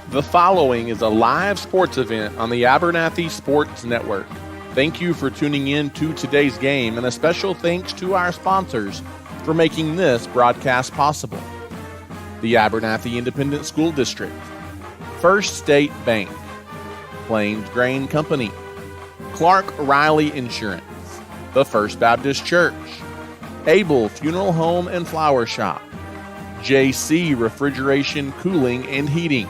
The following is a live sports event on the Abernathy Sports Network. Thank you for tuning in to today's game, and a special thanks to our sponsors for making this broadcast possible. The Abernathy Independent School District, First State Bank, Plains Grain Company, Clark Riley Insurance, the First Baptist Church, Abel Funeral Home and Flower Shop, JC Refrigeration, Cooling and Heating,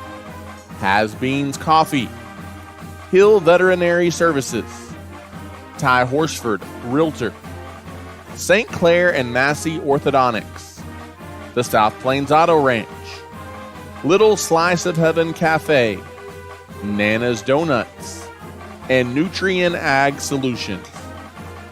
Has Beans Coffee, Hill Veterinary Services, Ty Horsford Realtor, St. Clair and Massey Orthodontics, the South Plains Auto Ranch, Little Slice of Heaven Cafe, Nana's Donuts, and Nutrien Ag Solutions.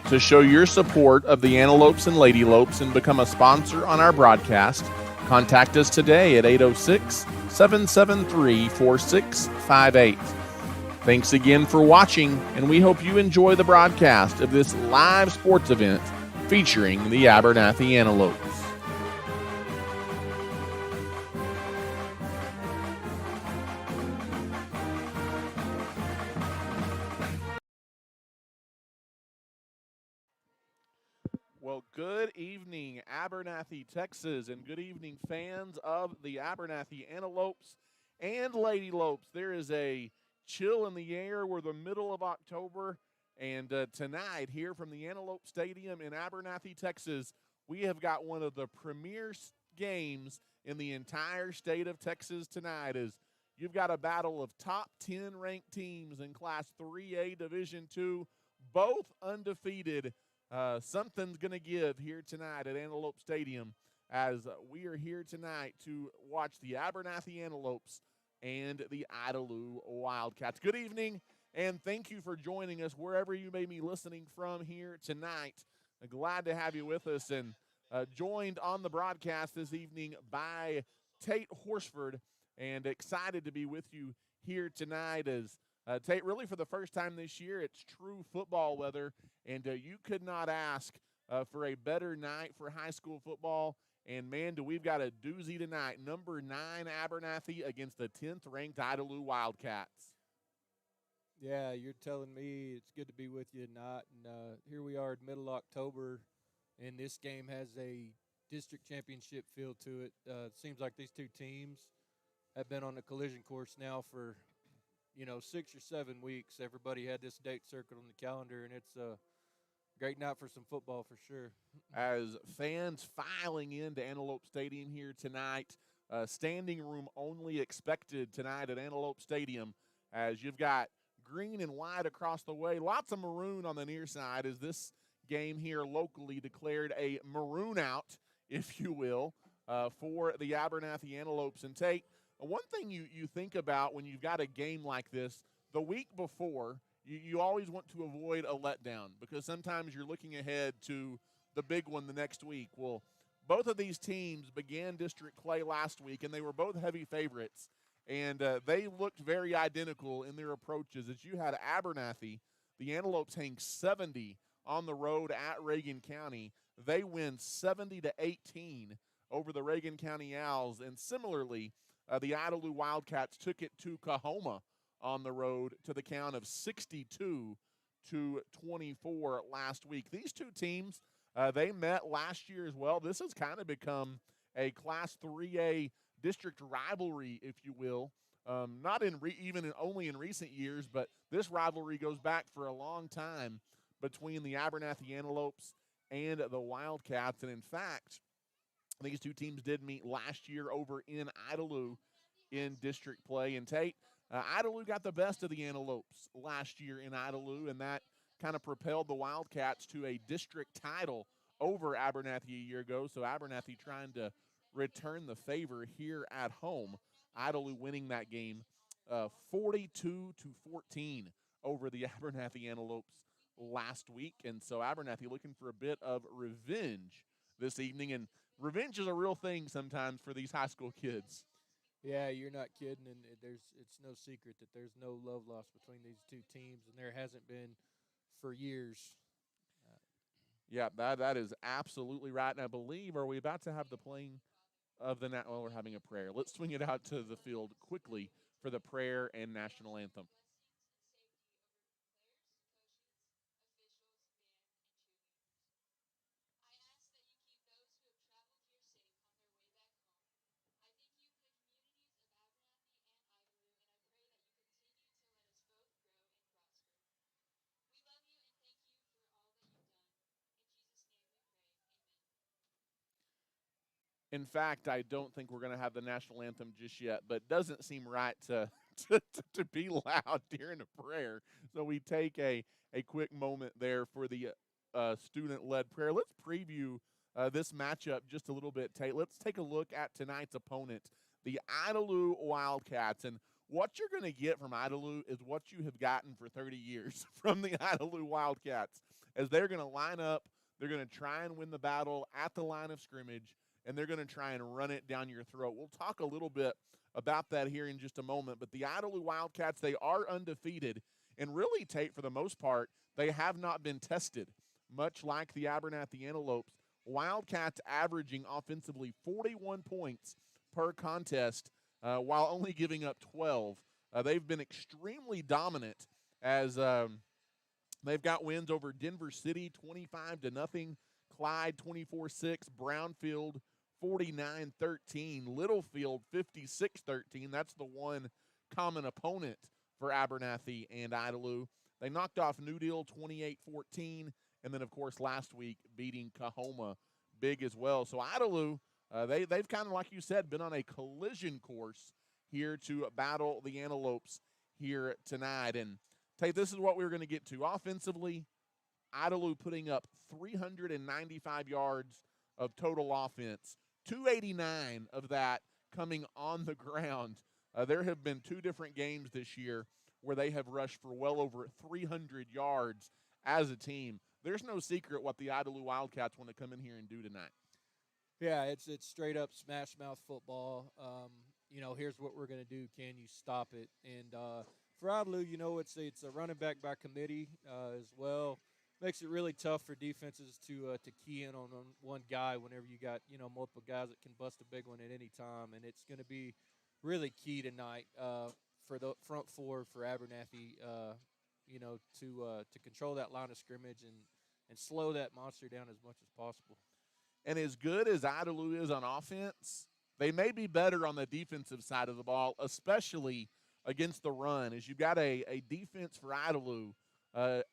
To show your support of the Antelopes and Ladylopes and become a sponsor on our broadcast, contact us today at 806-773-4658. Thanks again for watching, and we hope you enjoy the broadcast of this live sports event featuring the Abernathy Antelopes. Well, good evening, Abernathy, Texas, and good evening, fans of the Abernathy Antelopes and Ladylopes. There is a chill in the air. We're the middle of October, and tonight here from the Antelope Stadium in Abernathy, Texas, we have got one of the premier games in the entire state of Texas tonight. As you've got a battle of top 10 ranked teams in Class 3A Division II, both undefeated. Something's going to give here tonight at Antelope Stadium as we are here tonight to watch the Abernathy Antelopes and the Idalou Wildcats. Good evening, and thank you for joining us wherever you may be listening from here tonight. Glad to have you with us, and joined on the broadcast this evening by Tate Horsford, and excited to be with you here tonight as Tate, really for the first time this year, it's true football weather, and you could not ask for a better night for high school football. And, man, we've got a doozy tonight. Number 9 Abernathy against the 10th-ranked Idalou Wildcats. Yeah, you're telling me it's good to be with you tonight. And here we are in middle October, and this game has a district championship feel to it. It seems like these two teams have been on the collision course now for – 6 or 7 weeks. Everybody had this date circled on the calendar, and it's a great night for some football for sure. As fans filing into Antelope Stadium here tonight, standing room only expected tonight at Antelope Stadium, as you've got green and white across the way, lots of maroon on the near side, as this game here locally declared a maroon out, if you will, for the Abernathy Antelopes. And Tate, one thing you think about when you've got a game like this, the week before, you always want to avoid a letdown because sometimes you're looking ahead to the big one the next week. Well, both of these teams began district play last week, and they were both heavy favorites, and they looked very identical in their approaches. As you had Abernathy, the Antelopes hang 70 on the road at Reagan County. They win 70-18 over the Reagan County Owls, and similarly, the Idalou Wildcats took it to Coahoma on the road to the count of 62-24 last week. These two teams, they met last year as well. This has kind of become a Class 3A district rivalry, if you will. Not in only in recent years, but this rivalry goes back for a long time between the Abernathy Antelopes and the Wildcats. And in fact, these two teams did meet last year over in Idalou in district play. And Tate, Idalou got the best of the Antelopes last year in Idalou, and that kind of propelled the Wildcats to a district title over Abernathy a year ago. So Abernathy trying to return the favor here at home. Idalou winning that game 42-14 over the Abernathy Antelopes last week. And so Abernathy looking for a bit of revenge this evening, and revenge is a real thing sometimes for these high school kids. Yeah, you're not kidding, and it's no secret that there's no love lost between these two teams, and there hasn't been for years. Yeah, that is absolutely right. And I believe, are we about to have the playing of the – well, we're having a prayer. Let's swing it out to the field quickly for the prayer and national anthem. In fact, I don't think we're going to have the national anthem just yet, but it doesn't seem right to to be loud during a prayer. So we take a quick moment there for the student led prayer. Let's preview this matchup just a little bit, Tate. Let's take a look at tonight's opponent, the Idalou Wildcats. And what you're going to get from Idalou is what you have gotten for 30 years from the Idalou Wildcats, as they're going to line up, they're going to try and win the battle at the line of scrimmage, and they're going to try and run it down your throat. We'll talk a little bit about that here in just a moment. But the Idalou Wildcats, they are undefeated. And really, Tate, for the most part, they have not been tested, much like the Abernathy Antelopes. Wildcats averaging offensively 41 points per contest while only giving up 12. They've been extremely dominant as they've got wins over Denver City 25-0, Clyde 24-6, Brownfield 49-13, Littlefield 56-13. That's the one common opponent for Abernathy and Idalou. They knocked off New Deal 28-14, and then, of course, last week beating Kahoma big as well. So Idalou, they've kind of, like you said, been on a collision course here to battle the Antelopes here tonight. And, Tate, this is what we were going to get to. Offensively, Idalou putting up 395 yards of total offense, 289 of that coming on the ground. There have been two different games this year where they have rushed for well over 300 yards as a team. There's no secret what the Idalou Wildcats want to come in here and do tonight. Yeah, it's straight up smash mouth football. Here's what we're gonna do. Can you stop it? And for Idalou, it's a running back by committee as well. Makes it really tough for defenses to key in on one guy whenever you got multiple guys that can bust a big one at any time. And it's going to be really key tonight for the front four for Abernathy. To control that line of scrimmage and slow that monster down as much as possible. And as good as Idalou is on offense, they may be better on the defensive side of the ball, especially against the run. As you've got a defense for Idalou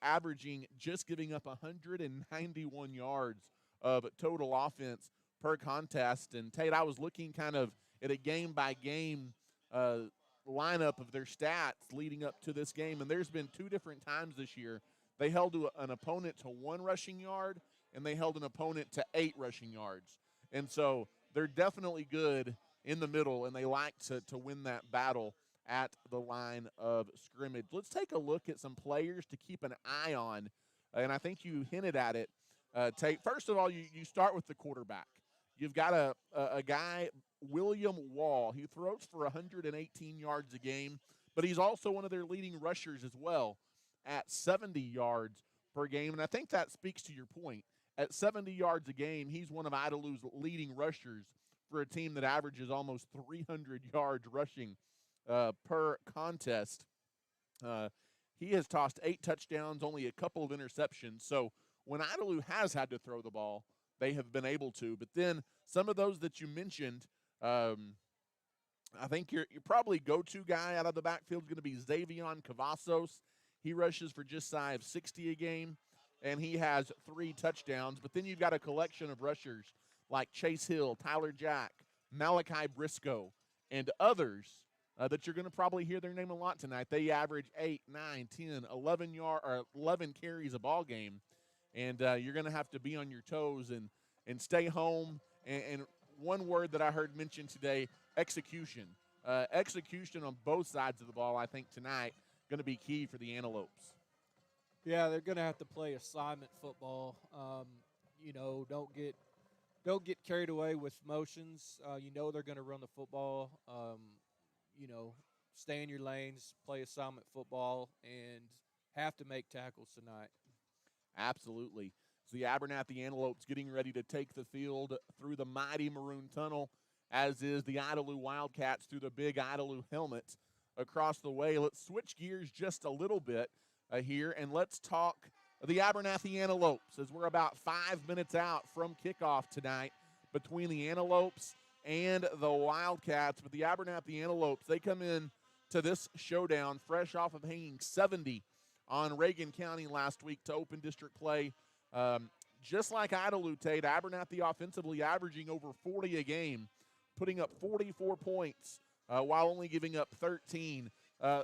averaging just giving up 191 yards of total offense per contest. And Tate, I was looking kind of at a game-by-game lineup of their stats leading up to this game, and there's been two different times this year they held an opponent to 1 rushing yard, and they held an opponent to 8 rushing yards. And so they're definitely good in the middle, and they like to win that battle at the line of scrimmage. Let's take a look at some players to keep an eye on, and I think you hinted at it. First of all, you start with the quarterback. You've got a guy, William Wall. He throws for 118 yards a game, but he's also one of their leading rushers as well at 70 yards per game, and I think that speaks to your point. At 70 yards a game, he's one of Idalou's leading rushers for a team that averages almost 300 yards rushing per contest. He has tossed 8 touchdowns, only a couple of interceptions. So when Idalou has had to throw the ball, they have been able to. But then some of those that you mentioned, I think your probably go-to guy out of the backfield is going to be Xavion Cavazos. He rushes for just shy of 60 a game, and he has 3 touchdowns. But then you've got a collection of rushers like Chase Hill, Tyler Jack, Malachi Briscoe, and others that you're going to probably hear their name a lot tonight. They average 8, 9, 10, 11 carries a ball game, and you're going to have to be on your toes and stay home. And one word that I heard mentioned today, execution. Execution on both sides of the ball, I think, tonight going to be key for the Antelopes. Yeah, they're going to have to play assignment football. Don't get carried away with motions. They're going to run the football. Stay in your lanes, play assignment football, and have to make tackles tonight. Absolutely. So the Abernathy Antelopes getting ready to take the field through the mighty Maroon Tunnel, as is the Idalou Wildcats through the big Idalou helmet. across the way. Let's switch gears just a little bit here, and let's talk the Abernathy Antelopes, as we're about 5 minutes out from kickoff tonight between the Antelopes and the Wildcats. But the Abernathy Antelopes, they come in to this showdown fresh off of hanging 70 on Reagan County last week to open district play. Just like Idalou, Tate, Abernathy offensively averaging over 40 a game, putting up 44 points while only giving up 13.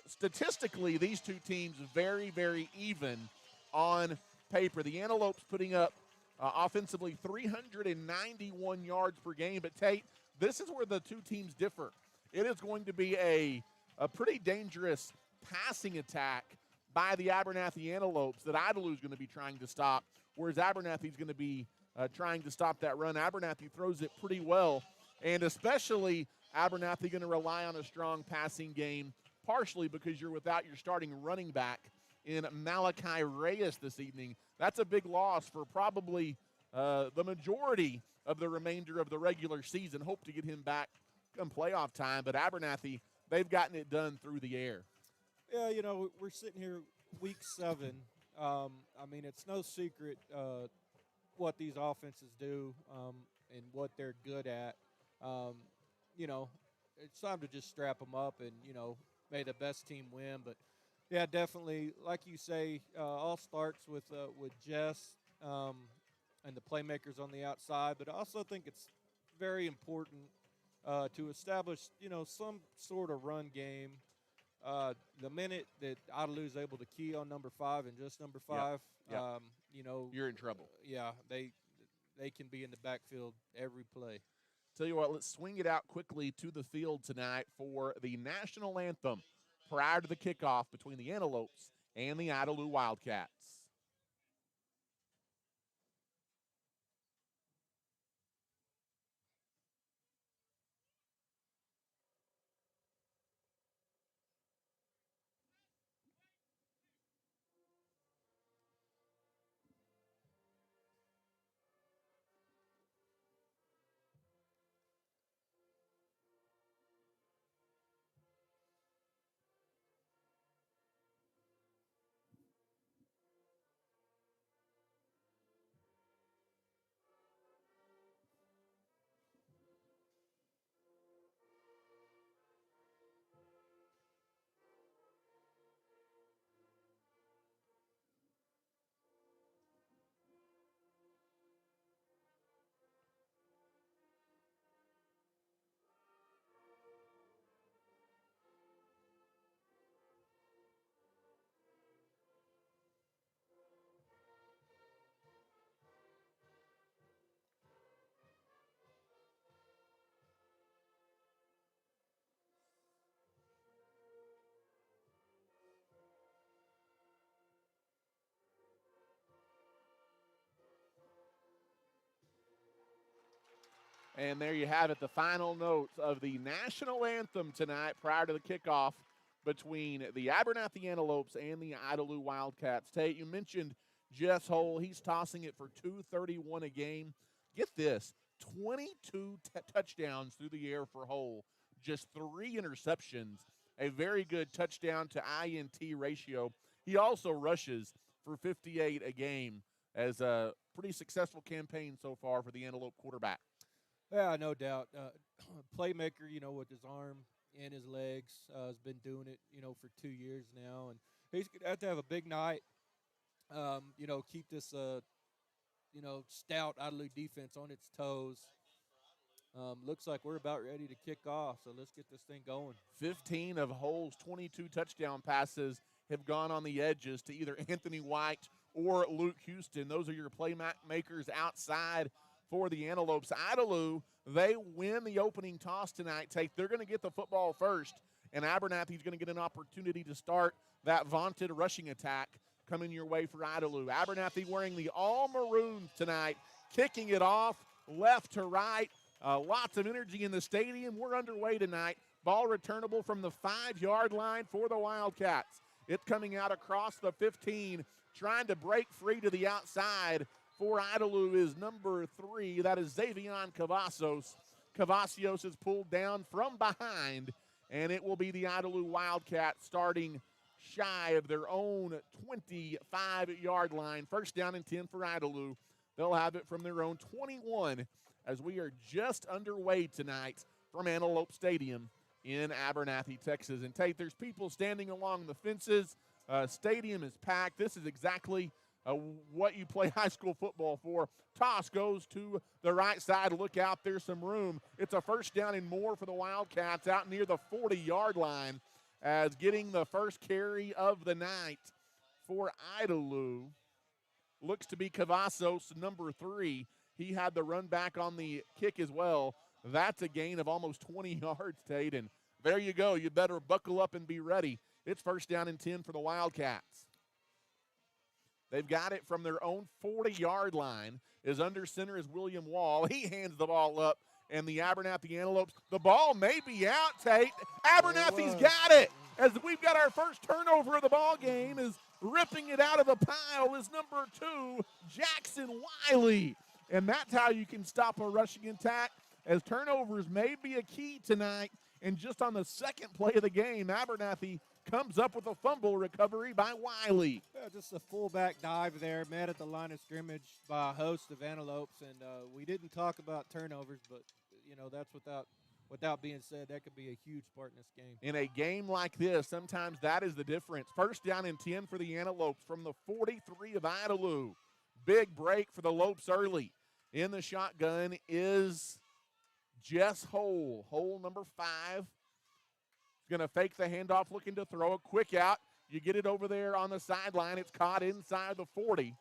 Statistically, these two teams very, very even on paper. The Antelopes putting up offensively 391 yards per game. But, Tate, this is where the two teams differ. It is going to be a pretty dangerous passing attack by the Abernathy Antelopes that Idalou is going to be trying to stop, whereas Abernathy is going to be trying to stop that run. Abernathy throws it pretty well, and especially Abernathy going to rely on a strong passing game, partially because you're without your starting running back in Malachi Reyes this evening. That's a big loss for probably the majority of the remainder of the regular season. Hope to get him back come playoff time, but Abernathy, they've gotten it done through the air. Yeah, you know, we're sitting here week 7. I mean, it's no secret what these offenses do and what they're good at. You know, it's time to just strap them up and, you know, may the best team win. But, yeah, definitely, like you say, all starts with Jess and the playmakers on the outside. But I also think it's very important to establish, you know, some sort of run game. The minute that Idalou is able to key on number 5 and just number 5, Yep. you know, You're in trouble. Yeah, they can be in the backfield every play. Tell you what, let's swing it out quickly to the field tonight for the national anthem prior to the kickoff between the Antelopes and the Idalou Wildcats. And there you have it, the final notes of the national anthem tonight prior to the kickoff between the Abernathy Antelopes and the Idalou Wildcats. Tate, you mentioned Jess Hole. He's tossing it for 231 a game. Get this, 22 touchdowns through the air for Hole, just 3 interceptions, a very good touchdown to INT ratio. He also rushes for 58 a game, as a pretty successful campaign so far for the Antelope quarterback. Yeah, no doubt. Playmaker, you know, with his arm and his legs, has been doing it, you know, for 2 years now. And he's going to have to have a big night, you know, keep this, you know, stout Idalou defense on its toes. Looks like we're about ready to kick off, so let's get this thing going. 15 of Hull's 22 touchdown passes have gone on the edges to either Anthony White or Luke Houston. Those are your playmakers outside for the Antelopes. Idalou, they win the opening toss tonight. They're going to get the football first, and Abernathy's going to get an opportunity to start that vaunted rushing attack coming your way for Idalou. Abernathy wearing the all-maroon tonight, kicking it off left to right. Lots of energy in the stadium. We're underway tonight. Ball returnable from the 5-yard line for the Wildcats. It's coming out across the 15, trying to break free to the outside. For Idalou is number 3. That is Xavion Cavazos. Cavazos is pulled down from behind, and it will be the Idalou Wildcats starting shy of their own 25-yard line. First down and 10 for Idalou. They'll have it from their own 21 as we are just underway tonight from Antelope Stadium in Abernathy, Texas. And Tate, there's people standing along the fences. Stadium is packed. This is exactly what you play high school football for. Toss goes to the right side. Look out, there's some room. It's a first down and more for the Wildcats out near the 40-yard line as getting the first carry of the night for Idalou looks to be Cavazos, number 3. He had the run back on the kick as well. That's a gain of almost 20 yards, Tate, and there you go. You better buckle up and be ready. It's first down and 10 for the Wildcats. They've got it from their own 40-yard line. As under center is William Wall. He hands the ball up, and the Abernathy Antelopes, the ball may be out, Tate. Abernathy's got it. As we've got our first turnover of the ball game, is ripping it out of the pile is number 2, Jackson Wiley. And that's how you can stop a rushing attack, as turnovers may be a key tonight. And just on the second play of the game, Abernathy comes up with a fumble recovery by Wiley. Yeah, just a fullback dive there, met at the line of scrimmage by a host of Antelopes. And we didn't talk about turnovers, but, you know, that's without being said, that could be a huge part in this game. In a game like this, sometimes that is the difference. First down and 10 for the Antelopes from the 43 of Idalou. Big break for the Lopes early. In the shotgun is Jess Hole. Hole number 5. Going to fake the handoff, looking to throw a quick out. You get it over there on the sideline. It's caught inside the 40.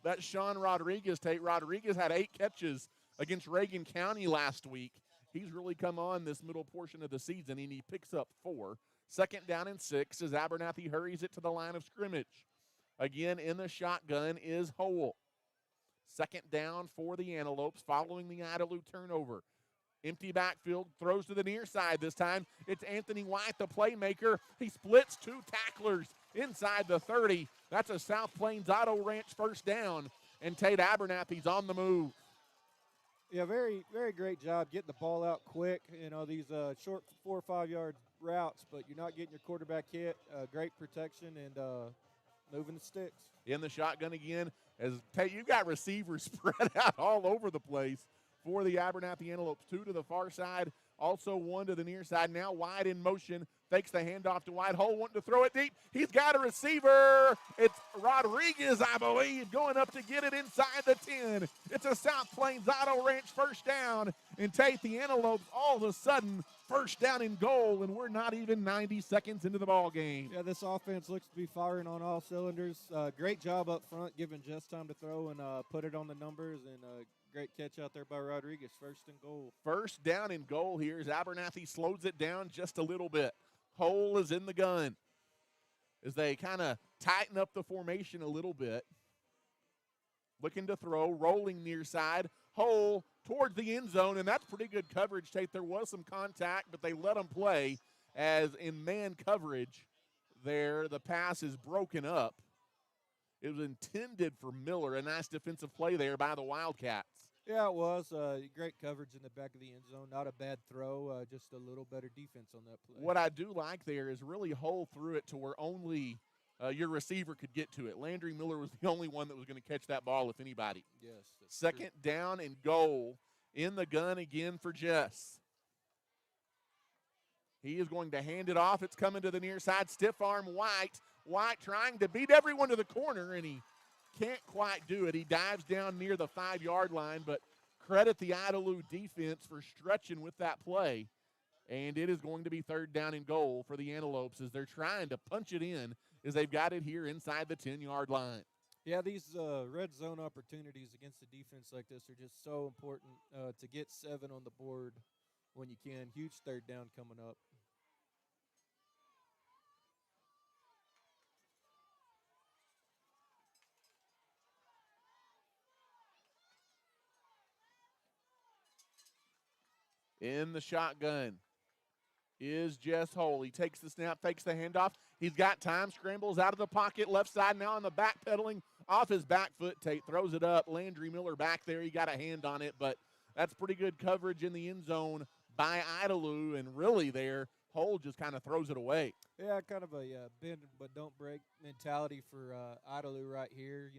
That's Sean Rodriguez. Tate Rodriguez had 8 catches against Reagan County last week. He's really come on this middle portion of the season, and he picks up 4. Second down and 6 as Abernathy hurries it to the line of scrimmage. Again, in the shotgun is Hole. Second down for the Antelopes following the Idalou turnover. Empty backfield, throws to the near side this time. It's Anthony White, the playmaker. He splits 2 tacklers inside the 30. That's a South Plains Auto Ranch first down, and Tate Abernathy's on the move. Yeah, very, very great job getting the ball out quick. You know, these short 4 or 5 yard routes, but you're not getting your quarterback hit. Great protection and moving the sticks. In the shotgun again, as Tate, you've got receivers spread out all over the place for the Abernathy Antelopes. 2 to the far side, also 1 to the near side. Now White in motion, fakes the handoff to White. Hole wanting to throw it deep. He's got a receiver. It's Rodriguez, I believe, going up to get it inside the 10. It's a South Plains Auto Ranch first down. And Tate, the Antelopes, all of a sudden, first down and goal, and we're not even 90 seconds into the ball game. Yeah, this offense looks to be firing on all cylinders. Great job up front, giving just time to throw and put it on the numbers, and great catch out there by Rodriguez. First and goal. First down and goal here as Abernathy slows it down just a little bit. Hole is in the gun as they kind of tighten up the formation a little bit. Looking to throw, rolling near side. Hole towards the end zone, and that's pretty good coverage, Tate. There was some contact, but they let him play as in man coverage there. The pass is broken up. It was intended for Miller. A nice defensive play there by the Wildcats. Yeah, it was. Great coverage in the back of the end zone. Not a bad throw, just a little better defense on that play. What I do like there is really Hole threw it to where only your receiver could get to it. Landry Miller was the only one that was going to catch that ball, if anybody. Yes. Second down and goal. In the gun again for Jess. He is going to hand it off. It's coming to the near side. Stiff arm White. White trying to beat everyone to the corner, and he can't quite do it. He dives down near the 5-yard line, but credit the Idalou defense for stretching with that play. And it is going to be third down and goal for the Antelopes as they're trying to punch it in as they've got it here inside the 10-yard line. Yeah, these red zone opportunities against a defense like this are just so important to get 7 on the board when you can. Huge third down coming up. In the shotgun is Jess Hole. He takes the snap, fakes the handoff. He's got time, scrambles out of the pocket, left side now on the back pedaling off his back foot. Tate throws it up. Landry Miller back there. He got a hand on it, but that's pretty good coverage in the end zone by Idalou, and really there, Hull just kind of throws it away. Yeah, kind of a bend but don't break mentality for Idalou right here.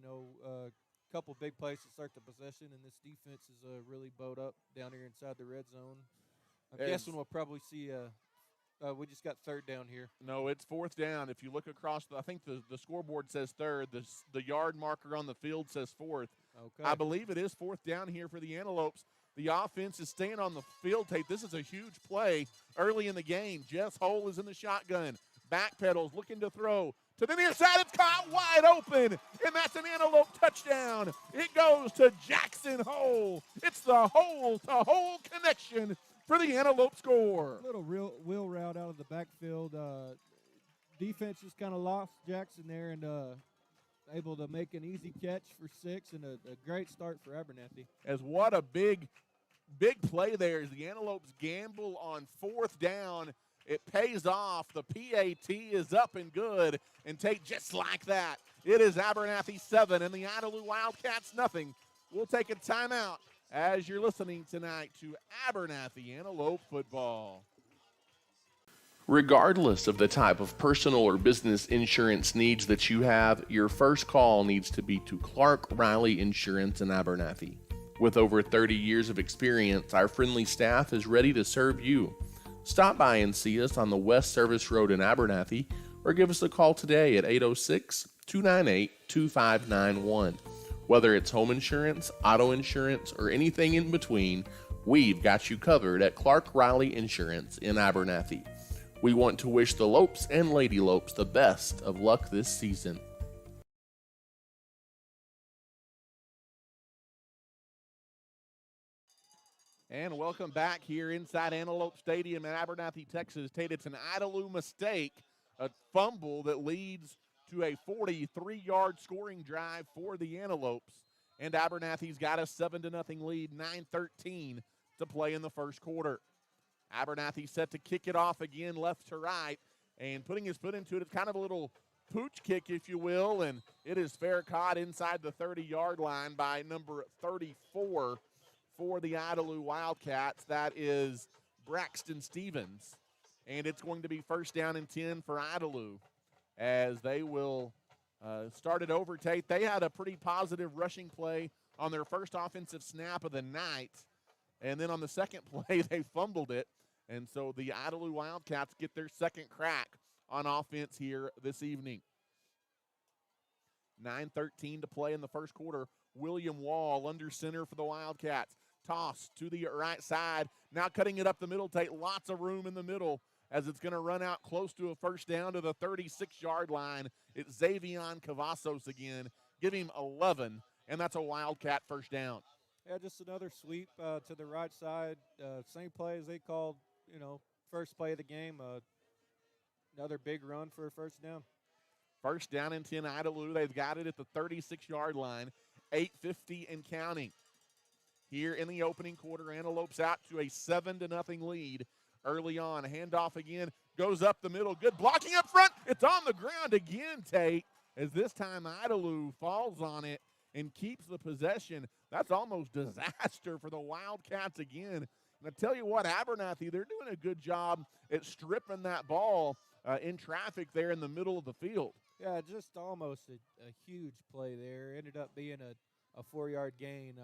A couple big plays to start the possession, and this defense is really bowed up down here inside the red zone. I'm guessing we'll probably see we just got third down here. No, it's fourth down. If you look across, I think the scoreboard says third. The yard marker on the field says fourth. Okay. I believe it is fourth down here for the Antelopes. The offense is staying on the field tape. This is a huge play early in the game. Jess Hull is in the shotgun. Backpedals, looking to throw. To the near side, it's caught wide open, and that's an Antelope touchdown. It goes to Jackson Hull. It's the hole-to-hole connection for the Antelope score. A little wheel route out of the backfield. Defense just kind of lost Jackson there and able to make an easy catch for 6 and a great start for Abernathy. As what a big play there as the Antelopes gamble on fourth down. It pays off. The PAT is up and good, and take just like that. It is Abernathy 7 and the Idalou Wildcats nothing. We'll take a timeout as you're listening tonight to Abernathy Antelope football. Regardless of the type of personal or business insurance needs that you have, your first call needs to be to Clark Riley Insurance in Abernathy. With over 30 years of experience, our friendly staff is ready to serve you. Stop by and see us on the West Service Road in Abernathy, or give us a call today at 806-298-2591. Whether it's home insurance, auto insurance, or anything in between, we've got you covered at Clark Riley Insurance in Abernathy. We want to wish the Lopes and Lady Lopes the best of luck this season. And welcome back here inside Antelope Stadium in Abernathy, Texas. Tate, it's an Idalou mistake, a fumble that leads to a 43-yard scoring drive for the Antelopes. And Abernathy's got a 7-0 lead, 9:13 to play in the first quarter. Abernathy set to kick it off again left to right, and putting his foot into it. It's kind of a little pooch kick, if you will, and it is fair caught inside the 30-yard line by number 34 for the Idalou Wildcats. That is Braxton Stevens, and it's going to be first down and 10 for Idalou as they will start it over. Tate, they had a pretty positive rushing play on their first offensive snap of the night, and then on the second play they fumbled it, and so the Idalou Wildcats get their second crack on offense here this evening. 9:13 to play in the first quarter. William Wall under center for the Wildcats. Toss to the right side. Now cutting it up the middle. Take lots of room in the middle as it's going to run out close to a first down to the 36-yard line. It's Xavion Cavazos again. Give him 11, and that's a Wildcat first down. Yeah, just another sweep to the right side. Same play as they called, first play of the game. Another big run for a first down. First down and 10, Idalou. They've got it at the 36-yard line. 8:50 and counting. Here in the opening quarter, Antelopes out to a 7-0 lead early on. Handoff again, goes up the middle. Good blocking up front. It's on the ground again, Tate, as this time Idalou falls on it and keeps the possession. That's almost disaster for the Wildcats again. And I tell you what, Abernathy, they're doing a good job at stripping that ball in traffic there in the middle of the field. Yeah, just almost a huge play there. Ended up being a 4-yard gain.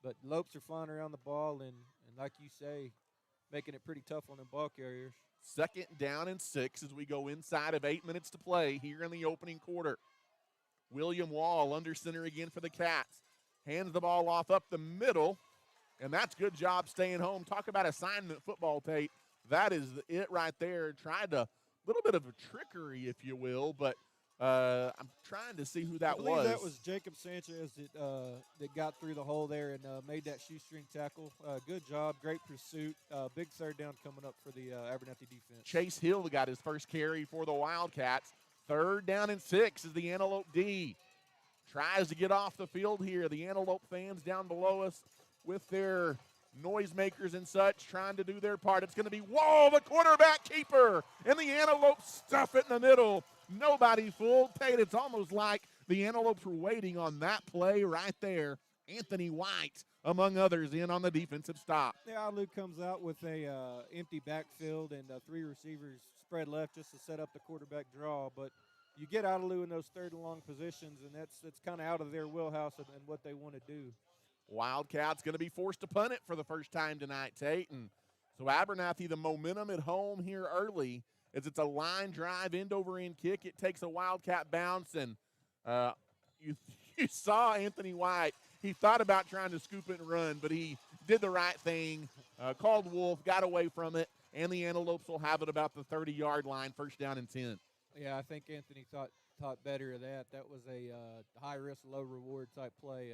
But Lopes are flying around the ball and like you say, making it pretty tough on the ball carriers. Second down and 6 as we go inside of 8 minutes to play here in the opening quarter. William Wall under center again for the Cats. Hands the ball off up the middle, and that's good job staying home. Talk about assignment football, Tate. That is it right there. Tried a little bit of a trickery, if you will, but I'm trying to see who that was. I believe that was Jacob Sanchez that got through the hole there and made that shoestring tackle. Good job, great pursuit. Big third down coming up for the Abernathy defense. Chase Hill got his first carry for the Wildcats. Third down and 6 is the Antelope D. Tries to get off the field here. The Antelope fans down below us with their noisemakers and such trying to do their part. It's going to be Wall, the quarterback keeper, and the Antelope stuff it in the middle. Nobody fooled. Tate, it's almost like the Antelopes were waiting on that play right there. Anthony White, among others, in on the defensive stop. Yeah, Idalou comes out with a empty backfield and 3 receivers spread left just to set up the quarterback draw. But you get Idalou in those third and long positions, and that's kind of out of their wheelhouse and what they want to do. Wildcats going to be forced to punt it for the first time tonight, Tate. And so Abernathy, the momentum at home here early, as it's a line drive, end-over-end kick. It takes a Wildcat bounce, and you saw Anthony White. He thought about trying to scoop it and run, but he did the right thing, called Wolf, got away from it, and the Antelopes will have it about the 30-yard line, first down and 10. Yeah, I think Anthony thought better of that. That was a high-risk, low-reward type play.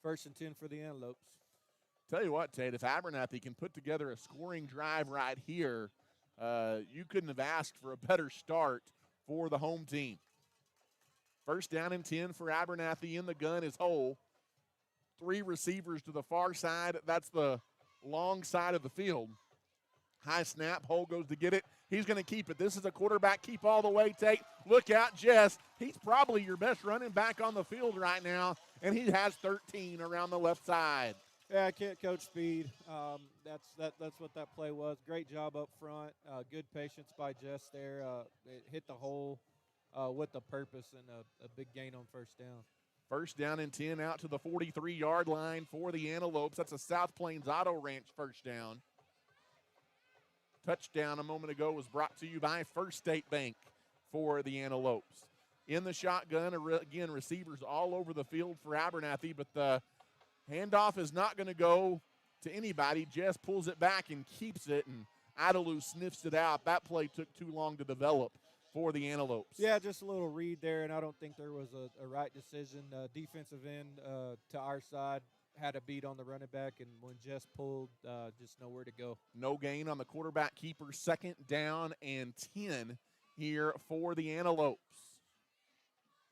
First and 10 for the Antelopes. Tell you what, Tate, if Abernathy can put together a scoring drive right here, you couldn't have asked for a better start for the home team. First down and 10 for Abernathy. In the gun is Hole. 3 receivers to the far side. That's the long side of the field. High snap. Hole goes to get it. He's going to keep it. This is a quarterback keep all the way, Tate. Look out, Jess. He's probably your best running back on the field right now, and he has 13 around the left side. Yeah, I can't coach speed. That's what that play was. Great job up front. Good patience by Jess there. It hit the hole with a purpose and a big gain on first down. First down and 10 out to the 43-yard line for the Antelopes. That's a South Plains Auto Ranch first down. Touchdown a moment ago was brought to you by First State Bank for the Antelopes. In the shotgun, again, receivers all over the field for Abernathy, but the handoff is not going to go to anybody. Jess pulls it back and keeps it, and Idalou sniffs it out. That play took too long to develop for the Antelopes. Yeah, just a little read there, and I don't think there was a right decision. Defensive end to our side had a beat on the running back, and when Jess pulled, just nowhere to go. No gain on the quarterback keeper. Second down and 10 here for the Antelopes,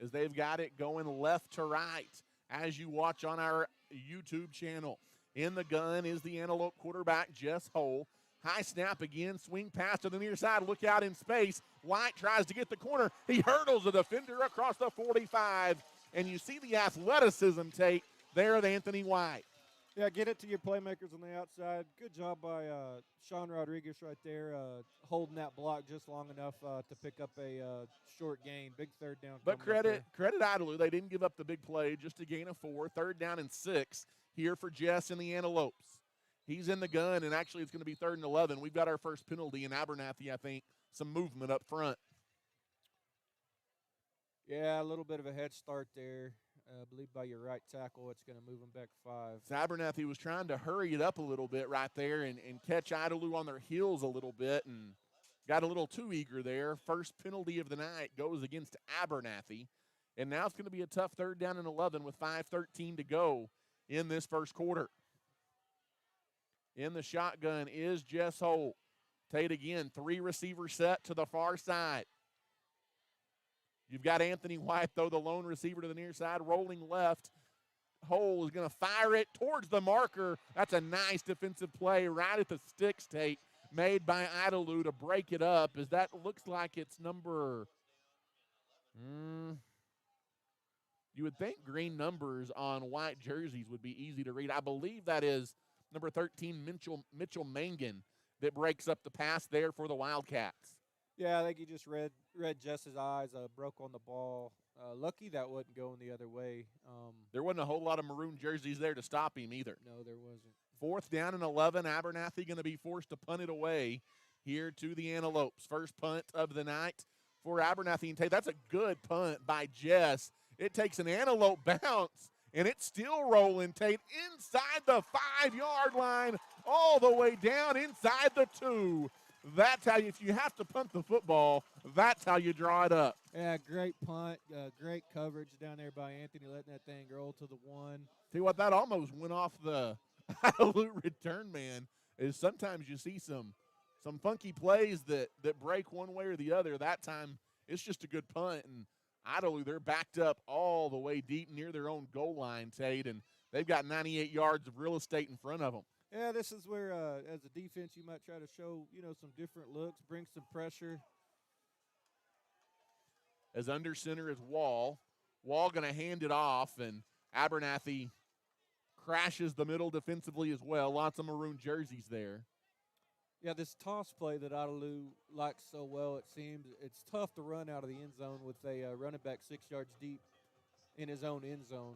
as they've got it going left to right as you watch on our YouTube channel. In the gun is the Antelope quarterback, Jess Hole. High snap again, swing pass to the near side, look out in space. White tries to get the corner. He hurdles the defender across the 45, and you see the athleticism, Tate, there of Anthony White. Yeah, get it to your playmakers on the outside. Good job by Sean Rodriguez right there, holding that block just long enough to pick up a short gain. Big third down. But credit Idalou. They didn't give up the big play, just a gain of 4. Third down and 6 here for Jess and the Antelopes. He's in the gun, and actually it's going to be 3rd and 11. We've got our first penalty in Abernathy, I think. Some movement up front. Yeah, a little bit of a head start there. I believe by your right tackle, it's going to move them back 5. So Abernathy was trying to hurry it up a little bit right there and catch Idalou on their heels a little bit and got a little too eager there. First penalty of the night goes against Abernathy. And now it's going to be a tough 3rd down and 11 with 5:13 to go in this first quarter. In the shotgun is Jess Hole. Tate again, 3 receiver set to the far side. You've got Anthony White, though, the lone receiver to the near side, rolling left. Hole is going to fire it towards the marker. That's a nice defensive play right at the sticks, Tate, made by Idalou to break it up, as that looks like it's number you would think green numbers on white jerseys would be easy to read. I believe that is number 13, Mitchell Mangan, that breaks up the pass there for the Wildcats. Yeah, I think he just read Jess's eyes, broke on the ball. Lucky that wasn't going the other way. There wasn't a whole lot of maroon jerseys there to stop him either. No, there wasn't. 4th down and 11. Abernathy going to be forced to punt it away here to the Antelopes. First punt of the night for Abernathy. And that's a good punt by Jess. It takes an Antelope bounce, and it's still rolling, Tate, inside the 5-yard line, all the way down inside the 2. That's how if you have to punt the football, that's how you draw it up. Yeah, great punt, great coverage down there by Anthony, letting that thing roll to the 1. See what, that almost went off the Idalou return man. Is sometimes you see some funky plays that break one way or the other. That time it's just a good punt, and Idalou, they're backed up all the way deep near their own goal line, Tate, and they've got 98 yards of real estate in front of them. Yeah, this is where, as a defense, you might try to show, some different looks, bring some pressure. As under center is Wall. Wall going to hand it off, and Abernathy crashes the middle defensively as well. Lots of maroon jerseys there. Yeah, this toss play that Idalou likes so well, it seems, it's tough to run out of the end zone with a running back 6 yards deep in his own end zone.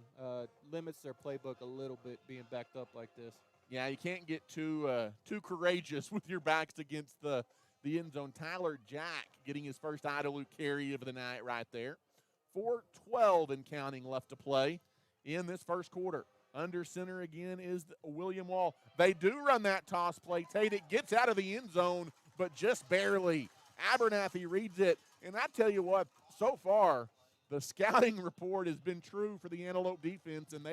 Limits their playbook a little bit being backed up like this. Yeah, you can't get too courageous with your backs against the end zone. Tyler Jack getting his first Idalou carry of the night right there. 4:12 and counting left to play in this first quarter. Under center again is William Wall. They do run that toss play. Tate, it gets out of the end zone, but just barely. Abernathy reads it, and I tell you what, so far, the scouting report has been true for the Antelope defense, and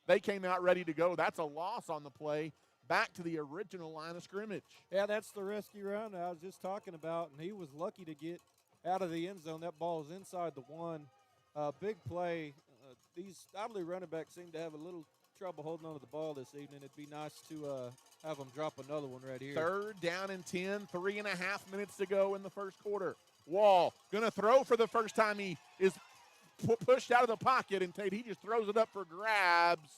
they came out ready to go. That's a loss on the play, back to the original line of scrimmage. Yeah, that's the rescue run I was just talking about, and he was lucky to get out of the end zone. That ball is inside the one. Big play. These Idalou running backs seem to have a little trouble holding on to the ball this evening. It'd be nice to have them drop another one right here. 3rd down and 10, 3.5 minutes to go in the first quarter. Wall going to throw for the first time. He is pushed out of the pocket, and Tate, he just throws it up for grabs,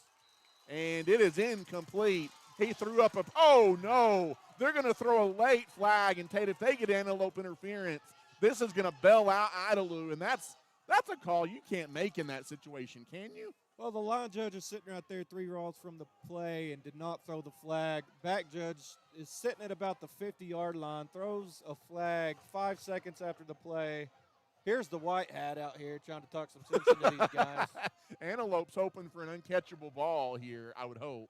and it is incomplete. He threw up oh, no. They're going to throw a late flag, and Tate, if they get Antelope interference, this is going to bail out Idalou, and that's a call you can't make in that situation, can you? Well, the line judge is sitting right there 3 rows from the play and did not throw the flag. Back judge is sitting at about the 50-yard line, throws a flag 5 seconds after the play. Here's the white hat out here trying to talk some sense into these guys. Antelope's hoping for an uncatchable ball here, I would hope.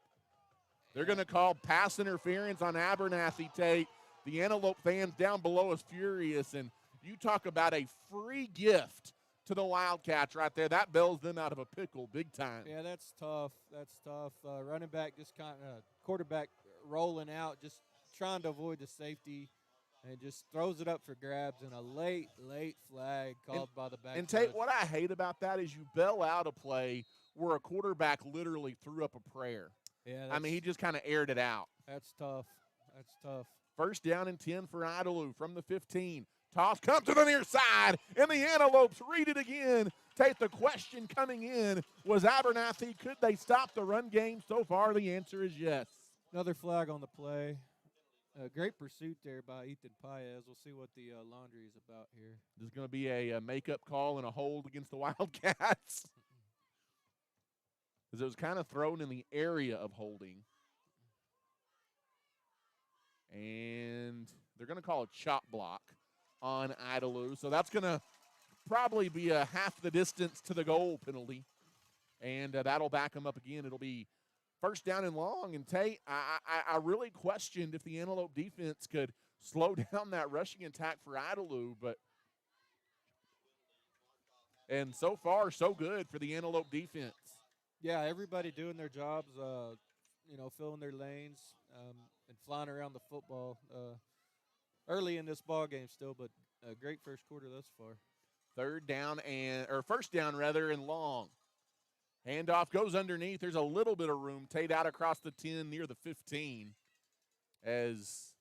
They're going to call pass interference on Abernathy, Tate. The Antelope fans down below is furious, and you talk about a free gift to the Wildcats right there. That bails them out of a pickle big time. Yeah, that's tough. That's tough. Running back just kind of quarterback rolling out, just trying to avoid the safety, and just throws it up for grabs, and a late flag called by the back. And Tate, what I hate about that is you bail out a play where a quarterback literally threw up a prayer. Yeah, I mean, he just kind of aired it out. That's tough. That's tough. 1st down and 10 for Idalou from the 15. Toss comes to the near side, and the Antelopes read it again. Tate, the question coming in was Abernathy, could they stop the run game? So far, the answer is yes. Another flag on the play. Great pursuit there by Ethan Paez. We'll see what the laundry is about here. There's going to be a makeup call and a hold against the Wildcats. Because it was kind of thrown in the area of holding. And they're going to call a chop block on Idalou. So that's going to probably be a half the distance to the goal penalty. And that'll back them up again. It'll be 1st down and long. And Tate, I really questioned if the Antelope defense could slow down that rushing attack for Idalou. And so far, so good for the Antelope defense. Yeah, everybody doing their jobs, filling their lanes and flying around the football. Early in this ball game still, but a great first quarter thus far. 1st down and long. Handoff goes underneath. There's a little bit of room. Tate out across the 10 near the 15 as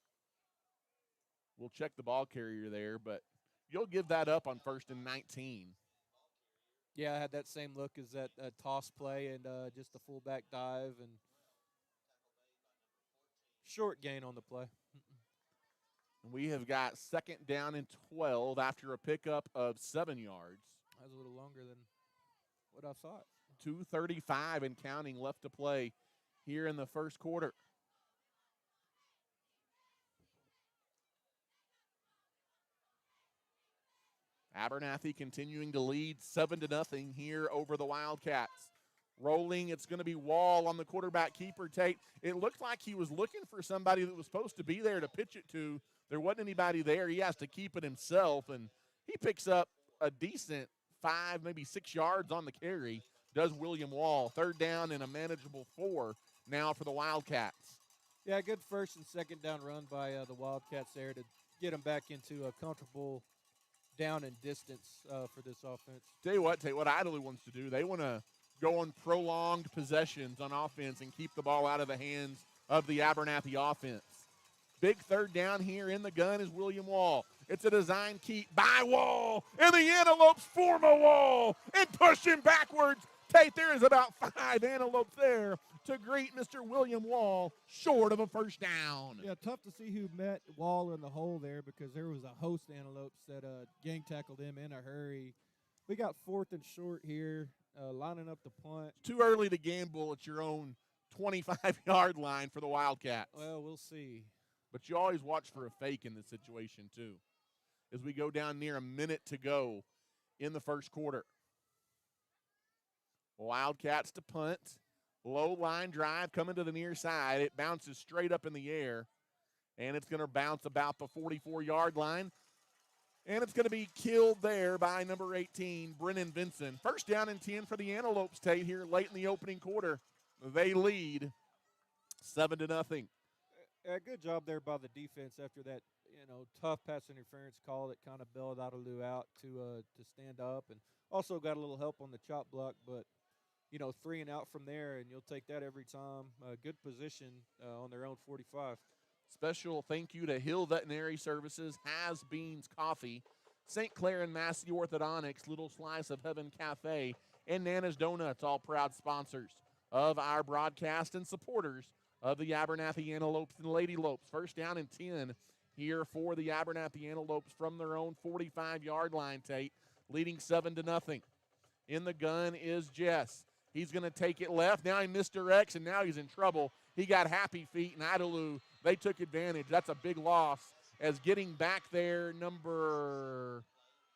we'll check the ball carrier there, but you'll give that up on 1st and 19. Yeah, I had that same look as that toss play and just the fullback dive and short gain on the play. We have got 2nd down and 12 after a pickup of 7 yards. That was a little longer than what I thought. 2:35 and counting left to play here in the first quarter. Abernathy continuing to lead 7-0 here over the Wildcats. Rolling, it's going to be Wall on the quarterback keeper, Tate. It looked like he was looking for somebody that was supposed to be there to pitch it to. There wasn't anybody there. He has to keep it himself, and he picks up a decent 5, maybe 6 yards on the carry, does William Wall. 3rd down and a manageable 4 now for the Wildcats. Yeah, good 1st and 2nd down run by the Wildcats there to get them back into a comfortable down and distance for this offense. Tell you what, Tate, what Idalou wants to do, they want to go on prolonged possessions on offense and keep the ball out of the hands of the Abernathy offense. Big 3rd down here in the gun is William Wall. It's a design keep by Wall, and the Antelopes form a wall and push him backwards Tate, there is about 5 Antelopes there to greet Mr. William Wall, short of a first down. Yeah, tough to see who met Wall in the hole there because there was a host of Antelopes that gang tackled him in a hurry. We got 4th and short here, lining up the punt. Too early to gamble at your own 25-yard line for the Wildcats. Well, we'll see. But you always watch for a fake in this situation, too, as we go down near a minute to go in the first quarter. Wildcats to punt. Low line drive coming to the near side. It bounces straight up in the air, and it's going to bounce about the 44-yard line. And it's going to be killed there by number 18, Brennan Vinson. First down and 10 for the Antelopes, Tate, here late in the opening quarter. They lead 7-0. Good job there by the defense after that, tough pass interference call that kind of bailed Idalou out to stand up, and also got a little help on the chop block. But 3 and out from there, and you'll take that every time. Good position on their own 45. Special thank you to Hill Veterinary Services, Has Beans Coffee, St. Clair and Massey Orthodontics, Little Slice of Heaven Cafe, and Nana's Donuts, all proud sponsors of our broadcast and supporters of the Abernathy Antelopes and Lady Lopes. First down and 10 here for the Abernathy Antelopes from their own 45-yard line, Tate, leading 7-0. In the gun is Jess. He's going to take it left. Now he misdirects, and now he's in trouble. He got happy feet, and Idalou, they took advantage. That's a big loss, as getting back there, number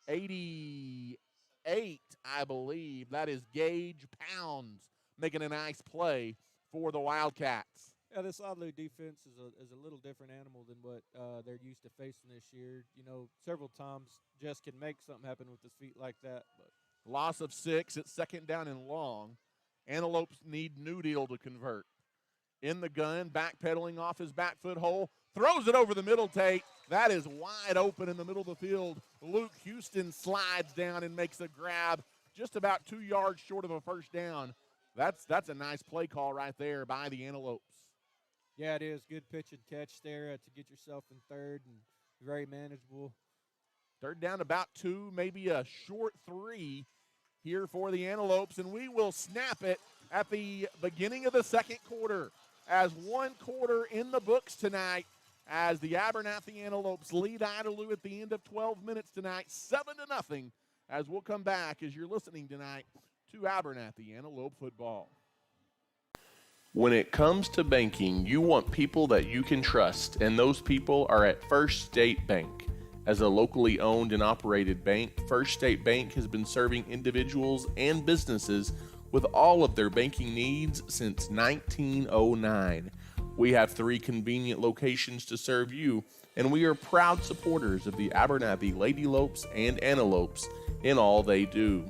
88, I believe. That is Gage Pounds making a nice play for the Wildcats. Yeah, this Idalou defense is a little different animal than what they're used to facing this year. Several times Jess can make something happen with his feet like that. But loss of 6. It's second down and long. Antelopes need New Deal to convert. In the gun, backpedaling off his back foot hole, throws it over the middle, Tate. That is wide open in the middle of the field. Luke Houston slides down and makes a grab just about 2 yards short of a first down. That's a nice play call right there by the Antelopes. Yeah, it is. Good pitch and catch there to get yourself in third, and very manageable. Third down about 2, maybe a short 3 here for the Antelopes, and we will snap it at the beginning of the second quarter, as 1 quarter in the books tonight, as the Abernathy Antelopes lead Idalou at the end of 12 minutes tonight, 7-0, as we'll come back as you're listening tonight to Abernathy Antelope football. When it comes to banking, you want people that you can trust, and those people are at First State Bank. As a locally owned and operated bank, First State Bank has been serving individuals and businesses with all of their banking needs since 1909. We have 3 convenient locations to serve you, and we are proud supporters of the Abernathy Lady Lopes and Antelopes in all they do.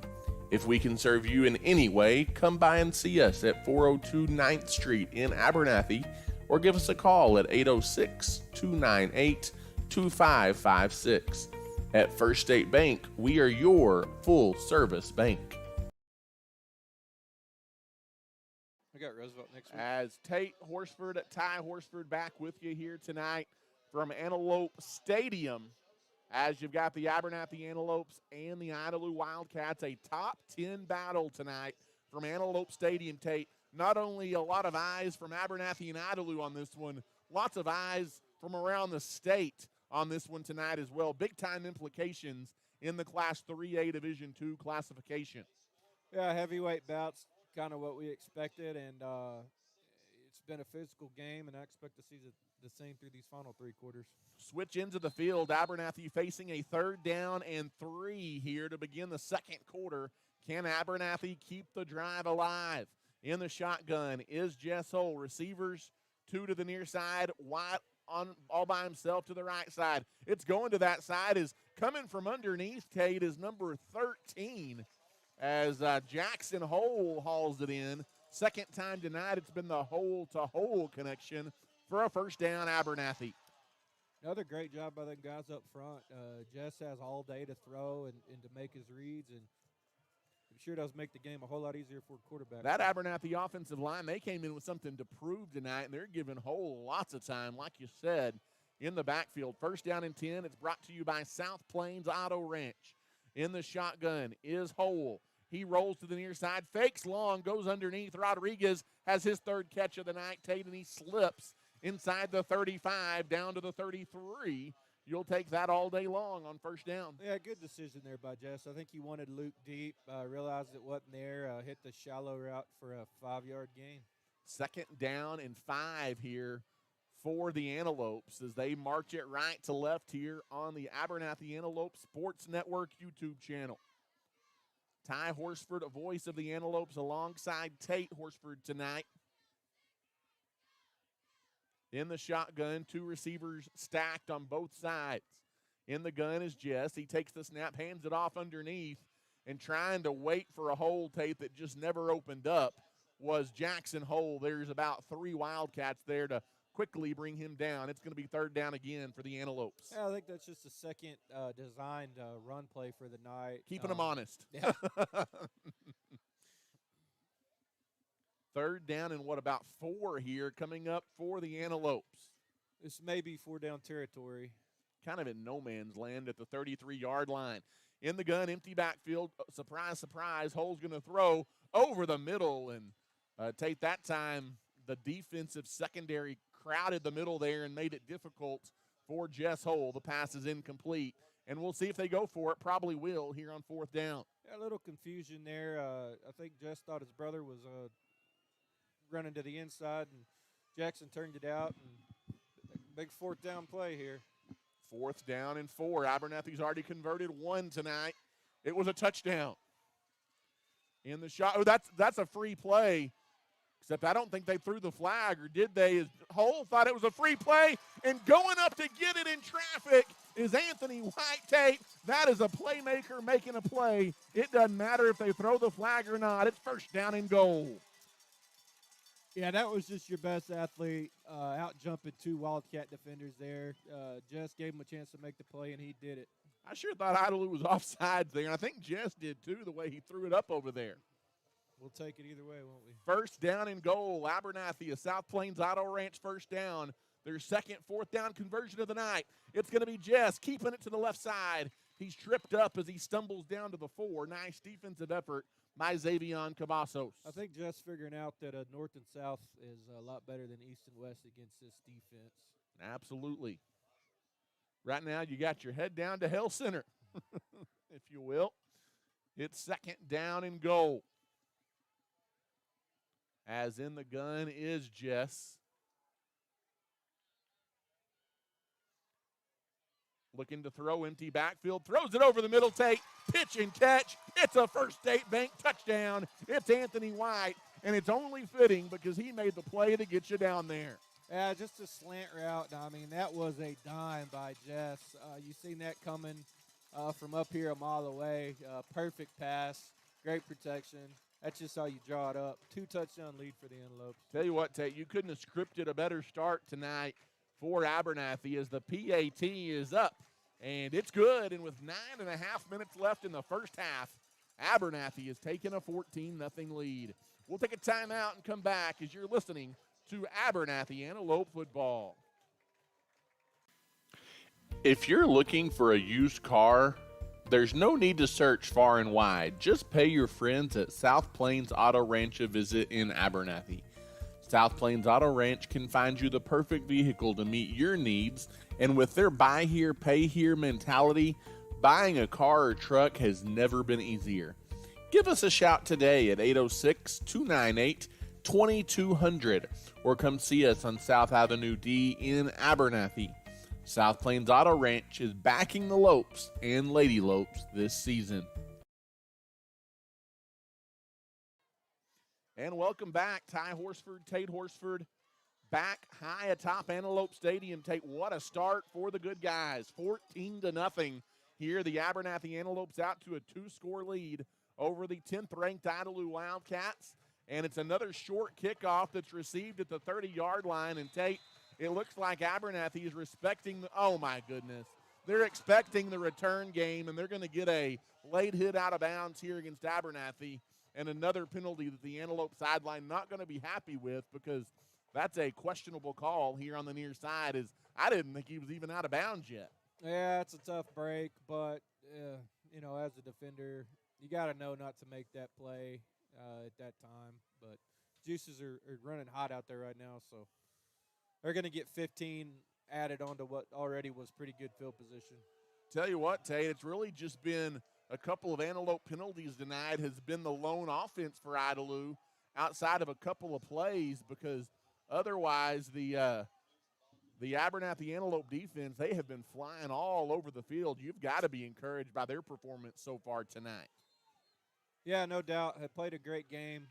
If we can serve you in any way, come by and see us at 402 9th Street in Abernathy, or give us a call at 806-298-2556. At First State Bank, we are your full-service bank. We got Roosevelt next week. As Tate Horsford, Ty Horsford back with you here tonight from Antelope Stadium, as you've got the Abernathy Antelopes and the Idalou Wildcats, a top 10 battle tonight from Antelope Stadium, Tate. Not only a lot of eyes from Abernathy and Idalou on this one, lots of eyes from around the state on this one tonight as well. Big-time implications in the Class 3A Division II classification. Yeah, heavyweight bouts, kind of what we expected, and it's been a physical game, and I expect to see the same through these final 3 quarters. Switch into the field. Abernathy facing a 3rd down and 3 here to begin the second quarter. Can Abernathy keep the drive alive? In the shotgun is Jess Hull. Receivers 2 to the near side, White on all by himself to the right side. It's going to that side. Is coming from underneath, Tate, is number 13, as Jackson Hole hauls it in. Second time tonight, it's been the hole-to-hole connection for a first down, Abernathy. Another great job by the guys up front. Jess has all day to throw and to make his reads, and it sure does make the game a whole lot easier for a quarterback. That Abernathy offensive line, they came in with something to prove tonight, and they're giving Hole lots of time, like you said, in the backfield. First down and 10. It's brought to you by South Plains Auto Ranch. In the shotgun is Hole. He rolls to the near side, fakes long, goes underneath. Rodriguez has his third catch of the night, Tate, and he slips inside the 35 down to the 33. You'll take that all day long on first down. Yeah, good decision there by Jess. I think he wanted Luke deep, realized it wasn't there, hit the shallow route for a 5-yard gain. Second down and 5 here for the Antelopes as they march it right to left here on the Abernathy Antelope Sports Network YouTube channel. Ty Horsford, a voice of the Antelopes, alongside Tate Horsford tonight. In the shotgun, 2 receivers stacked on both sides. In the gun is Jess. He takes the snap, hands it off underneath, and trying to wait for a hole, Tate, that just never opened up was Jackson Hole. There's about 3 Wildcats there to quickly bring him down. It's going to be third down again for the Antelopes. Yeah, I think that's just a second designed run play for the night. Keeping them honest. Yeah. Third down and about 4 here coming up for the Antelopes. This may be 4-down territory. Kind of in no man's land at the 33-yard line. In the gun, empty backfield. Surprise, surprise. Hole's going to throw over the middle. And Tate, that time, the defensive secondary crowded the middle there and made it difficult for Jess Hole. The pass is incomplete. And we'll see if they go for it. Probably will here on fourth down. Yeah, a little confusion there. I think Jess thought his brother was running to the inside, and Jackson turned it out. And big fourth down play here. Fourth down and 4. Abernathy's already converted 1 tonight. It was a touchdown. In the shot. Oh, that's a free play. Except I don't think they threw the flag, or did they? Hole thought it was a free play, and going up to get it in traffic is Anthony White. Tate, that is a playmaker making a play. It doesn't matter if they throw the flag or not. It's first down and goal. Yeah, that was just your best athlete out jumping 2 Wildcat defenders there. Jess gave him a chance to make the play, and he did it. I sure thought Idalou was offsides there, and I think Jess did too, the way he threw it up over there. We'll take it either way, won't we? First down and goal. Abernathy, a South Plains Auto Ranch first down. Their second fourth down conversion of the night. It's going to be Jess keeping it to the left side. He's tripped up as he stumbles down to the 4. Nice defensive effort by Xavion Cavazos. I think Jess figuring out that North and South is a lot better than East and West against this defense. Absolutely. Right now, you got your head down to Hell Center, if you will. It's second down and goal. As in the gun is Jess. Looking to throw, empty backfield, throws it over the middle, Tate, pitch and catch. It's a First State Bank touchdown. It's Anthony White, and it's only fitting because he made the play to get you down there. Yeah, just a slant route. I mean, that was a dime by Jess. You seen that coming from up here a mile away. Perfect pass, great protection. That's just how you draw it up. 2-touchdown lead for the Antelopes. Tell you what, Tate, you couldn't have scripted a better start tonight for Abernathy as the PAT is up. And it's good. And with 9.5 minutes left in the first half, Abernathy has taken a 14-0 lead. We'll take a timeout and come back as you're listening to Abernathy Antelope football. If you're looking for a used car, there's no need to search far and wide. Just pay your friends at South Plains Auto Ranch a visit in Abernathy. South Plains Auto Ranch can find you the perfect vehicle to meet your needs, and with their buy here, pay here mentality, buying a car or truck has never been easier. Give us a shout today at 806-298-2200 or come see us on South Avenue D in Abernathy. South Plains Auto Ranch is backing the Lopes and Lady Lopes this season. And welcome back, Ty Horsford, Tate Horsford, back high atop Antelope Stadium. Tate, what a start for the good guys. 14-0 here. The Abernathy Antelopes out to a 2-score lead over the 10th-ranked Idalou Wildcats. And it's another short kickoff that's received at the 30-yard line. And Tate, it looks like Abernathy is respecting oh my goodness. They're expecting the return game, and they're going to get a late hit out of bounds here against Abernathy. And another penalty that the Antelope sideline not going to be happy with because that's a questionable call here on the near side. I didn't think he was even out of bounds yet. Yeah, it's a tough break, but, as a defender, You got to know not to make that play at that time. But Juices are running hot out there right now, so they're going to get 15 added onto what already was pretty good field position. Tell you what, Tate, it's really just been a couple of Antelope penalties tonight has been the lone offense for Idalou outside of a couple of plays because otherwise the Abernathy Antelope defense, they have been flying all over the field. You've got to be encouraged by their performance so far tonight. Yeah, no doubt. Have played a great game.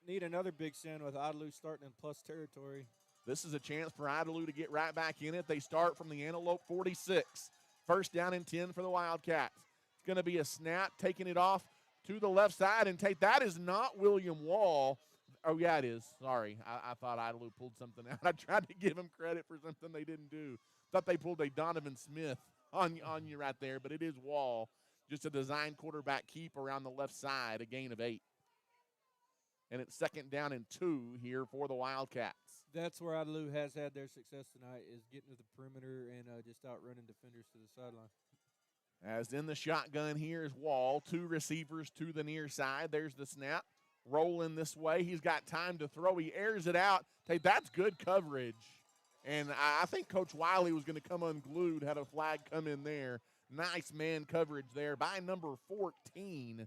Need another big send with Idalou starting in plus territory. This is a chance for Idalou to get right back in it. They start from the Antelope 46. First down and 10 for the Wildcats. It's going to be a snap, taking it off to the left side. And that is not William Wall. Oh, yeah, it is. Sorry. I thought Idalou pulled something out. I tried to give him credit for something they didn't do. Thought they pulled a Donovan Smith on you right there, but it is Wall. Just a design quarterback keep around the left side, a gain of 8. And it's second down and 2 here for the Wildcats. That's where Idalou has had their success tonight, is getting to the perimeter and just outrunning defenders to the sideline. As in the shotgun here is Wall. 2 receivers to the near side. There's the snap. Rolling this way. He's got time to throw. He airs it out. Hey, that's good coverage. And I think Coach Wiley was going to come unglued had a flag come in there. Nice man coverage there by number 14,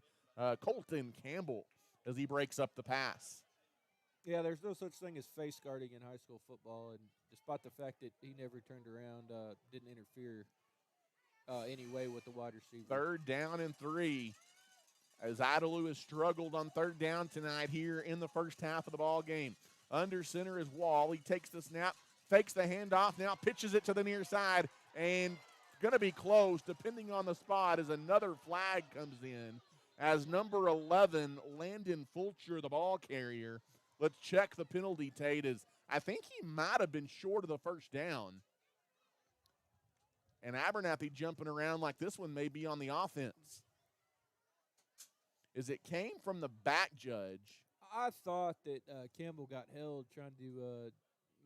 Colton Campbell, as he breaks up the pass. Yeah, there's no such thing as face guarding in high school football, and despite the fact that he never turned around, didn't interfere anyway with the wide receiver. Third down and 3, as Idalou has struggled on third down tonight here in the first half of the ball game. Under center is Wall. He takes the snap, fakes the handoff, now pitches it to the near side, and going to be close depending on the spot as another flag comes in as number 11, Landon Fulcher, the ball carrier. Let's check the penalty, Tate, as I think he might have been short of the first down. And Abernathy jumping around like this one may be on the offense. As it came from the back judge. I thought that Campbell got held trying to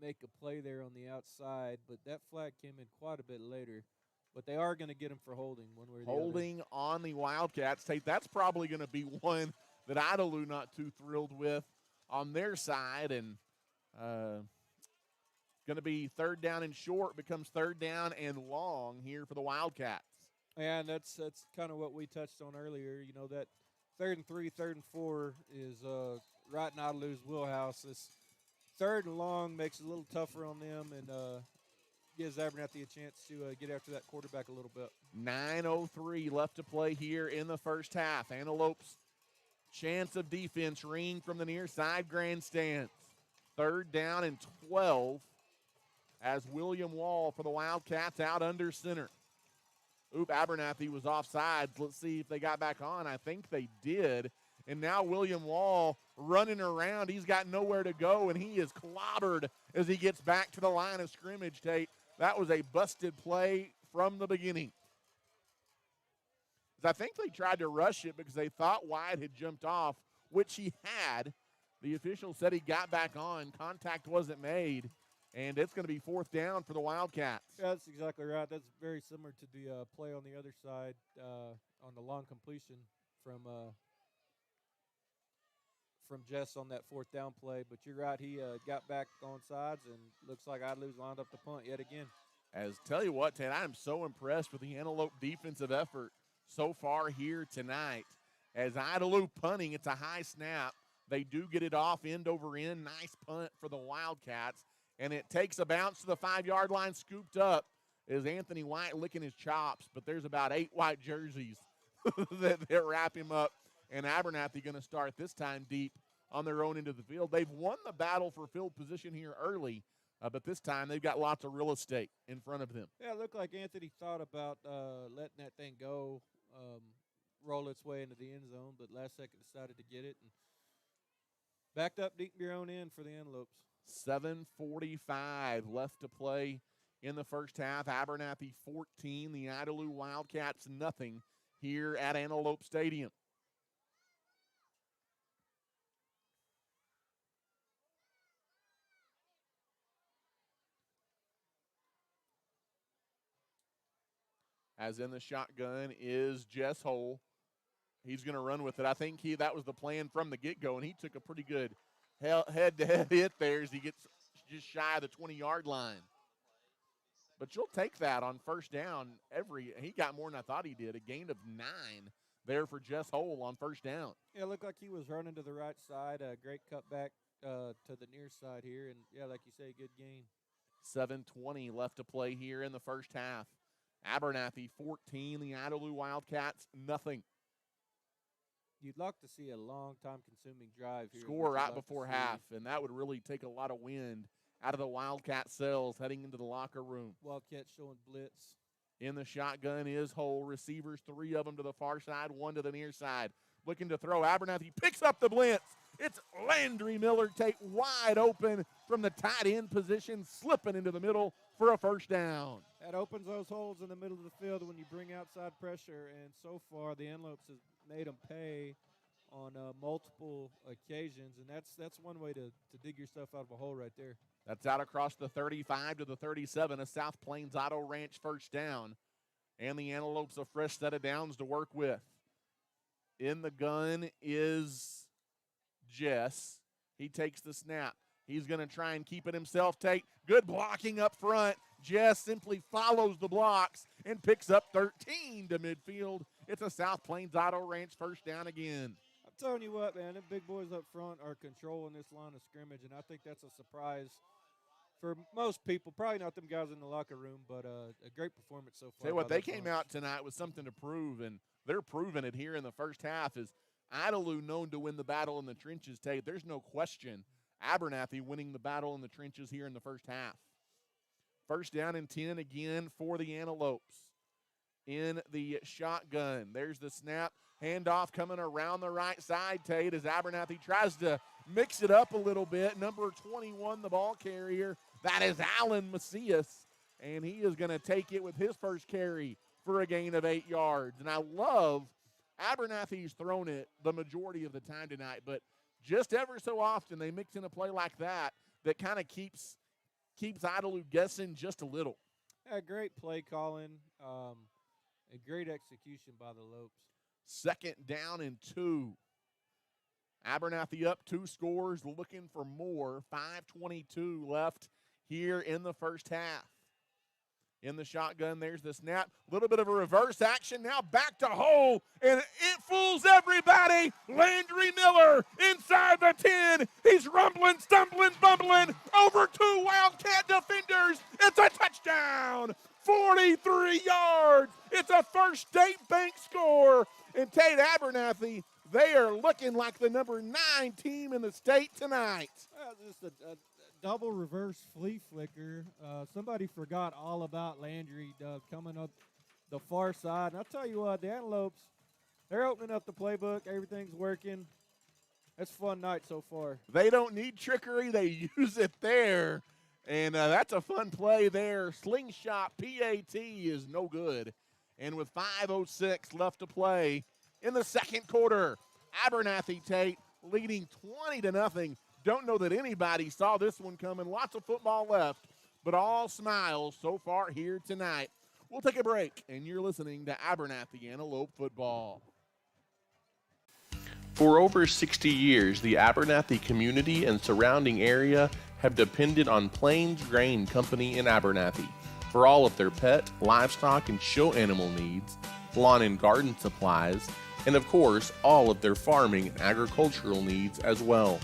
make a play there on the outside, but that flag came in quite a bit later. But they are going to get him for holding one way or the other. Holding on the Wildcats. Tate, that's probably going to be one that Idalou not too thrilled with on their side. And going to be third down and short, becomes third down and long here for the Wildcats. And that's kind of what we touched on earlier. You know, that 3rd and 3, 3rd and 4 is right in Idalou's wheelhouse. This 3rd and long makes it a little tougher on them and gives Abernathy a chance to get after that quarterback a little bit. 9:03 left to play here in the first half. Antelope's chance of defense ring from the near side grandstands. Third down and 12 as William Wall for the Wildcats out under center. Abernathy was offsides. Let's see if they got back on. I think they did. And now William Wall running around. He's got nowhere to go, and he is clobbered as he gets back to the line of scrimmage, Tate. That was a busted play from the beginning. I think they tried to rush it because they thought Wyatt had jumped off, which he had. The official said he got back on. Contact wasn't made, and it's going to be fourth down for the Wildcats. Yeah, that's exactly right. That's very similar to the play on the other side on the long completion from Jess on that fourth down play. But you're right, he got back on sides, and looks like Idalou's lined up the punt yet again. As tell you what, Ted, I am so impressed with the Antelope defensive effort so far here tonight. As Idalou punting, it's a high snap. They do get it off end over end. Nice punt for the Wildcats. And it takes a bounce to the 5-yard line, scooped up. Is Anthony White licking his chops, but there's about 8 white jerseys that wrap him up. And Abernathy going to start this time deep on their own end of the field. They've won the battle for field position here early, but this time they've got lots of real estate in front of them. Yeah, it looked like Anthony thought about letting that thing go, roll its way into the end zone, but last second decided to get it and backed up deep in your own end for the Antelopes. 7:45 left to play in the first half. Abernathy 14, the Idalou Wildcats nothing here at Antelope Stadium. As in the shotgun is Jess Hole. He's going to run with it. I think that was the plan from the get-go, and he took a pretty good head-to-head hit there as he gets just shy of the 20-yard line. But you'll take that on first down. He got more than I thought he did. A gain of 9 there for Jess Hole on first down. Yeah, it looked like he was running to the right side. A great cutback to the near side here. And, yeah, like you say, good gain. 7:20 left to play here in the first half. Abernathy 14, the Idalou Wildcats nothing. You'd like to see a long time-consuming drive here. Score right before half, and that would really take a lot of wind out of the Wildcat cells heading into the locker room. Wildcats showing blitz. In the shotgun is Hole. Receivers, 3 of them to the far side, 1 to the near side. Looking to throw. Abernathy picks up the blitz. It's Landry Miller Tate wide open from the tight end position, slipping into the middle for a first down. That opens those holes in the middle of the field when you bring outside pressure, and so far the Antelopes has made them pay on multiple occasions, and that's one way to dig yourself out of a hole right there. That's out across the 35 to the 37, a South Plains Auto Ranch first down, and the Antelopes a fresh set of downs to work with. In the gun is Jess. He takes the snap. He's going to try and keep it himself. Tate, good blocking up front. Jess simply follows the blocks and picks up 13 to midfield. It's a South Plains Auto Ranch first down again. I'm telling you what, man, them big boys up front are controlling this line of scrimmage, and I think that's a surprise for most people. Probably not them guys in the locker room, but a great performance so far. Say what, they came out tonight with something to prove, and they're proving it here in the first half. Is Idalou known to win the battle in the trenches, Tate? There's no question Abernathy winning the battle in the trenches here in the first half. First down and 10 again for the Antelopes. In the shotgun, there's the snap. Handoff coming around the right side, Tate, as Abernathy tries to mix it up a little bit. Number 21, the ball carrier, that is Alan Macias, and he is going to take it with his first carry for a gain of 8 yards. And I love Abernathy's thrown it the majority of the time tonight, but just ever so often they mix in a play like that kind of keeps Idalou guessing just a little. Yeah, great play calling, a great execution by the Lopes. Second down and 2. Abernathy up 2 scores, looking for more. 5:22 left here in the first half. In the shotgun, there's the snap. A little bit of a reverse action. Now back to Hole, and it fools everybody. Landry Miller inside the 10. He's rumbling, stumbling, bumbling over 2 Wildcat defenders. It's a touchdown. 43 yards. It's a First State Bank score. And Tate Abernathy, they are looking like the number 9 team in the state tonight. Just a double reverse flea flicker. Somebody forgot all about Landry coming up the far side. And I'll tell you what, the Antelopes, they're opening up the playbook. Everything's working. It's a fun night so far. They don't need trickery. They use it there. And that's a fun play there. Slingshot PAT is no good. And with 5:06 left to play in the second quarter, Abernathy, Tate, leading 20-0. Don't know that anybody saw this one coming. Lots of football left, but all smiles so far here tonight. We'll take a break, and you're listening to Abernathy Antelope Football. For over 60 years, the Abernathy community and surrounding area have depended on Plains Grain Company in Abernathy for all of their pet, livestock, and show animal needs, lawn and garden supplies, and of course, all of their farming and agricultural needs as well.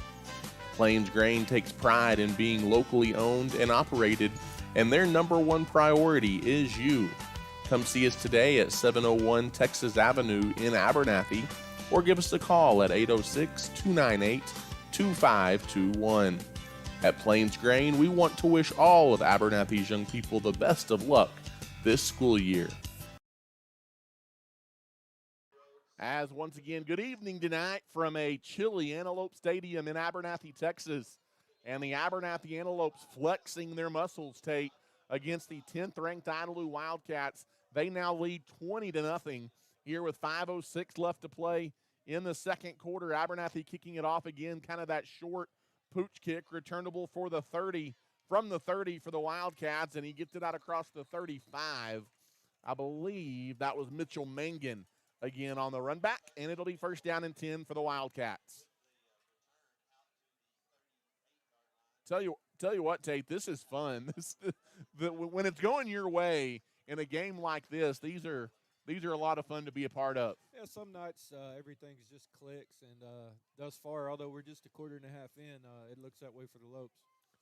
Plains Grain takes pride in being locally owned and operated, and their number one priority is you. Come see us today at 701 Texas Avenue in Abernathy, or give us a call at 806-298-2521. At Plains Grain, we want to wish all of Abernathy's young people the best of luck this school year. As once again, good evening tonight from a chilly Antelope Stadium in Abernathy, Texas. And the Abernathy Antelopes flexing their muscles, Tate, against the 10th-ranked Idalou Wildcats. They now lead 20-0 here with 5:06 left to play in the second quarter. Abernathy kicking it off again, kind of that short pooch kick, returnable for the 30, from the 30 for the Wildcats, and he gets it out across the 35. I believe that was Mitchell Mangan again on the run back, and it'll be first down and 10 for the Wildcats. Tell you what, Tate, this is fun. When it's going your way in a game like this, these are a lot of fun to be a part of. Yeah, some nights everything's just clicks, and thus far, although we're just a quarter and a half in, it looks that way for the Lopes.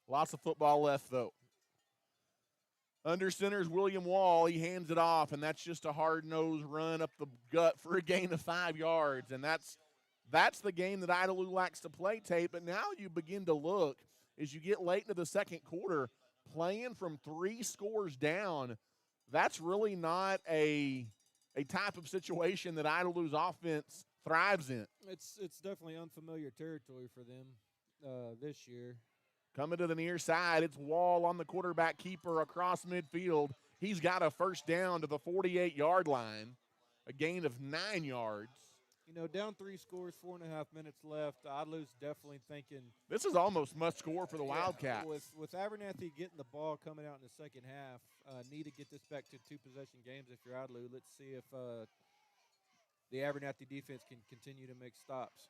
Lots of football left, though. Under center's William Wall. He hands it off, and that's just a hard-nosed run up the gut for a gain of 5 yards. And that's the game that Idalou likes to play, Tate. But now you begin to look, as you get late into the second quarter, playing from 3 scores down, that's really not a type of situation that Idalou's offense thrives in. It's definitely unfamiliar territory for them this year. Coming to the near side, it's Wall on the quarterback keeper across midfield. He's got a first down to the 48-yard line, a gain of 9 yards. You know, down 3 scores, 4.5 minutes left. Idalou's definitely thinking this is almost must score for the Wildcats. With Abernathy getting the ball coming out in the second half, need to get this back to 2-possession games if you're Idalou. Let's see if the Abernathy defense can continue to make stops.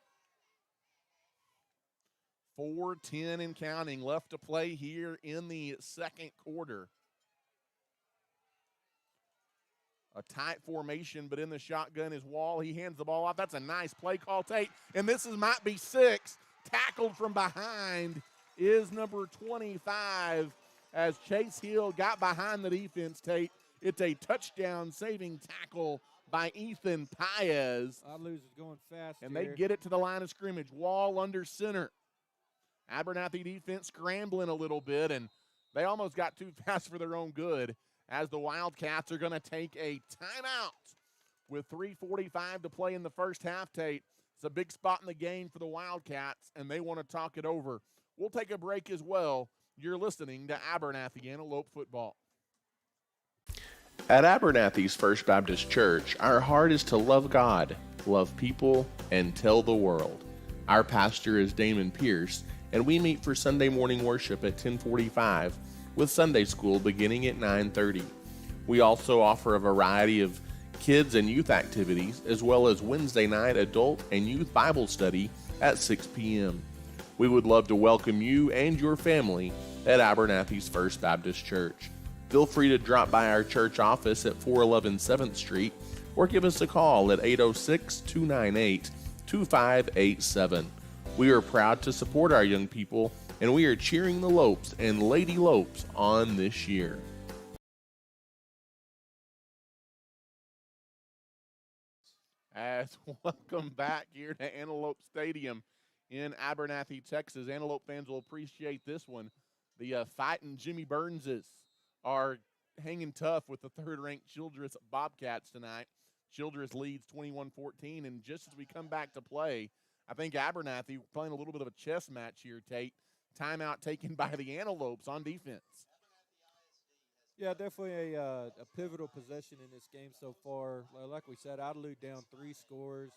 4:10 and counting left to play here in the second quarter. A tight formation, but in the shotgun is Wall. He hands the ball off. That's a nice play call, Tate. And this might be 6. Tackled from behind is number 25 as Chase Hill got behind the defense, Tate. It's a touchdown-saving tackle by Ethan Paez. Idalou is going fast and here. they get it to the line of scrimmage. Wall under center. Abernathy defense scrambling a little bit, and they almost got too fast for their own good as the Wildcats are going to take a timeout with 3:45 to play in the first half, Tate. It's a big spot in the game for the Wildcats, and they want to talk it over. We'll take a break as well. You're listening to Abernathy Antelope Football. At Abernathy's First Baptist Church, our heart is to love God, love people, and tell the world. Our pastor is Damon Pierce, and we meet for Sunday morning worship at 10:45 with Sunday school beginning at 9:30. We also offer a variety of kids and youth activities, as well as Wednesday night adult and youth Bible study at 6 p.m. We would love to welcome you and your family at Abernathy's First Baptist Church. Feel free to drop by our church office at 411 7th Street or give us a call at 806-298-2587. We are proud to support our young people, and we are cheering the Lopes and Lady Lopes on this year. As welcome back here to Antelope Stadium in Abernathy, Texas. Antelope fans will appreciate this one. The fighting Jimmy Burnses are hanging tough with the third-ranked Childress Bobcats tonight. Childress leads 21-14, and just as we come back to play, I think Abernathy playing a little bit of a chess match here, Tate. Timeout taken by the Antelopes on defense. Yeah, definitely a pivotal possession in this game so far. Like we said, Idalou down 3 scores.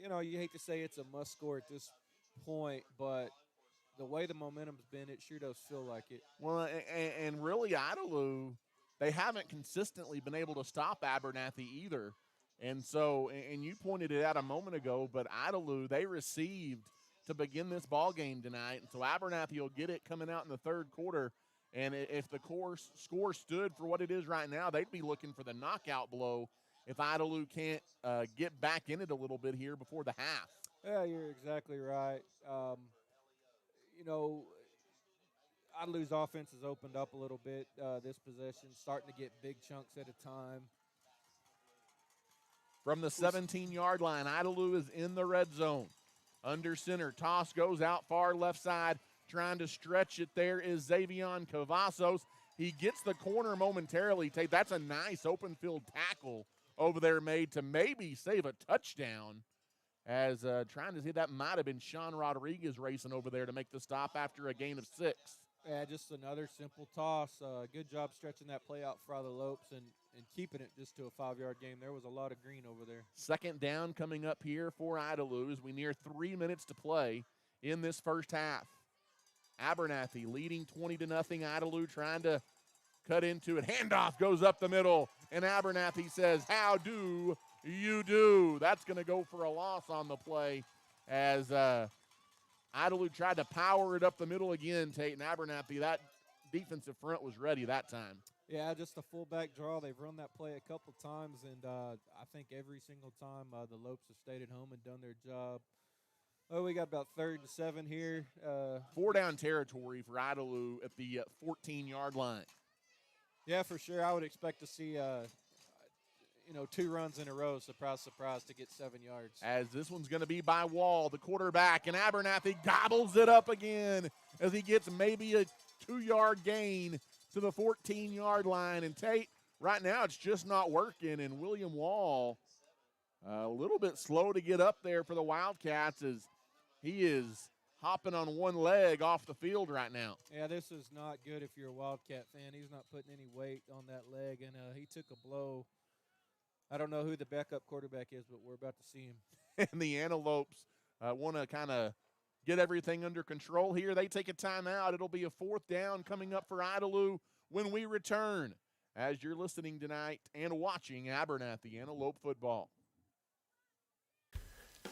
You hate to say it's a must score at this point, but the way the momentum's been, it sure does feel like it. Well, and really, Idalou, they haven't consistently been able to stop Abernathy either. And so, and you pointed it out a moment ago, but Idalou, they received to begin this ball game tonight. And so Abernathy will get it coming out in the third quarter. And if the score stood for what it is right now, they'd be looking for the knockout blow if Idalou can't get back in it a little bit here before the half. Yeah, you're exactly right. Idalou's offense has opened up a little bit this possession, starting to get big chunks at a time. From the 17-yard line, Idalou is in the red zone. Under center, toss goes out far left side. Trying to stretch it there is Xavion Cavazos. He gets the corner momentarily. That's a nice open field tackle over there made to maybe save a touchdown. As trying to see, that might have been Sean Rodriguez racing over there to make the stop after a gain of 6. Yeah, just another simple toss. Good job stretching that play out for the Lopes and keeping it just to a 5-yard game. There was a lot of green over there. Second down coming up here for Idalou as we near 3 minutes to play in this first half. Abernathy leading 20-0. Idalou trying to cut into it. Handoff goes up the middle, and Abernathy says, "How do You do. That's going to go for a loss on the play as Idalou tried to power it up the middle again, Tate, and Abernathy. That defensive front was ready that time. Yeah, just a fullback draw. They've run that play a couple times, and I think every single time the Lopes have stayed at home and done their job. Oh, we got about 3rd and 7 here. 4-down territory for Idalou at the 14-yard line. Yeah, for sure. I would expect to see, 2 runs in a row, surprise, surprise, to get 7 yards. As this one's going to be by Wall, the quarterback, and Abernathy gobbles it up again as he gets maybe a 2-yard gain to the 14-yard line. And Tate, right now it's just not working, and William Wall a little bit slow to get up there for the Wildcats as he is hopping on one leg off the field right now. Yeah, this is not good if you're a Wildcat fan. He's not putting any weight on that leg, and he took a blow. I don't know who the backup quarterback is, but we're about to see him. And the Antelopes want to kind of get everything under control here. They take a timeout. It'll be a 4th down coming up for Idalou when we return, as you're listening tonight and watching Abernathy Antelope football.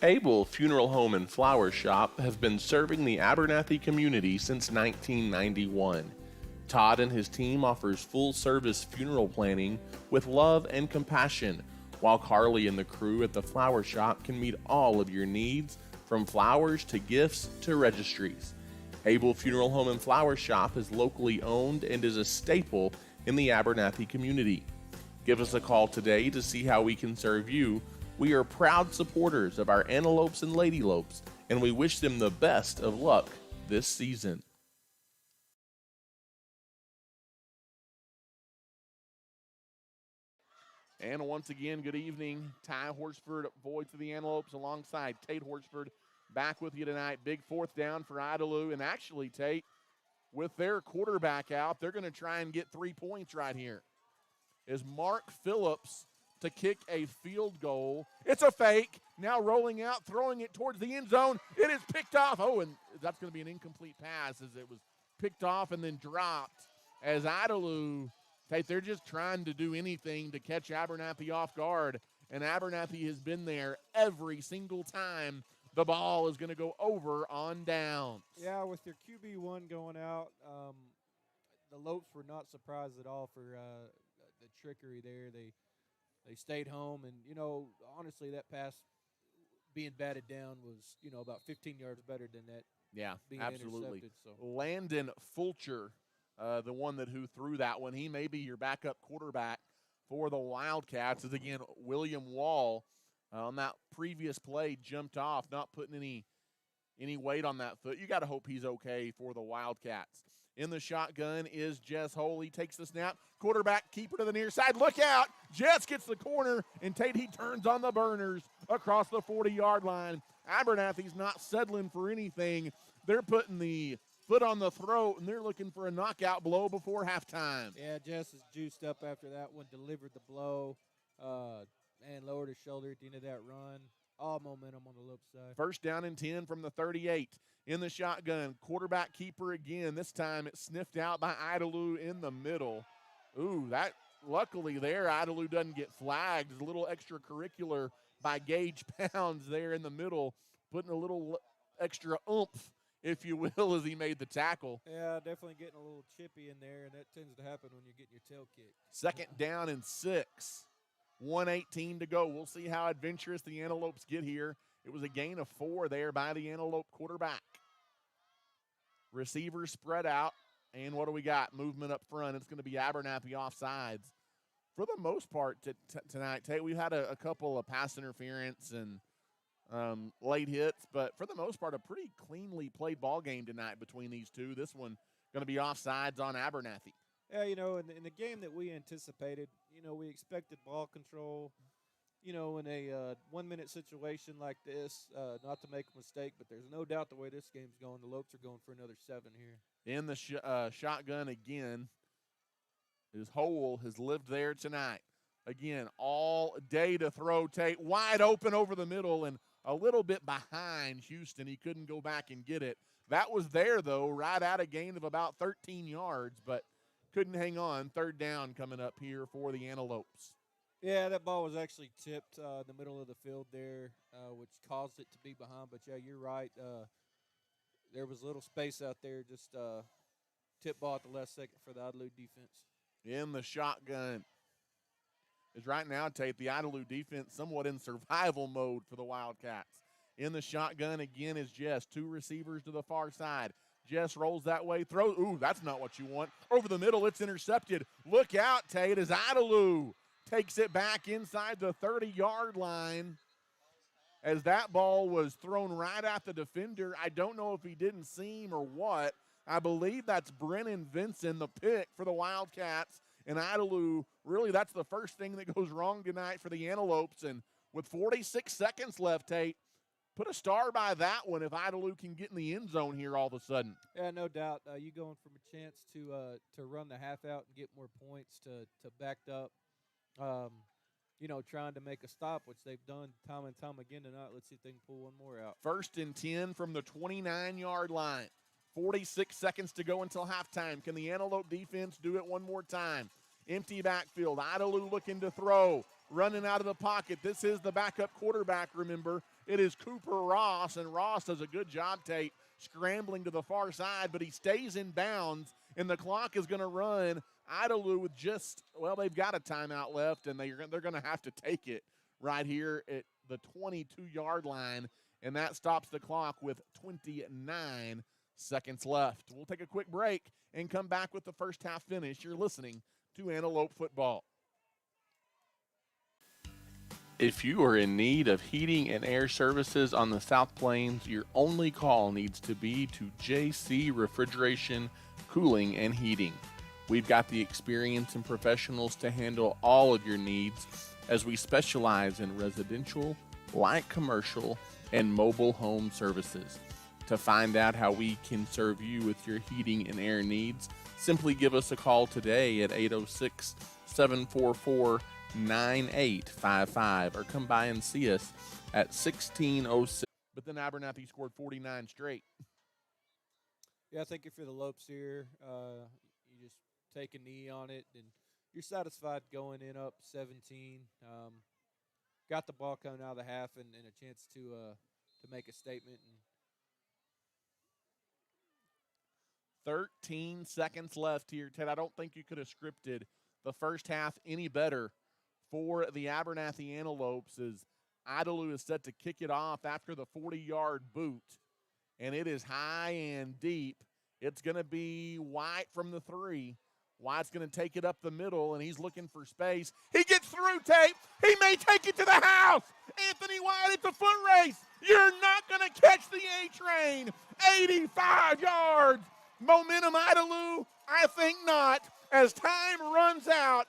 Abel Funeral Home and Flower Shop has been serving the Abernathy community since 1991. Todd and his team offers full-service funeral planning with love and compassion, while Carly and the crew at the flower shop can meet all of your needs, from flowers to gifts to registries. Abel Funeral Home and Flower Shop is locally owned and is a staple in the Abernathy community. Give us a call today to see how we can serve you. We are proud supporters of our Antelopes and Ladylopes, and we wish them the best of luck this season. And once again, good evening. Ty Horsford, voice of the Antelopes, alongside Tate Horsford, back with you tonight. Big 4th down for Idalou. And actually, Tate, with their quarterback out, they're going to try and get 3 points right here. Is Mark Phillips to kick a field goal. It's a fake. Now rolling out, throwing it towards the end zone. It is picked off. Oh, and that's going to be an incomplete pass as it was picked off and then dropped. As Idalou, they're just trying to do anything to catch Abernathy off guard, and Abernathy has been there every single time the ball is going to go over on downs. Yeah, with their QB1 going out, the Lopes were not surprised at all for the trickery there. They stayed home, and, honestly, that pass being batted down was, about 15 yards better than that. Yeah, being absolutely. Intercepted, so. Landon Fulcher, the one who threw that one, he may be your backup quarterback for the Wildcats. As again, William Wall on that previous play jumped off, not putting any weight on that foot. You got to hope he's okay for the Wildcats. In the shotgun is Jess Hole. He takes the snap. Quarterback keeper to the near side. Look out. Jess gets the corner, and Tate, he turns on the burners across the 40-yard line. Abernathy's not settling for anything. They're putting the foot on the throat, and they're looking for a knockout blow before halftime. Yeah, Jess is juiced up after that one, delivered the blow, and lowered his shoulder at the end of that run. All momentum on the Lope side. 1st down and 10 from the 38. In the shotgun, quarterback keeper again. This time it's sniffed out by Idalou in the middle. Ooh, that luckily there, Idalou doesn't get flagged. It's a little extracurricular by Gage Pounds there in the middle, putting a little extra oomph, if you will, as he made the tackle. Yeah, definitely getting a little chippy in there, and that tends to happen when you're getting your tail kicked. 2nd down and 6. 1:18 to go. We'll see how adventurous the Antelopes get here. It was a gain of 4 there by the Antelope quarterback. Receivers spread out, and what do we got? Movement up front. It's going to be Abernathy offsides. For the most part tonight, Tate, we've had a couple of pass interference and late hits, but for the most part, a pretty cleanly played ball game tonight between these two. This one going to be offsides on Abernathy. Yeah, in the game that we anticipated, we expected ball control, in a 1-minute situation like this, not to make a mistake, but there's no doubt the way this game's going, the Lopes are going for another 7 here. In the shotgun again, his Hole has lived there tonight. Again, all day to throw. Tate wide open over the middle and a little bit behind Houston. He couldn't go back and get it. That was there, though, right at a gain of about 13 yards, but couldn't hang on. 3rd down coming up here for the Antelopes. Yeah, that ball was actually tipped in the middle of the field there, which caused it to be behind. But yeah, you're right. There was a little space out there, just tip ball at the last second for the Idalou defense. In the shotgun is right now, Tate, the Idalou defense somewhat in survival mode for the Wildcats. In the shotgun again is Jess. Two receivers to the far side. Jess rolls that way, throws. Ooh, that's not what you want. Over the middle, it's intercepted. Look out, Tate, as Idalou takes it back inside the 30-yard line. As that ball was thrown right at the defender. I don't know if he didn't see him or what. I believe that's Brennan Vinson, the pick for the Wildcats. And Idalou, really, that's the first thing that goes wrong tonight for the Antelopes. And with 46 seconds left, Tate, put a star by that one if Idalou can get in the end zone here all of a sudden. Yeah, no doubt. You going from a chance to run the half out and get more points to backed up. Trying to make a stop, which they've done time and time again tonight. Let's see if they can pull one more out. 1st and 10 from the 29-yard line. 46 seconds to go until halftime. Can the Antelope defense do it one more time? Empty backfield. Idalou looking to throw. Running out of the pocket. This is the backup quarterback, remember. It is Cooper Ross, and Ross does a good job, Tate, scrambling to the far side, but he stays in bounds, and the clock is going to run. Idalou with they've got a timeout left, and they're going to have to take it right here at the 22-yard line, and that stops the clock with 29 seconds left. We'll take a quick break and come back with the first half finish. You're listening to Antelope Football. If you are in need of heating and air services on the South Plains, your only call needs to be to JC Refrigeration, Cooling, and Heating. We've got the experience and professionals to handle all of your needs, as we specialize in residential, light commercial, and mobile home services. To find out how we can serve you with your heating and air needs, simply give us a call today at 806-744-9855 or come by and see us at 1606. But then Abernathy scored 49 straight. Yeah, I think if you're the Lopes here, you just take a knee on it, and you're satisfied going in up 17. Got the ball coming out of the half and a chance to make a statement. And 13 seconds left here, Ted. I don't think you could have scripted the first half any better for the Abernathy Antelopes, as Idalou is set to kick it off after the 40-yard boot, and it is high and deep. It's going to be White from the 3. White's going to take it up the middle, and he's looking for space. He gets through, Tate. He may take it to the house. Anthony White, it's a foot race. You're not going to catch the A-train. 85 yards. Momentum, Idalou? I think not. As time runs out,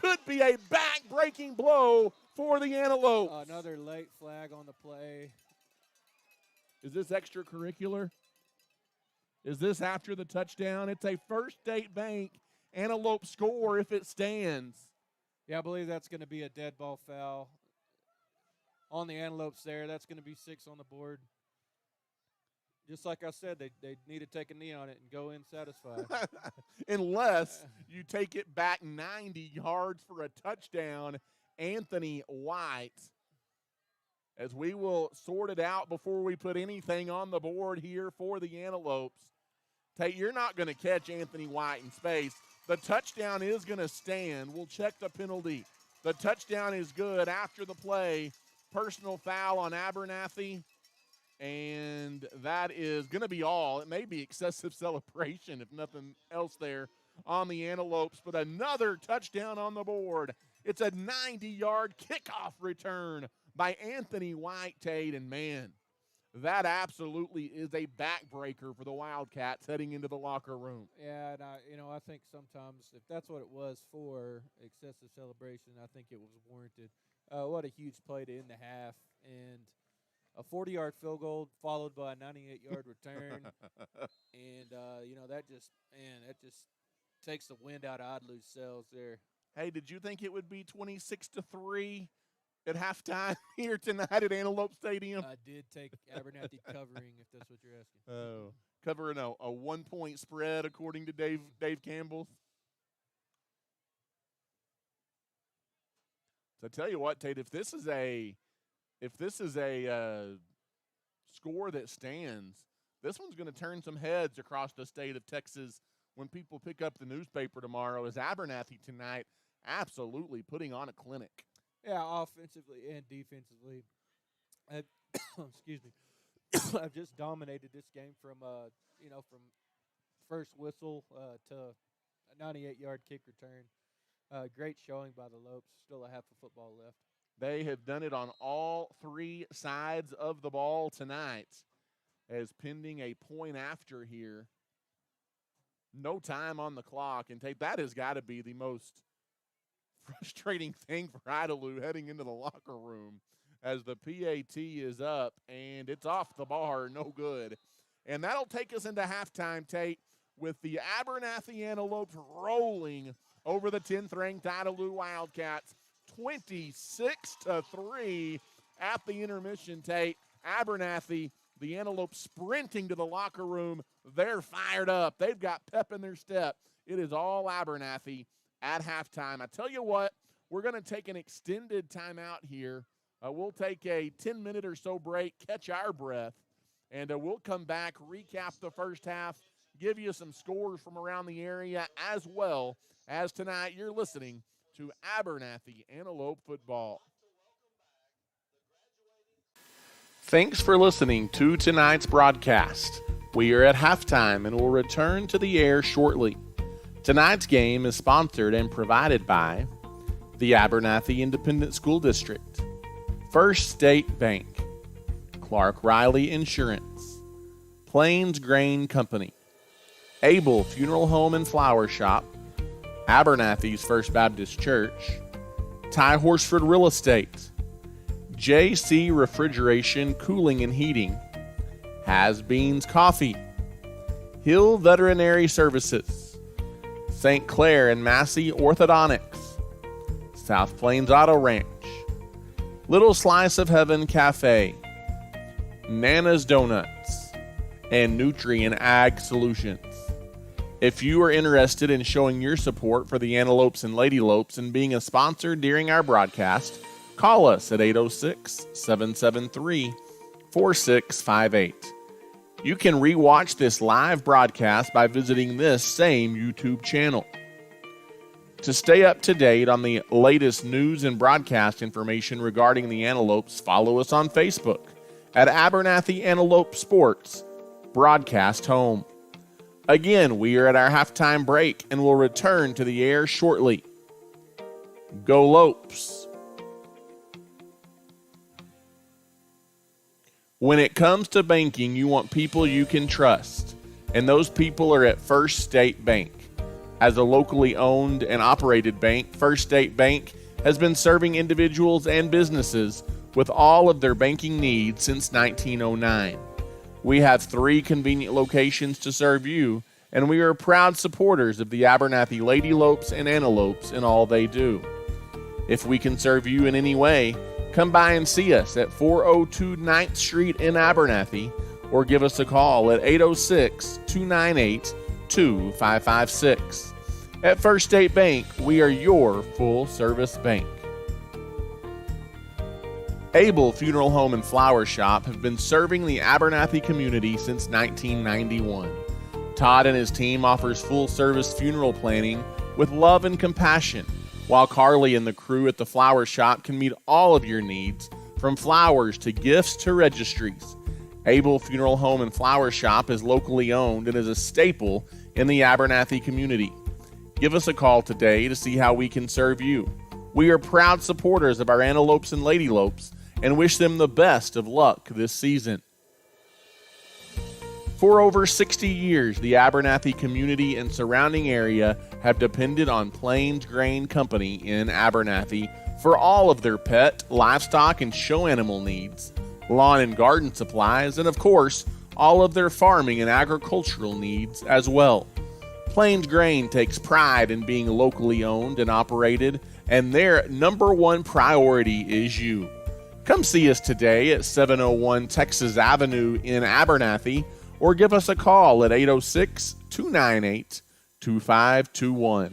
could be a back-breaking blow for the Antelope. Another late flag on the play. Is this extracurricular? Is this after the touchdown? It's a First State Bank Antelope score if it stands. Yeah, I believe that's going to be a dead ball foul on the Antelopes there. That's going to be 6 on the board. Just like I said, they need to take a knee on it and go in satisfied. Unless you take it back 90 yards for a touchdown, Anthony White. As we will sort it out before we put anything on the board here for the Antelopes. Tate, you're not going to catch Anthony White in space. The touchdown is going to stand. We'll check the penalty. The touchdown is good after the play. Personal foul on Abernathy. And that is going to be all. It may be excessive celebration, if nothing else there, on the Antelopes. But another touchdown on the board. It's a 90-yard kickoff return by Anthony White, Tate. And, man, that absolutely is a backbreaker for the Wildcats heading into the locker room. Yeah, and I think sometimes if that's what it was for, excessive celebration, I think it was warranted. What a huge play to end the half. And a 40-yard field goal followed by a 98-yard return. And, that just takes the wind out of Idalou sails there. Hey, did you think it would be 26-3 at halftime here tonight at Antelope Stadium? I did take Abernathy covering, if that's what you're asking. Oh, covering a 1-point spread, according to Dave Campbell. So I tell you what, Tate, if this is a score that stands, this one's going to turn some heads across the state of Texas when people pick up the newspaper tomorrow. As Abernathy tonight absolutely putting on a clinic. Yeah, offensively and defensively. Excuse me. I've just dominated this game from from first whistle to a 98-yard kick return. Great showing by the Lopes. Still a half a football left. They have done it on all three sides of the ball tonight, as pending a point after here. No time on the clock. And that has got to be the most frustrating thing for Idalou heading into the locker room, as the PAT is up and it's off the bar, no good. And that'll take us into halftime, Tate, with the Abernathy Antelopes rolling over the 10th-ranked Idalou Wildcats, 26-3 at the intermission, Tate. Abernathy, the Antelopes sprinting to the locker room. They're fired up. They've got pep in their step. It is all Abernathy at halftime. I tell you what, we're going to take an extended timeout here. We'll take a 10-minute or so break, catch our breath, and we'll come back, recap the first half, give you some scores from around the area, as well as tonight you're listening to Abernathy Antelope football. Thanks for listening to tonight's broadcast. We are at halftime and will return to the air shortly. Tonight's game is sponsored and provided by the Abernathy Independent School District, First State Bank, Clark Riley Insurance, Plains Grain Company, Abel Funeral Home and Flower Shop, Abernathy's First Baptist Church, Ty Horsford Real Estate, JC Refrigeration, Cooling and Heating, Has Beans Coffee, Hill Veterinary Services, St. Clair and Massey Orthodontics, South Plains Auto Ranch, Little Slice of Heaven Cafe, Nana's Donuts, and Nutrien Ag Solutions. If you are interested in showing your support for the Antelopes and Ladylopes and being a sponsor during our broadcast, call us at 806-773-4658. You can rewatch this live broadcast by visiting this same YouTube channel. To stay up to date on the latest news and broadcast information regarding the Antelopes, follow us on Facebook at Abernathy Antelope Sports Broadcast Home. Again, we are at our halftime break and will return to the air shortly. Go Lopes! When it comes to banking, you want people you can trust, and those people are at First State Bank. As a locally owned and operated bank, First State Bank has been serving individuals and businesses with all of their banking needs since 1909. We have 3 convenient locations to serve you, and we are proud supporters of the Abernathy Ladylopes and Antelopes in all they do. If we can serve you in any way, come by and see us at 402 9th Street in Abernathy, or give us a call at 806-298-2556. At First State Bank, we are your full-service bank. Abel Funeral Home and Flower Shop have been serving the Abernathy community since 1991. Todd and his team offers full-service funeral planning with love and compassion, while Carly and the crew at the flower shop can meet all of your needs, from flowers to gifts to registries. Abel Funeral Home and Flower Shop is locally owned and is a staple in the Abernathy community. Give us a call today to see how we can serve you. We are proud supporters of our Antelopes and Ladylopes and wish them the best of luck this season. For over 60 years, the Abernathy community and surrounding area have depended on Plains Grain Company in Abernathy for all of their pet, livestock, and show animal needs, lawn and garden supplies, and of course, all of their farming and agricultural needs as well. Plains Grain takes pride in being locally owned and operated, and their number one priority is you. Come see us today at 701 Texas Avenue in Abernathy, or give us a call at 806-298-2521.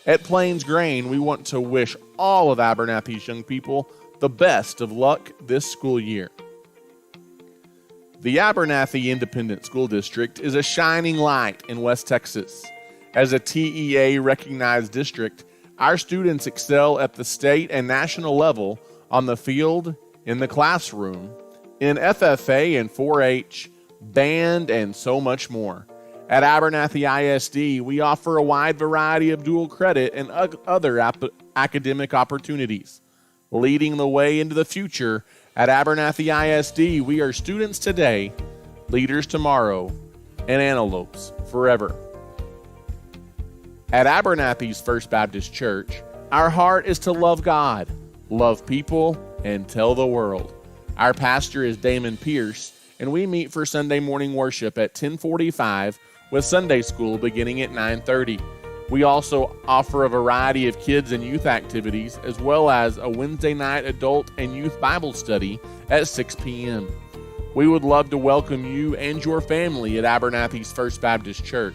At Plains Grain, we want to wish all of Abernathy's young people the best of luck this school year. The Abernathy Independent School District is a shining light in West Texas. As a TEA-recognized district, our students excel at the state and national level on the field, in the classroom, in FFA and 4-H, band, and so much more. At Abernathy ISD, we offer a wide variety of dual credit and other academic opportunities. Leading the way into the future, at Abernathy ISD, we are students today, leaders tomorrow, and antelopes forever. At Abernathy's First Baptist Church, our heart is to love God, love people, and tell the world. Our pastor is Damon Pierce, and we meet for Sunday morning worship at 10:45 with Sunday school beginning at 9:30. We also offer a variety of kids and youth activities, as well as a Wednesday night adult and youth Bible study at 6 p.m. We would love to welcome you and your family at Abernathy's First Baptist Church.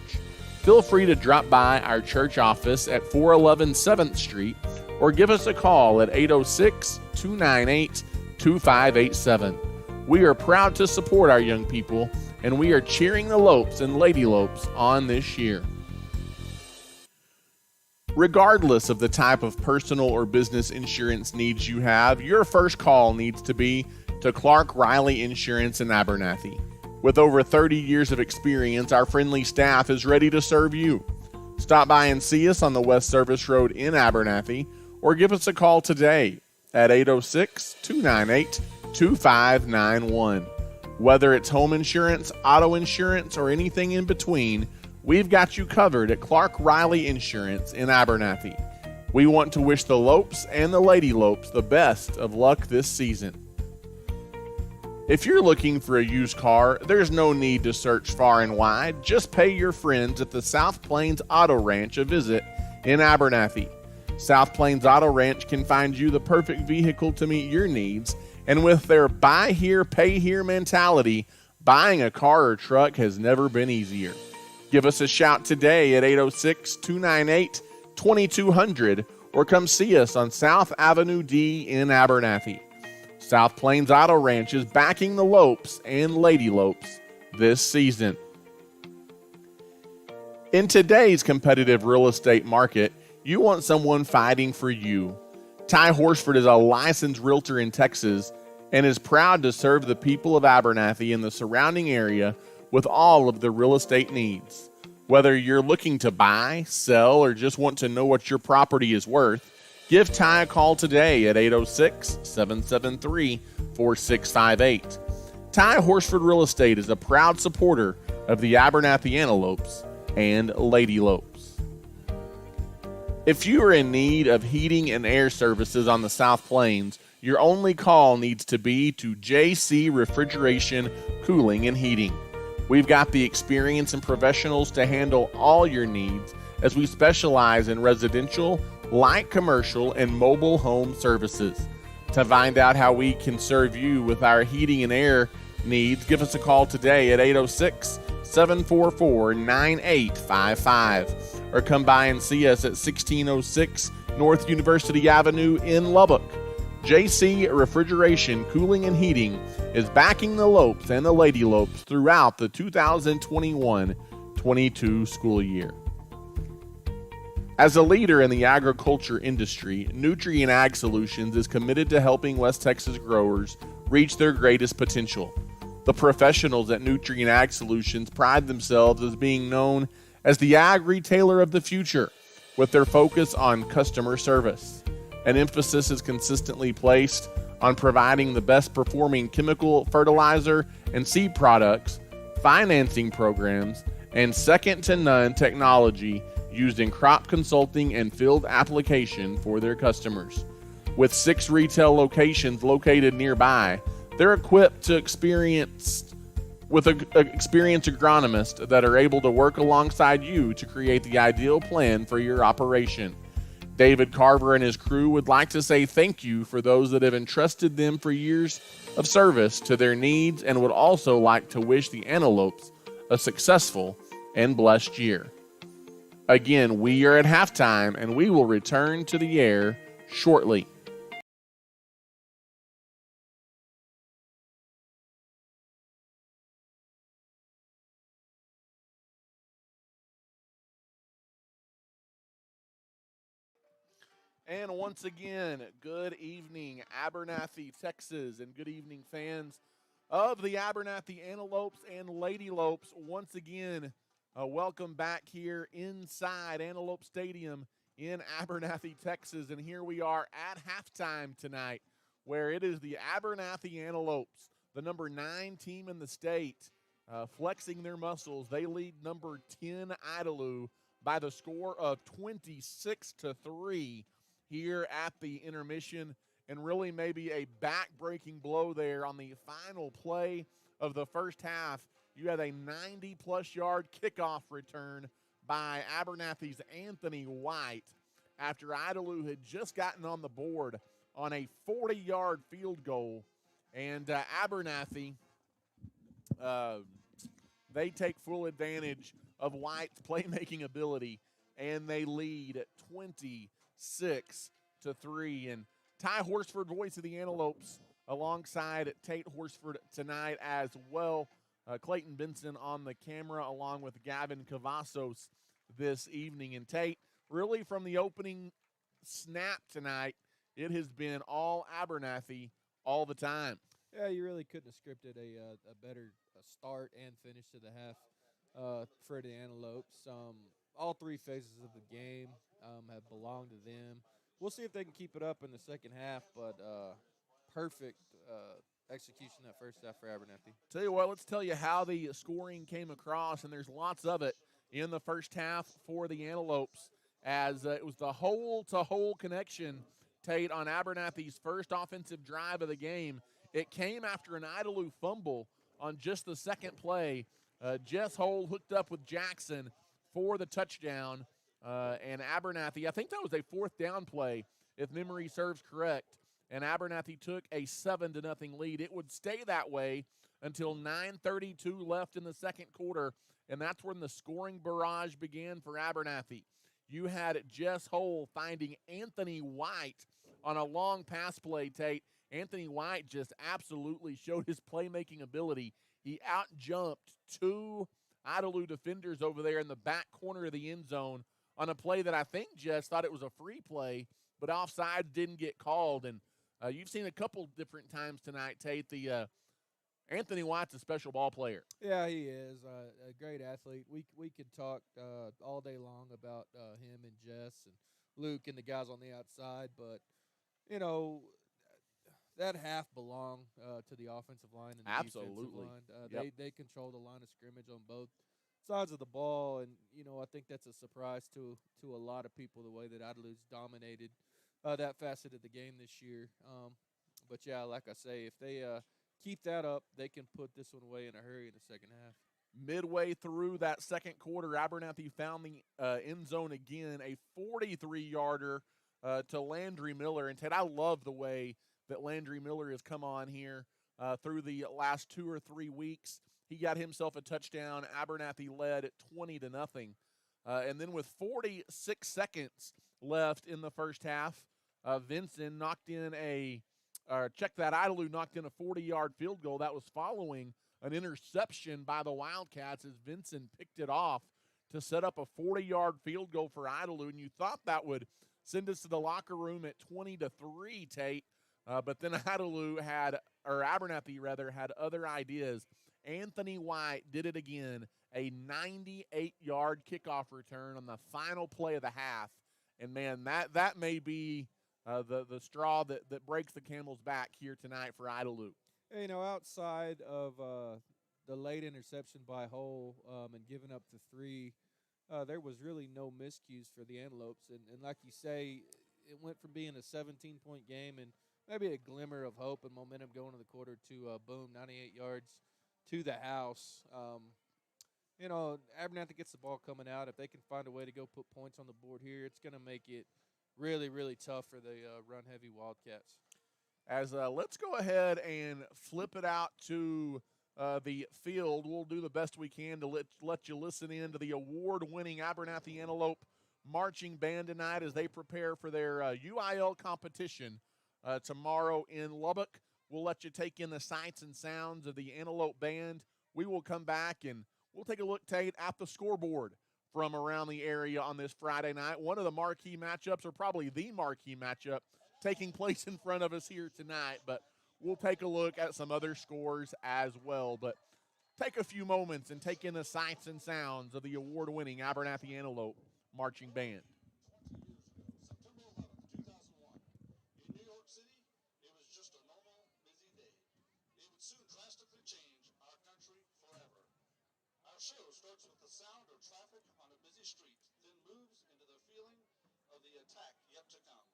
Feel free to drop by our church office at 411 7th Street or give us a call at 806-298-2587. We are proud to support our young people, and we are cheering the Lopes and Lady Lopes on this year. Regardless of the type of personal or business insurance needs you have, your first call needs to be to Clark Riley Insurance in Abernathy. With over 30 years of experience, our friendly staff is ready to serve you. Stop by and see us on the West Service Road in Abernathy, or give us a call today at 806-298-2591. Whether it's home insurance, auto insurance, or anything in between, we've got you covered at Clark Riley Insurance in Abernathy. We want to wish the Lopes and the Lady Lopes the best of luck this season. If you're looking for a used car, there's no need to search far and wide. Just pay your friends at the South Plains Auto Ranch a visit in Abernathy. South Plains Auto Ranch can find you the perfect vehicle to meet your needs, and with their buy here, pay here mentality, buying a car or truck has never been easier. Give us a shout today at 806-298-2200 or come see us on South Avenue D in Abernathy. South Plains Auto Ranch is backing the Lopes and Lady Lopes this season. In today's competitive real estate market, you want someone fighting for you. Ty Horsford is a licensed realtor in Texas and is proud to serve the people of Abernathy and the surrounding area with all of their real estate needs. Whether you're looking to buy, sell, or just want to know what your property is worth, give Ty a call today at 806-773-4658. Ty Horsford Real Estate is a proud supporter of the Abernathy Antelopes and Lady Lopes. If you are in need of heating and air services on the South Plains, your only call needs to be to JC Refrigeration, Cooling, and Heating. We've got the experience and professionals to handle all your needs, as we specialize in residential, light commercial, and mobile home services. To find out how we can serve you with our heating and air needs, give us a call today at 806-744-9855 or come by and see us at 1606 North University Avenue in Lubbock. JC Refrigeration, Cooling, and Heating is backing the Lopes and the Lady Lopes throughout the 2021-22 school year. As a leader in the agriculture industry, Nutrien Ag Solutions is committed to helping West Texas growers reach their greatest potential. The professionals at Nutrien Ag Solutions pride themselves as being known as the ag retailer of the future, with their focus on customer service. An emphasis is consistently placed on providing the best performing chemical, fertilizer, and seed products, financing programs, and second-to-none technology used in crop consulting and field application for their customers. With 6 retail locations located nearby, they're equipped to experienced agronomists that are able to work alongside you to create the ideal plan for your operation. David Carver and his crew would like to say thank you for those that have entrusted them for years of service to their needs, and would also like to wish the Antelopes a successful and blessed year. Again, we are at halftime, and we will return to the air shortly. And once again, good evening, Abernathy, Texas, and good evening, fans of the Abernathy Antelopes and Lady Lopes. Once again, welcome back here inside Antelope Stadium in Abernathy, Texas. And here we are at halftime tonight, where it is the Abernathy Antelopes, the number 9 team in the state, flexing their muscles. They lead number 10 Idalou by the score of 26-3 here at the intermission, and really maybe a back-breaking blow there on the final play of the first half. You had a 90-plus yard kickoff return by Abernathy's Anthony White after Idalou had just gotten on the board on a 40-yard field goal. And Abernathy, they take full advantage of White's playmaking ability, and they lead 26-3. And Ty Horsford, voice of the Antelopes, alongside Tate Horsford tonight as well. Clayton Benson on the camera, along with Gavin Cavazos this evening. And Tate, really from the opening snap tonight, it has been all Abernathy all the time. Yeah, you really couldn't have scripted a better start and finish to the half for the Antelopes. All three phases of the game have belonged to them. We'll see if they can keep it up in the second half, but perfect execution that first half for Abernathy. Tell you what, let's tell you how the scoring came across, and there's lots of it in the first half for the Antelopes, as it was the hole-to-hole connection, Tate, on Abernathy's first offensive drive of the game. It came after an Idalou fumble on just the second play. Jess Hole hooked up with Jackson for the touchdown, and Abernathy, I think that was a fourth down play, if memory serves correct, and Abernathy took a 7-0 lead. It would stay that way until 9:32 left in the second quarter, and that's when the scoring barrage began for Abernathy. You had Jess Hole finding Anthony White on a long pass play, Tate. Anthony White just absolutely showed his playmaking ability. He out-jumped 2 Idalou defenders over there in the back corner of the end zone on a play that I think Jess thought it was a free play, but offside didn't get called. And you've seen a couple different times tonight, Tate, the Anthony White's a special ball player. Yeah, he is a great athlete. We could talk all day long about him and Jess and Luke and the guys on the outside, but, you know, that half belonged to the offensive line and the Absolutely. defensive line. They control the line of scrimmage on both sides of the ball, and, you know, I think that's a surprise to a lot of people, the way that Idalou's dominated that facet of the game this year. But, yeah, like I say, if they keep that up, they can put this one away in a hurry in the second half. Midway through that second quarter, Abernathy found the end zone again, a 43-yarder to Landry Miller. And, Ted, I love the way that Landry Miller has come on here through the last 2 or 3 weeks. He got himself a touchdown. Abernathy led 20-0. And then with 46 seconds left in the first half, Vincent knocked in Idalou knocked in a 40-yard field goal. That was following an interception by the Wildcats as Vincent picked it off to set up a 40-yard field goal for Idalou. And you thought that would send us to the locker room at 20-3, Tate. But then Abernathy had other ideas. Anthony White did it again, a 98-yard kickoff return on the final play of the half. And, man, that may be the straw that breaks the camel's back here tonight for Idalou. You know, outside of the late interception by Hole and giving up the 3, there was really no miscues for the Antelopes. And like you say, it went from being a 17-point game and maybe a glimmer of hope and momentum going to the quarter to, boom, 98 yards to the house. You know, Abernathy gets the ball coming out. If they can find a way to go put points on the board here, it's going to make it really, really tough for the run-heavy Wildcats. As let's go ahead and flip it out to the field. We'll do the best we can to let you listen in to the award-winning Abernathy Antelope marching band tonight as they prepare for their UIL competition tomorrow in Lubbock. We'll let you take in the sights and sounds of the Antelope band. We will come back and we'll take a look, Tate, at the scoreboard from around the area on this Friday night. One of the marquee matchups, or probably the marquee matchup, taking place in front of us here tonight. But we'll take a look at some other scores as well. But take a few moments and take in the sights and sounds of the award-winning Abernathy Antelope marching band. September 11th, 2001. In New York City, it was just a normal, busy day. It would soon drastically change our country forever. Our show starts with the sound of traffic on a busy street, then moves into the feeling of the attack yet to come.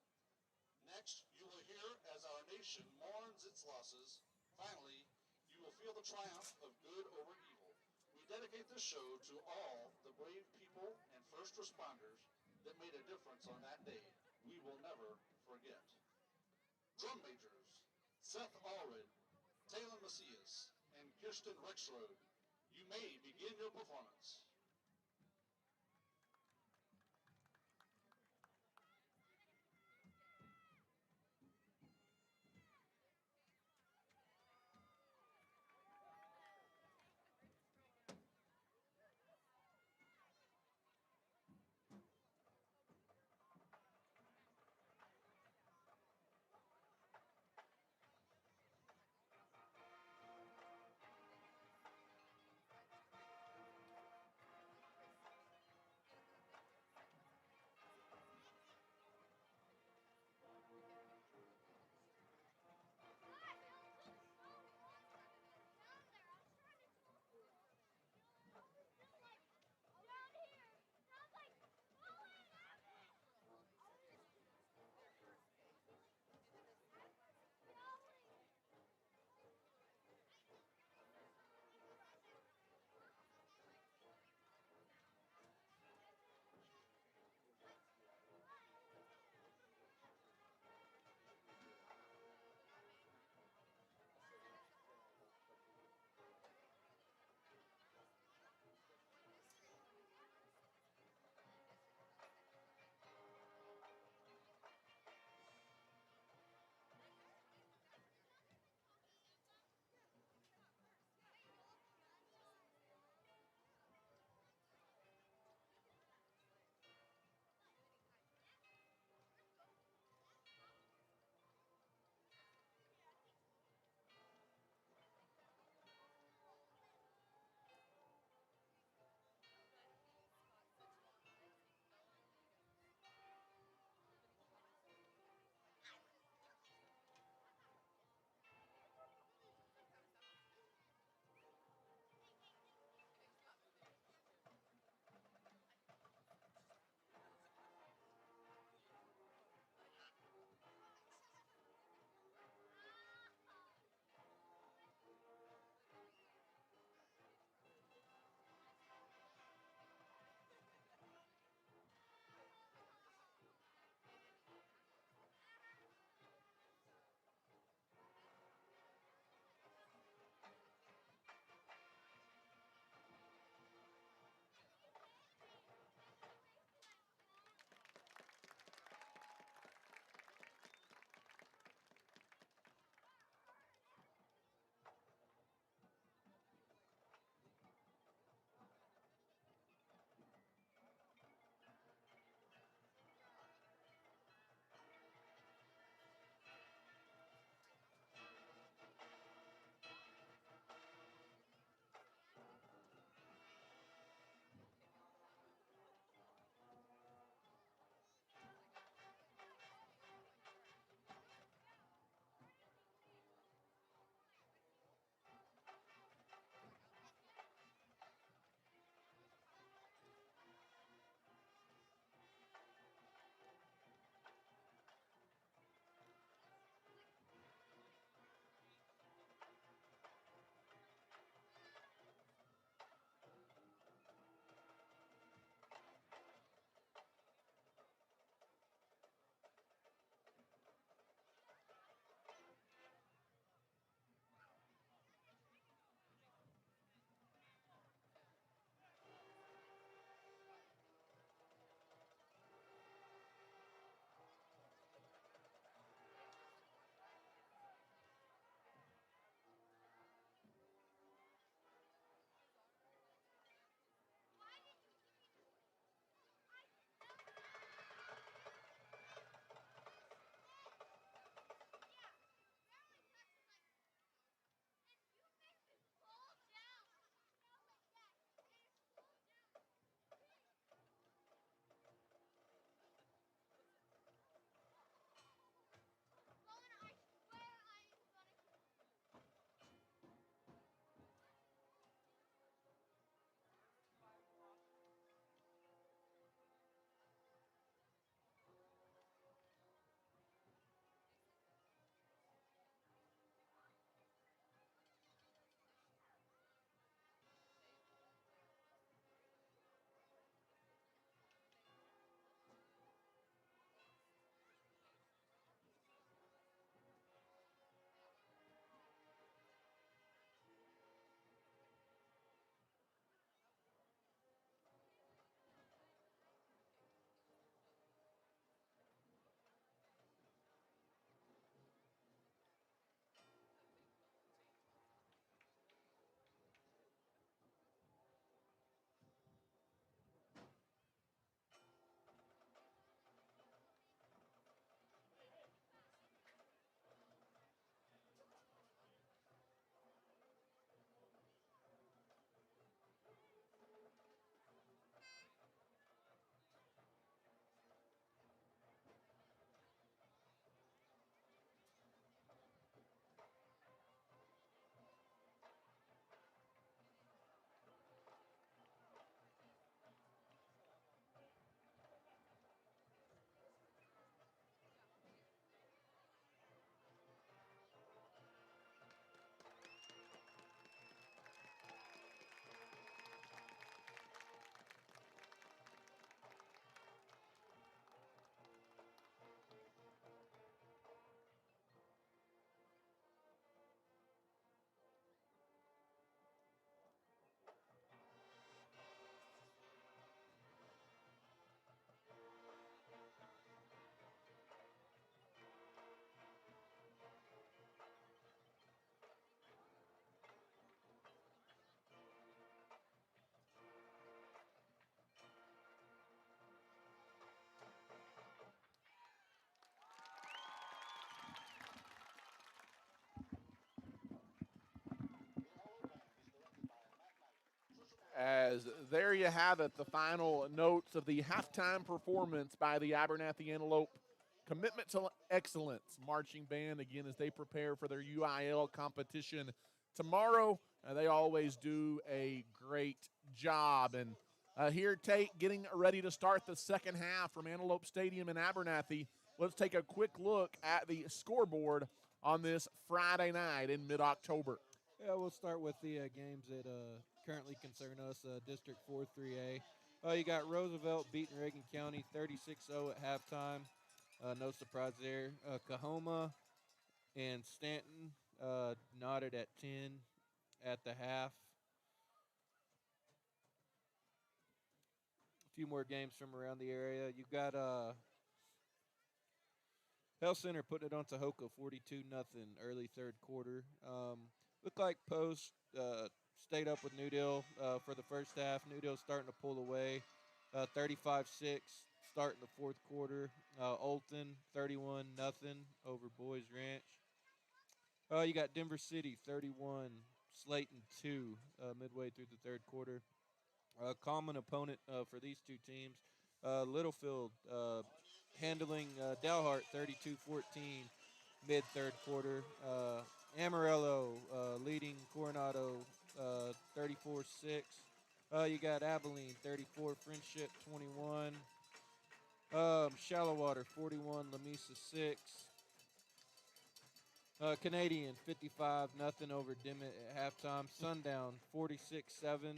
Next, you will hear as our nation mourns its losses. Finally, you will feel the triumph of good over evil. We dedicate this show to all the brave people and first responders that made a difference on that day. We will never forget. Drum majors, Seth Allred, Taylor Macias, and Kirsten Rexrode, you may begin your performance. As there you have it, the final notes of the halftime performance by the Abernathy Antelope Commitment to Excellence marching band, again, as they prepare for their UIL competition tomorrow. They always do a great job. And here, Tate, getting ready to start the second half from Antelope Stadium in Abernathy. Let's take a quick look at the scoreboard on this Friday night in mid-October. Yeah, we'll start with the games that currently concern us, District 4 3A. You got Roosevelt beating Reagan County 36-0 at halftime. No surprise there. Cahoma and Stanton knotted at 10 at the half. A few more games from around the area. You've got Health Center putting it on Tahoka 42-0 early third quarter. Looked like Post stayed up with Newdale for the first half. Newdale starting to pull away. 35-6 starting the fourth quarter. Olton 31-0 over Boys Ranch. You got Denver City 31, Slayton 2 midway through the third quarter. Common opponent for these two teams. Littlefield handling Dalhart 32-14 mid-third quarter. Amarillo leading Coronado 34-6. You got Abilene 34, Friendship 21. Shallowater 41, Lamesa 6. Canadian 55-0 over Dimmitt at halftime. Sundown 46-7.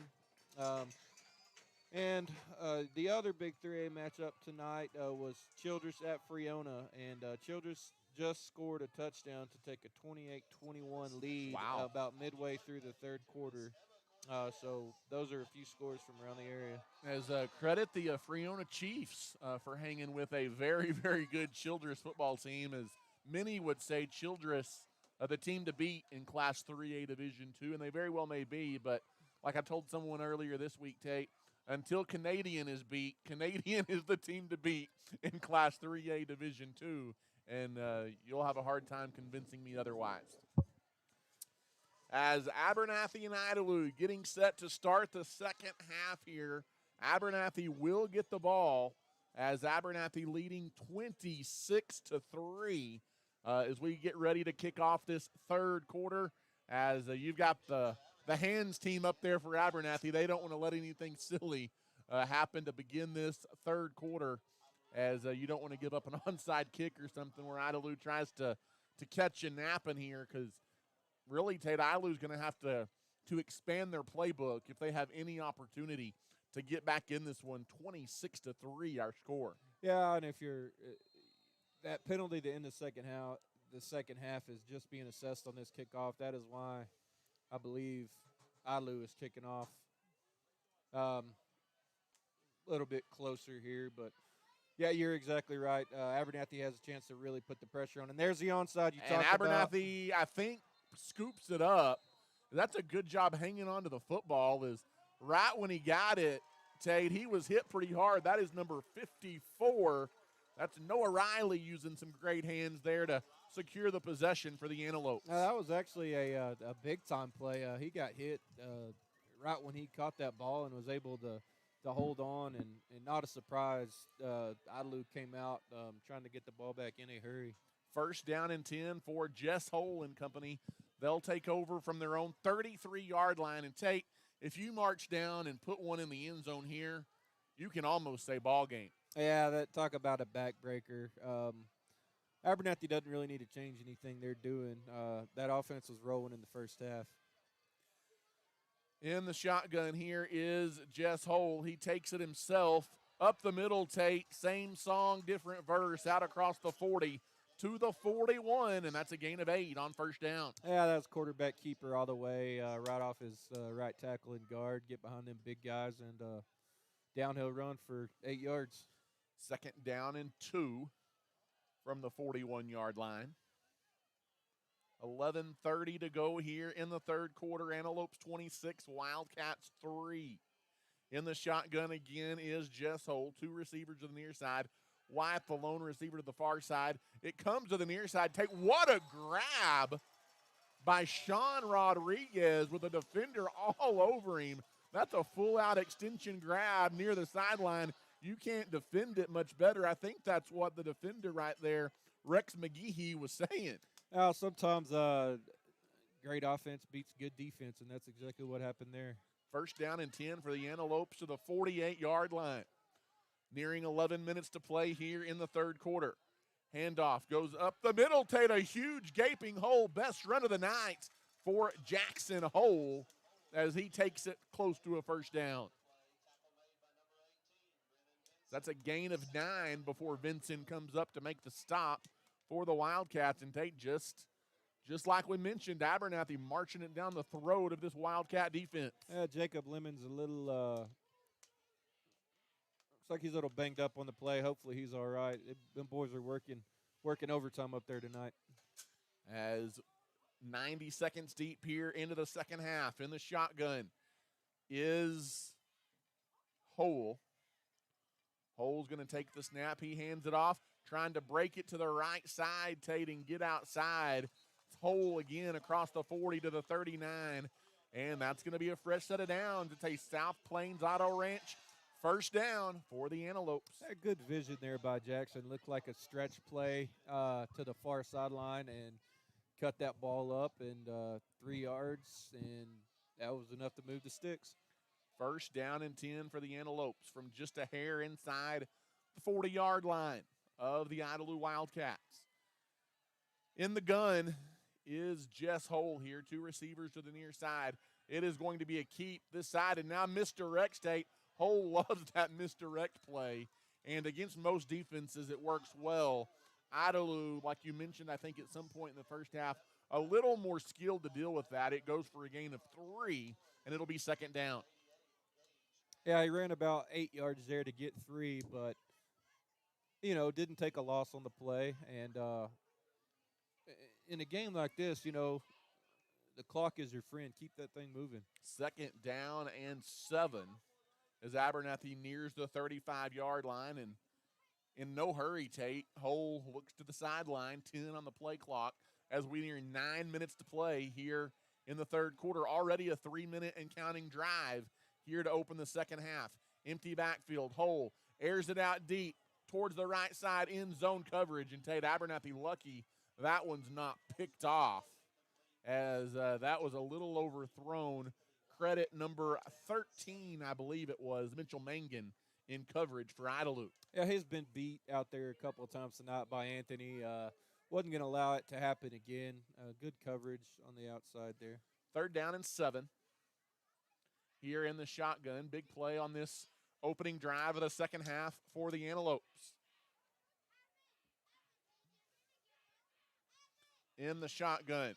And the other big 3A matchup tonight was Childress at Friona, and Childress just scored a touchdown to take a 28-21 lead about midway through the third quarter. So those are a few scores from around the area. As credit the Friona Chiefs for hanging with a very, very good Childress football team, as many would say Childress the team to beat in Class 3A Division II, and they very well may be, but like I told someone earlier this week, Tate, until Canadian is beat, Canadian is the team to beat in Class 3A Division II, and you'll have a hard time convincing me otherwise. As Abernathy and Idalou getting set to start the second half here, Abernathy will get the ball as Abernathy leading 26-3 as we get ready to kick off this third quarter. As you've got the hands team up there for Abernathy. They don't want to let anything silly happen to begin this third quarter, as you don't want to give up an onside kick or something where Idalou tries to catch you napping here, because really, Tate, Idalou's going to have to expand their playbook if they have any opportunity to get back in this one. 26-3, our score. Yeah, and if you're that penalty to end the second half is just being assessed on this kickoff. That is why I believe Idalou is kicking off a little bit closer here, but yeah, you're exactly right. Abernathy has a chance to really put the pressure on, and there's the onside you talked about. And Abernathy, I think, scoops it up. That's a good job hanging on to the football. Is right when he got it, Tate, he was hit pretty hard. That is number 54. That's Noah Riley using some great hands there to secure the possession for the Antelopes. That was actually a big-time play. He got hit right when he caught that ball and was able to hold on, and not a surprise. Idalou came out trying to get the ball back in a hurry. First down and 10 for Jess Hole and company. They'll take over from their own 33-yard line. And Tate, if you march down and put one in the end zone here, you can almost say ball game. Yeah, talk about a backbreaker. Abernathy doesn't really need to change anything they're doing. That offense was rolling in the first half. In the shotgun here is Jess Hole. He takes it himself up the middle, Tate. Same song, different verse, out across the 40 to the 41, and that's a gain of 8 on first down. Yeah, that's quarterback keeper all the way, right off his right tackle and guard. Get behind them big guys, and downhill run for 8 yards. Second down and 2 from the 41-yard line. 11:30 to go here in the third quarter. Antelopes 26, Wildcats 3. In the shotgun again is Jess Hole. 2 receivers to the near side. Wyatt, the lone receiver, to the far side. It comes to the near side. What a grab by Sean Rodriguez with a defender all over him. That's a full-out extension grab near the sideline. You can't defend it much better. I think that's what the defender right there, Rex McGehee, was saying. Sometimes great offense beats good defense, and that's exactly what happened there. First down and 10 for the Antelopes to the 48-yard line. Nearing 11 minutes to play here in the third quarter. Handoff goes up the middle, Tate, a huge gaping hole. Best run of the night for Jackson Hole as he takes it close to a first down. That's a gain of 9 before Vincent comes up to make the stop for the Wildcats. And Tate, just like we mentioned, Abernathy marching it down the throat of this Wildcat defense. Jacob Lemon's a little looks like he's a little banged up on the play. Hopefully he's all right. Them boys are working overtime up there tonight. As 90 seconds deep here into the second half, in the shotgun is Hole. Hole's going to take the snap. He hands it off, trying to break it to the right side, Tate, and get outside. Hole again across the 40 to the 39, and that's going to be a fresh set of downs. It's a South Plains Auto Ranch first down for the Antelopes. Good vision there by Jackson. Looked like a stretch play to the far sideline and cut that ball up and 3 yards, and that was enough to move the sticks. First down and 10 for the Antelopes from just a hair inside the 40-yard line of the Idalou Wildcats. In the gun is Jess Hole here, 2 receivers to the near side. It is going to be a keep this side, and now misdirect State. Hole loves that misdirect play, and against most defenses it works well. Idalou, like you mentioned, I think at some point in the first half, a little more skilled to deal with that. It goes for a gain of 3, and it'll be second down. Yeah, he ran about 8 yards there to get 3, but, didn't take a loss on the play. And in a game like this, the clock is your friend. Keep that thing moving. Second down and 7 as Abernathy nears the 35-yard line. And in no hurry, Tate, Hole looks to the sideline, 10 on the play clock as we near 9 minutes to play here in the third quarter. Already a 3-minute and counting drive here to open the second half. Empty backfield. Hole airs it out deep towards the right side, in zone coverage, and Tate, Abernathy lucky that one's not picked off, as that was a little overthrown. Credit number 13, I believe it was, Mitchell Mangan in coverage for Idalou. Yeah, he's been beat out there a couple of times tonight by Anthony. Wasn't going to allow it to happen again. Good coverage on the outside there. Third down and 7. Here in the shotgun. Big play on this opening drive of the second half for the Antelopes. In the shotgun.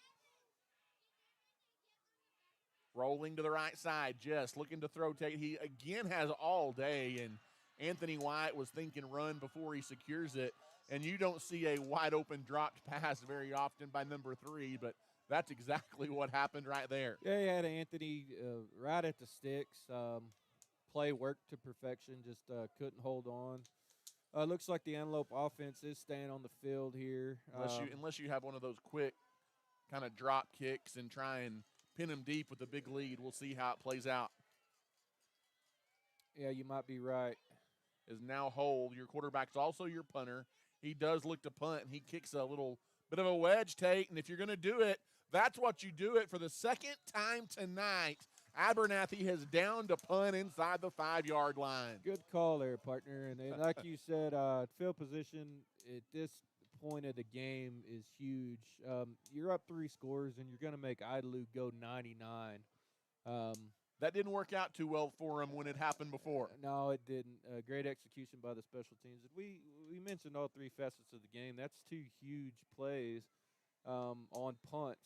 Rolling to the right side. Jess looking to throw. He again has all day, and Anthony White was thinking run before he secures it. And you don't see a wide open dropped pass very often by number 3, but that's exactly what happened right there. Yeah, he had Anthony right at the sticks. Play worked to perfection, just couldn't hold on. Looks like the Antelope offense is staying on the field here. Unless you have one of those quick kind of drop kicks and try and pin him deep with a big lead. We'll see how it plays out. Yeah, you might be right. Is now Hole. Your quarterback's also your punter. He does look to punt, and he kicks a little bit of a wedge, Tate. And if you're going to do it, that's what you do it for the second time tonight. Abernathy has downed a punt inside the 5-yard line. Good call there, partner. And like you said, field position at this point of the game is huge. You're up 3 scores, and you're going to make Idalou go 99. That didn't work out too well for him when it happened before. No, it didn't. Great execution by the special teams. We mentioned all 3 facets of the game. That's 2 huge plays on punts,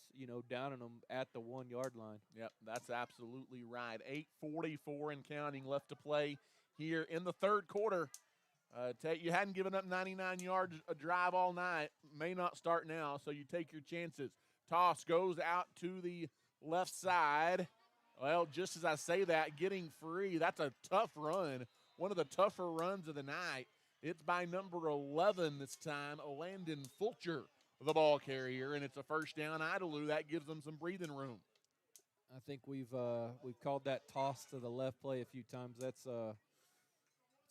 downing them at the 1-yard line. Yep, that's absolutely right. 8:44 and counting left to play here in the third quarter. Tate, you hadn't given up 99 yards a drive all night. May not start now, so you take your chances. Toss goes out to the left side. Well, just as I say that, getting free, that's a tough run. One of the tougher runs of the night. It's by number 11 this time, Landon Fulcher, the ball carrier, and it's a first down Idalou. That gives them some breathing room. I think we've called that toss to the left play a few times. That's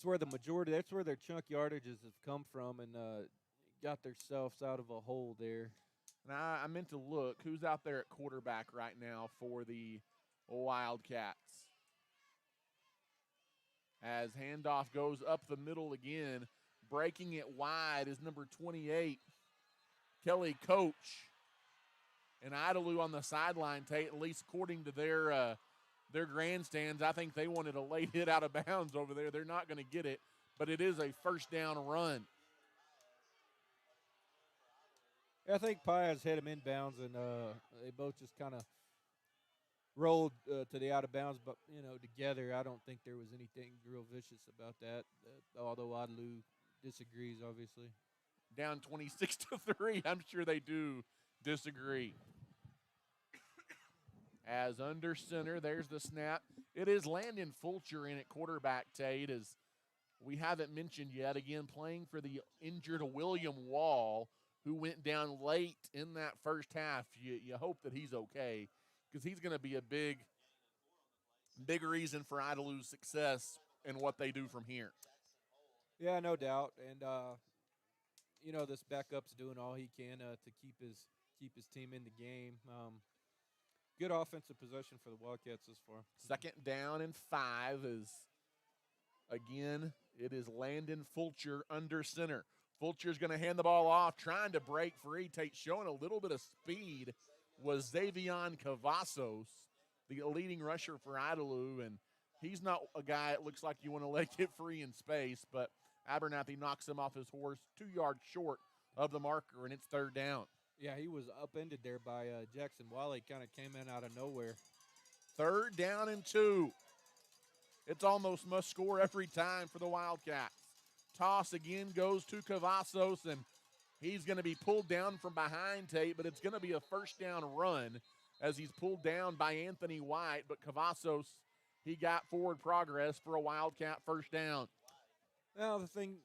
where the majority. That's where their chunk yardages have come from, and got themselves out of a hole there. And I meant to look who's out there at quarterback right now for the Wildcats. As handoff goes up the middle again, breaking it wide is number 28, Kelly Coach. And Idalou on the sideline, Tate, at least according to their grandstands, I think they wanted a late hit out of bounds over there. They're not going to get it, but it is a first down run. Yeah, I think Pius had him inbounds, and they both just kind of rolled to the out of bounds, but together. I don't think there was anything real vicious about that. Although Idalou disagrees, obviously. Down 26-3. I'm sure they do disagree. As under center, there's the snap. It is Landon Fulcher in at quarterback, Tate, as we haven't mentioned yet. Again, playing for the injured William Wall, who went down late in that first half. You hope that he's okay, because he's going to be a big reason for Idalou's success and what they do from here. Yeah, no doubt. And this backup's doing all he can to keep his team in the game. Good offensive possession for the Wildcats this far. Second down and 5 is, again, it is Landon Fulcher under center. Fulcher's going to hand the ball off, trying to break free. Tate showing a little bit of speed was Xavion Cavazos, the leading rusher for Idalou, and he's not a guy it looks like you want to let get free in space, but Abernathy knocks him off his horse 2 yards short of the marker, and it's third down. Yeah, he was upended there by Jackson Wiley. Kind of came in out of nowhere. Third down and 2. It's almost must score every time for the Wildcats. Toss again goes to Cavazos, and he's going to be pulled down from behind, Tate, but it's going to be a first down run as he's pulled down by Anthony White. But Cavazos, he got forward progress for a Wildcat first down. Now, the thing,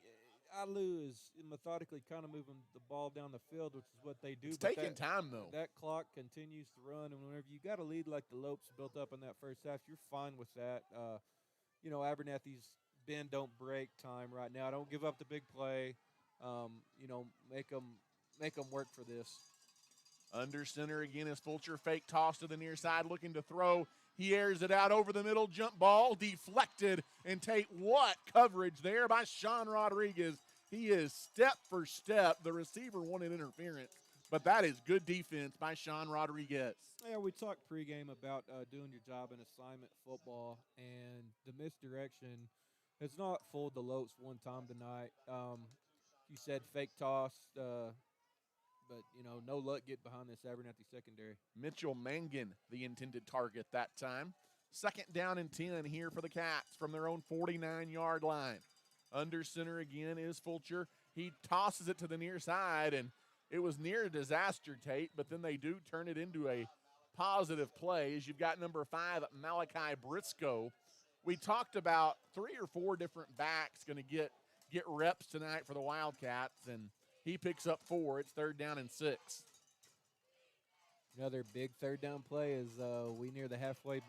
Idalou is methodically kind of moving the ball down the field, which is what they do. It's taking time, though. That clock continues to run, and whenever you got a lead like the Lopes built up in that first half, you're fine with that. Abernathy's bend don't break time right now. Don't give up the big play. Make them work for this. Under center again is Fulcher. Fake toss to the near side, looking to throw. He airs it out over the middle. Jump ball deflected. And Tate, what coverage there by Sean Rodriguez. He is step for step. The receiver wanted interference, but that is good defense by Sean Rodriguez. Yeah, we talked pregame about doing your job in assignment football, and the misdirection has not fooled the Lopes one time tonight. You said fake toss, but no luck get behind this Abernathy secondary. Mitchell Mangan, the intended target that time. Second down and 10 here for the Cats from their own 49-yard line. Under center again is Fulcher. He tosses it to the near side, and it was near a disaster, Tate, but then they do turn it into a positive play as you've got number 5, Malachi Briscoe. We talked about 3 or 4 different backs going to get reps tonight for the Wildcats, and he picks up 4. It's third down and 6. Another big third down play as we near the halfway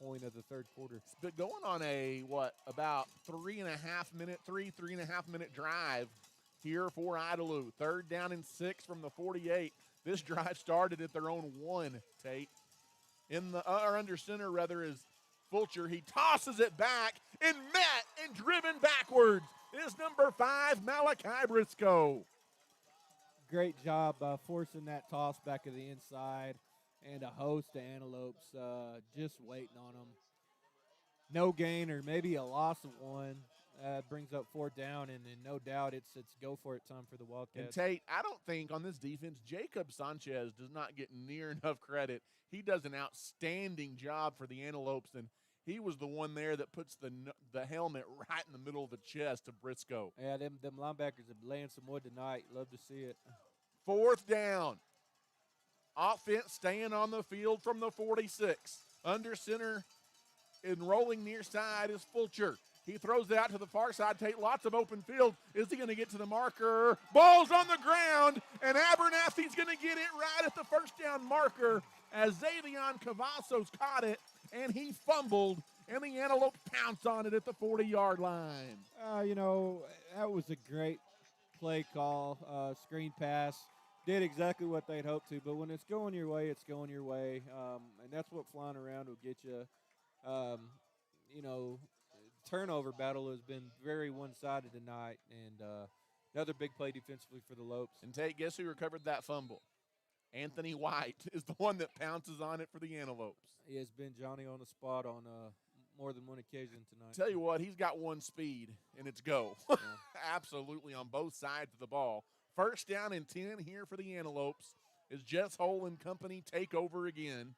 point of the third quarter. It's been going on about 3.5 minute drive here for Idalou. Third down and 6 from the 48. This drive started at their own 1, Tate. Under center, rather, is Fulcher. He tosses it back and met and driven backwards is number 5, Malachi Briscoe. Great job forcing that toss back to the inside, and a host of Antelopes just waiting on them. No gain or maybe a loss of 1 brings up 4th down, and no doubt it's go for it time for the Wildcats. And Tate, I don't think on this defense, Jacob Sanchez does not get near enough credit. He does an outstanding job for the Antelopes, and he was the one there that puts the helmet right in the middle of the chest of Briscoe. Yeah, them linebackers are laying some wood tonight. Love to see it. 4th down. Offense staying on the field from the 46. Under center and rolling near side is Fulcher. He throws it out to the far side. Tate, lots of open field. Is he going to get to the marker? Ball's on the ground, and Abernathy's going to get it right at the first down marker as Xavion Cavazos caught it, and he fumbled, and the Antelope pounced on it at the 40-yard line. That was a great play call, screen pass. Did exactly what they'd hoped to, but when it's going your way, it's going your way, and that's what flying around will get you. Um, Turnover battle has been very one-sided tonight, and another big play defensively for the Lopes. And Tate, guess who recovered that fumble? Anthony White is the one that pounces on it for the Antelopes. He has been Johnny on the spot on more than one occasion tonight. Tell you what, he's got one speed, and it's go. Yeah. Absolutely on both sides of the ball. First down and 10 here for the Antelopes as Jess Hole and company take over again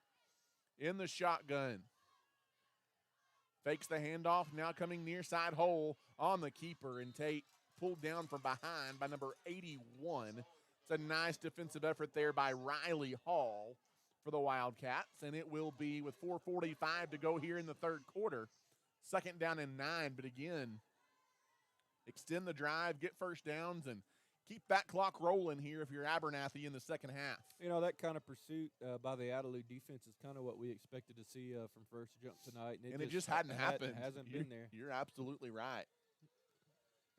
in the shotgun. Fakes the handoff, now coming near side Hole on the keeper, and Tate pulled down from behind by number 81. It's a nice defensive effort there by Riley Hall for the Wildcats, and it will be with 4:45 to go here in the third quarter. Second down and 9, but again, extend the drive, get first downs, and keep that clock rolling here if you're Abernathy in the second half. That kind of pursuit by the Idalou defense is kind of what we expected to see from first jump tonight. And it just hadn't happened. It hasn't been there. You're absolutely right.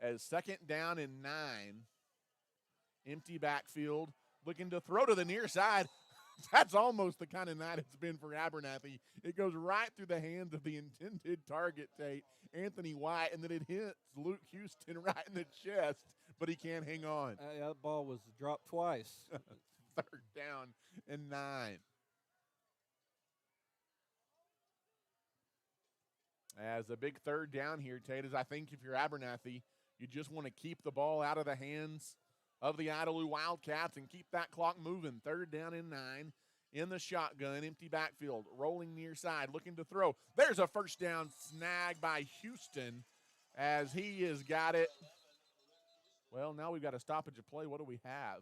As second down and 9, empty backfield, looking to throw to the near side. That's almost the kind of night it's been for Abernathy. It goes right through the hands of the intended target, Tate, Anthony White, and then it hits Luke Houston right in the chest, but he can't hang on. That ball was dropped twice. Third down and 9. As a big third down here, Tate, is I think if you're Abernathy, you just want to keep the ball out of the hands of the Idalou Wildcats and keep that clock moving. Third down and 9 in the shotgun, empty backfield, rolling near side, looking to throw. There's a first down snag by Houston as he has got it. Well, now we've got a stoppage of play. What do we have?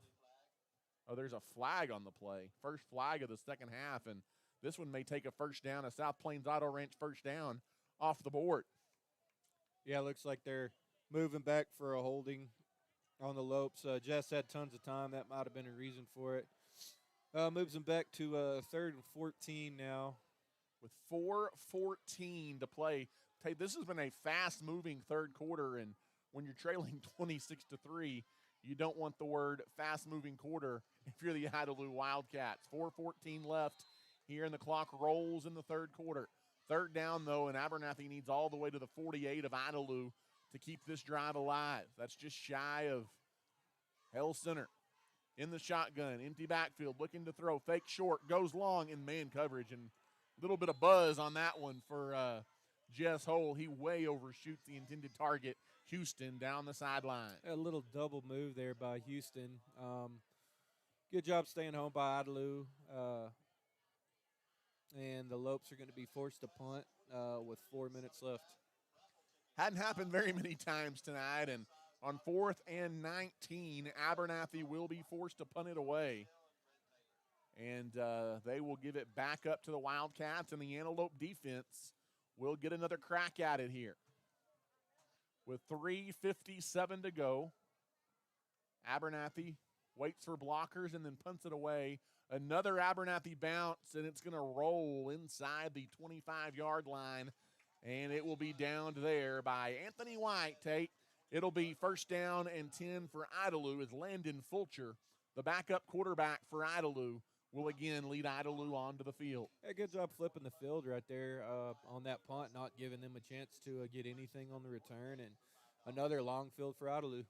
Oh, there's a flag on the play. First flag of the second half, and this one may take a first down, a South Plains Auto Ranch first down off the board. Yeah, looks like they're moving back for a holding on the Lopes. Jess had tons of time. That might have been a reason for it. Moves them back to third and 14 now. With 4:14 to play. Tate, this has been a fast-moving third quarter, and when you're trailing 26-3, you don't want the word fast-moving quarter if you're the Idalou Wildcats. 4:14 left here, and the clock rolls in the third quarter. Third down, though, and Abernathy needs all the way to the 48 of Idalou to keep this drive alive. That's just shy of Hell Center. In the shotgun, empty backfield, looking to throw, fake short, goes long in man coverage, and a little bit of buzz on that one for Jess Hole. He way overshoots the intended target, Houston, down the sideline. A little double move there by Houston. Good job staying home by Idalou. And the Lopes are going to be forced to punt with 4 minutes left. Hadn't happened very many times tonight, and on 4th and 19, Abernathy will be forced to punt it away. And they will give it back up to the Wildcats, and the Antelope defense will get another crack at it here. With 3:57 to go, Abernathy waits for blockers and then punts it away. Another Abernathy bounce, and it's going to roll inside the 25-yard line, and it will be downed there by Anthony White, Tate. It'll be first down and 10 for Idalou as Landon Fulcher, the backup quarterback for Idalou, will again lead Idalou onto the field. Yeah, good job flipping the field right there on that punt, not giving them a chance to get anything on the return, and another long field for Idalou.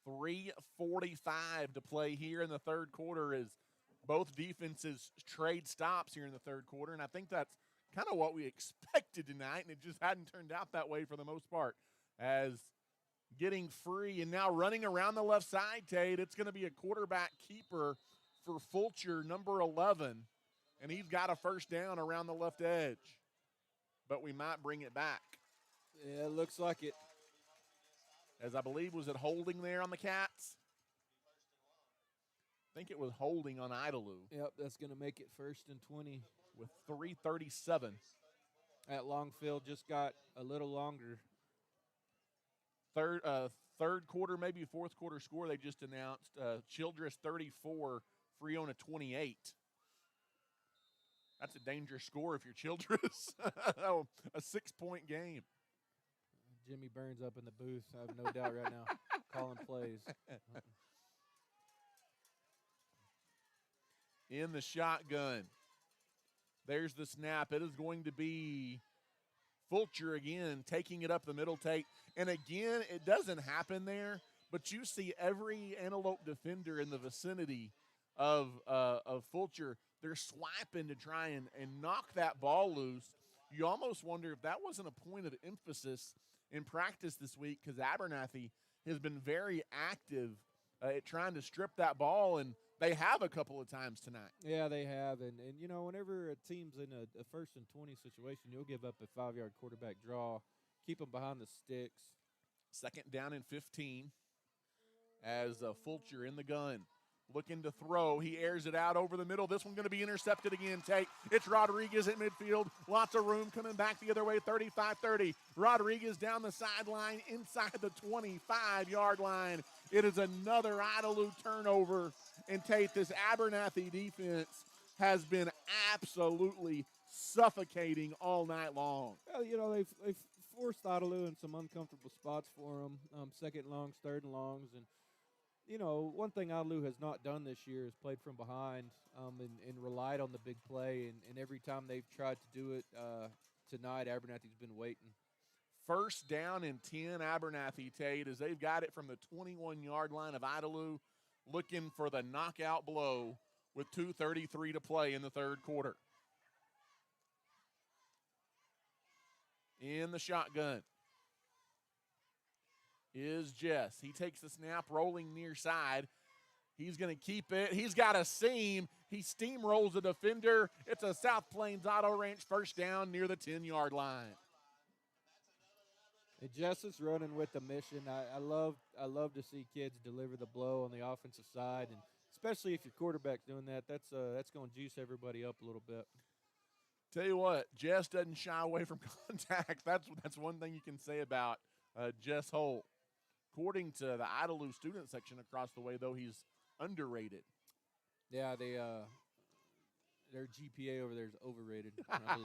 3:45 to play here in the third quarter as both defenses trade stops here in the third quarter, and I think that's kind of what we expected tonight, and it just hadn't turned out that way for the most part. As getting free and now running around the left side, Tate, it's going to be a quarterback keeper for Fulcher, number 11, and he's got a first down around the left edge. But we might bring it back. Yeah, it looks like it. As I believe, was it holding there on the Cats? I think it was holding on Idalou. Yep, that's going to make it first and 20. With 3:37. That long field just got a little longer. Third quarter, maybe fourth quarter score they just announced. Childress 34, Freona 28. That's a dangerous score if you're Childress. Oh, a 6-point game. Jimmy Burns up in the booth. I have no doubt right now, calling plays. In the shotgun. There's the snap. It is going to be Fulcher again, taking it up the middle, Tate. And again, it doesn't happen there, but you see every Antelope defender in the vicinity of Fulcher. They're swiping to try and knock that ball loose. You almost wonder if that wasn't a point of emphasis in practice this week, because Abernathy has been very active at trying to strip that ball, and they have a couple of times tonight. Yeah, they have. And you know, whenever a team's in a 1st and 20 situation, you'll give up a 5-yard quarterback draw, keep them behind the sticks. 2nd down and 15 as Fulcher in the gun. Looking to throw. He airs it out over the middle. This one going to be intercepted again, Tate. It's Rodriguez at midfield. Lots of room coming back the other way, 35-30. Rodriguez down the sideline inside the 25-yard line. It is another Idalou turnover. And Tate, this Abernathy defense has been absolutely suffocating all night long. Well, you know, they've forced Idalou in some uncomfortable spots for them, 2nd and longs, 3rd and longs, and you know, one thing Idalou has not done this year is played from behind and relied on the big play. And every time they've tried to do it tonight, Abernathy's been waiting. 1st down and 10, Abernathy, Tate, as they've got it from the 21-yard line of Idalou, looking for the knockout blow with 2:33 to play in the 3rd quarter. In the shotgun is Jess. He takes the snap, rolling near side. He's going to keep it. He's got a seam. He steamrolls a defender. It's a South Plains Auto Ranch 1st down near the 10-yard line. And Jess is running with the mission. I love to see kids deliver the blow on the offensive side, and especially if your quarterback's doing that. That's going to juice everybody up a little bit. Tell you what, Jess doesn't shy away from contact. That's one thing you can say about Jess Holt. According to the Idalou student section across the way, though, he's underrated. Yeah, their GPA over there is overrated, I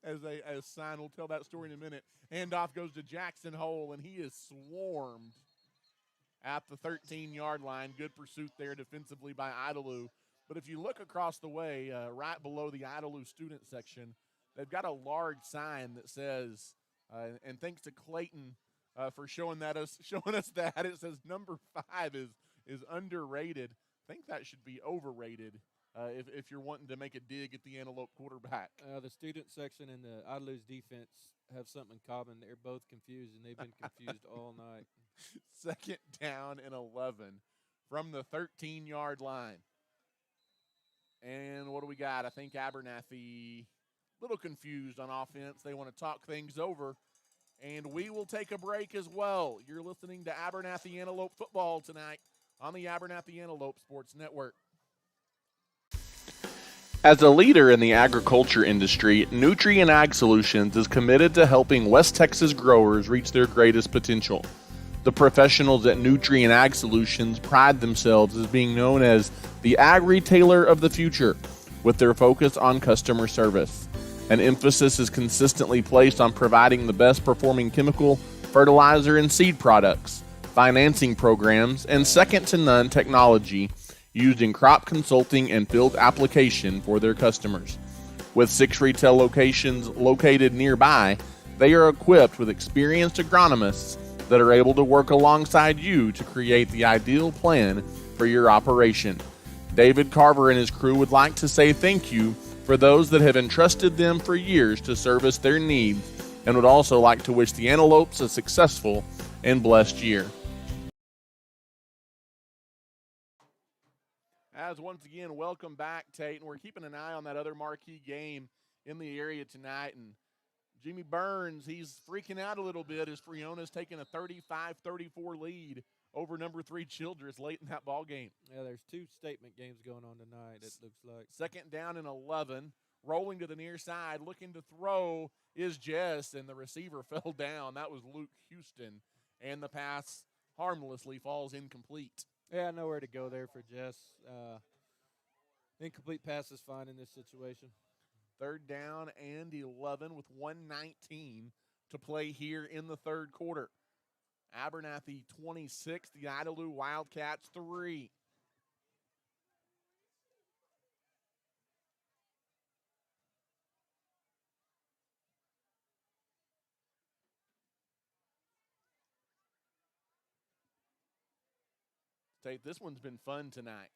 believe. As sign, we'll tell that story in a minute. Handoff goes to Jackson Hole, and he is swarmed at the 13-yard line. Good pursuit there defensively by Idalou. But if you look across the way, right below the Idalou student section, they've got a large sign that says, and thanks to Clayton for showing us that, it says number 5 is underrated. I think that should be overrated if you're wanting to make a dig at the Antelope quarterback. The student section and the Idalou's defense have something in common. They're both confused, and they've been confused all night. 2nd down and 11 from the 13-yard line. And what do we got? I think Abernathy a little confused on offense. They want to talk things over. And we will take a break as well. You're listening to Abernathy Antelope football tonight on the Abernathy Antelope Sports Network. As a leader in the agriculture industry, Nutrien Ag Solutions is committed to helping West Texas growers reach their greatest potential. The professionals at Nutrien Ag Solutions pride themselves as being known as the ag retailer of the future, with their focus on customer service. An emphasis is consistently placed on providing the best performing chemical, fertilizer, and seed products, financing programs, and second-to-none technology used in crop consulting and field application for their customers. With 6 retail locations located nearby, they are equipped with experienced agronomists that are able to work alongside you to create the ideal plan for your operation. David Carver and his crew would like to say thank you for those that have entrusted them for years to service their needs, and would also like to wish the Antelopes a successful and blessed year. As once again, welcome back, Tate, and we're keeping an eye on that other marquee game in the area tonight. And Jimmy Burns, he's freaking out a little bit as Friona's taking a 35-34 lead over number 3 Childress late in that ball game. Yeah, there's 2 statement games going on tonight, it looks like. 2nd down and 11, rolling to the near side, looking to throw is Jess, and the receiver fell down. That was Luke Houston, and the pass harmlessly falls incomplete. Yeah, nowhere to go there for Jess. Incomplete pass is fine in this situation. 3rd down and 11 with 1:19 to play here in the third quarter. Abernathy 26, the Idalou Wildcats 3. Tate, this one's been fun tonight.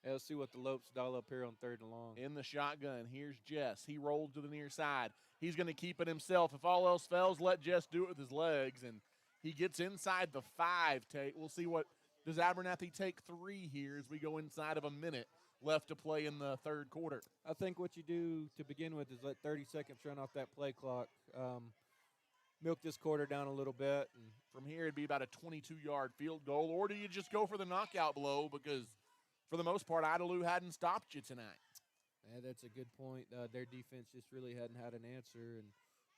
Yeah, let's see what the Lopes dial up here on 3rd and long. In the shotgun, here's Jess. He rolls to the near side. He's going to keep it himself. If all else fails, let Jess do it with his legs, and he gets inside the 5, Tate. We'll see what does Abernathy take 3 here as we go inside of a minute left to play in the third quarter. I think what you do to begin with is let 30 seconds run off that play clock. Milk this quarter down a little bit. And from here, it'd be about a 22-yard field goal, or do you just go for the knockout blow because, for the most part, Idalou hadn't stopped you tonight? Yeah, that's a good point. Their defense just really hadn't had an answer, and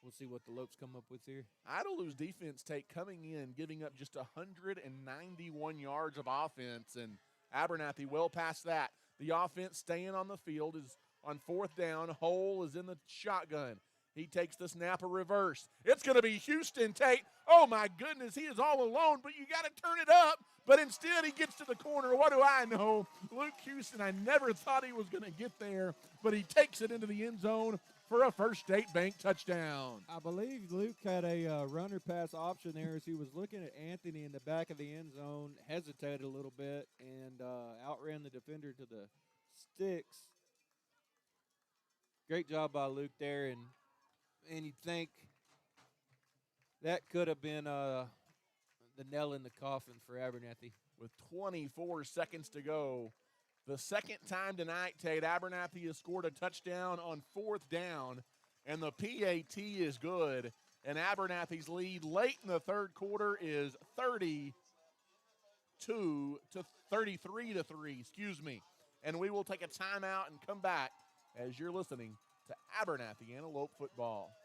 we'll see what the Lopes come up with here. Idalou's defense coming in, giving up just 191 yards of offense, and Abernathy well past that. The offense staying on the field is on 4th down. Hole is in the shotgun. He takes the snap, a reverse. It's going to be Houston, Tate. Oh, my goodness, he is all alone, but you got to turn it up. But instead, he gets to the corner. What do I know? Luke Houston, I never thought he was going to get there, but he takes it into the end zone for a First State Bank touchdown. I believe Luke had a runner pass option there as he was looking at Anthony in the back of the end zone, hesitated a little bit, and outran the defender to the sticks. Great job by Luke there, and you'd think that could have been the nail in the coffin for Abernathy. With 24 seconds to go, the second time tonight, Tate, Abernathy has scored a touchdown on 4th down, and the PAT is good. And Abernathy's lead late in the third quarter is 33-3. And we will take a timeout and come back as you're listening to Abernathy Antelope football.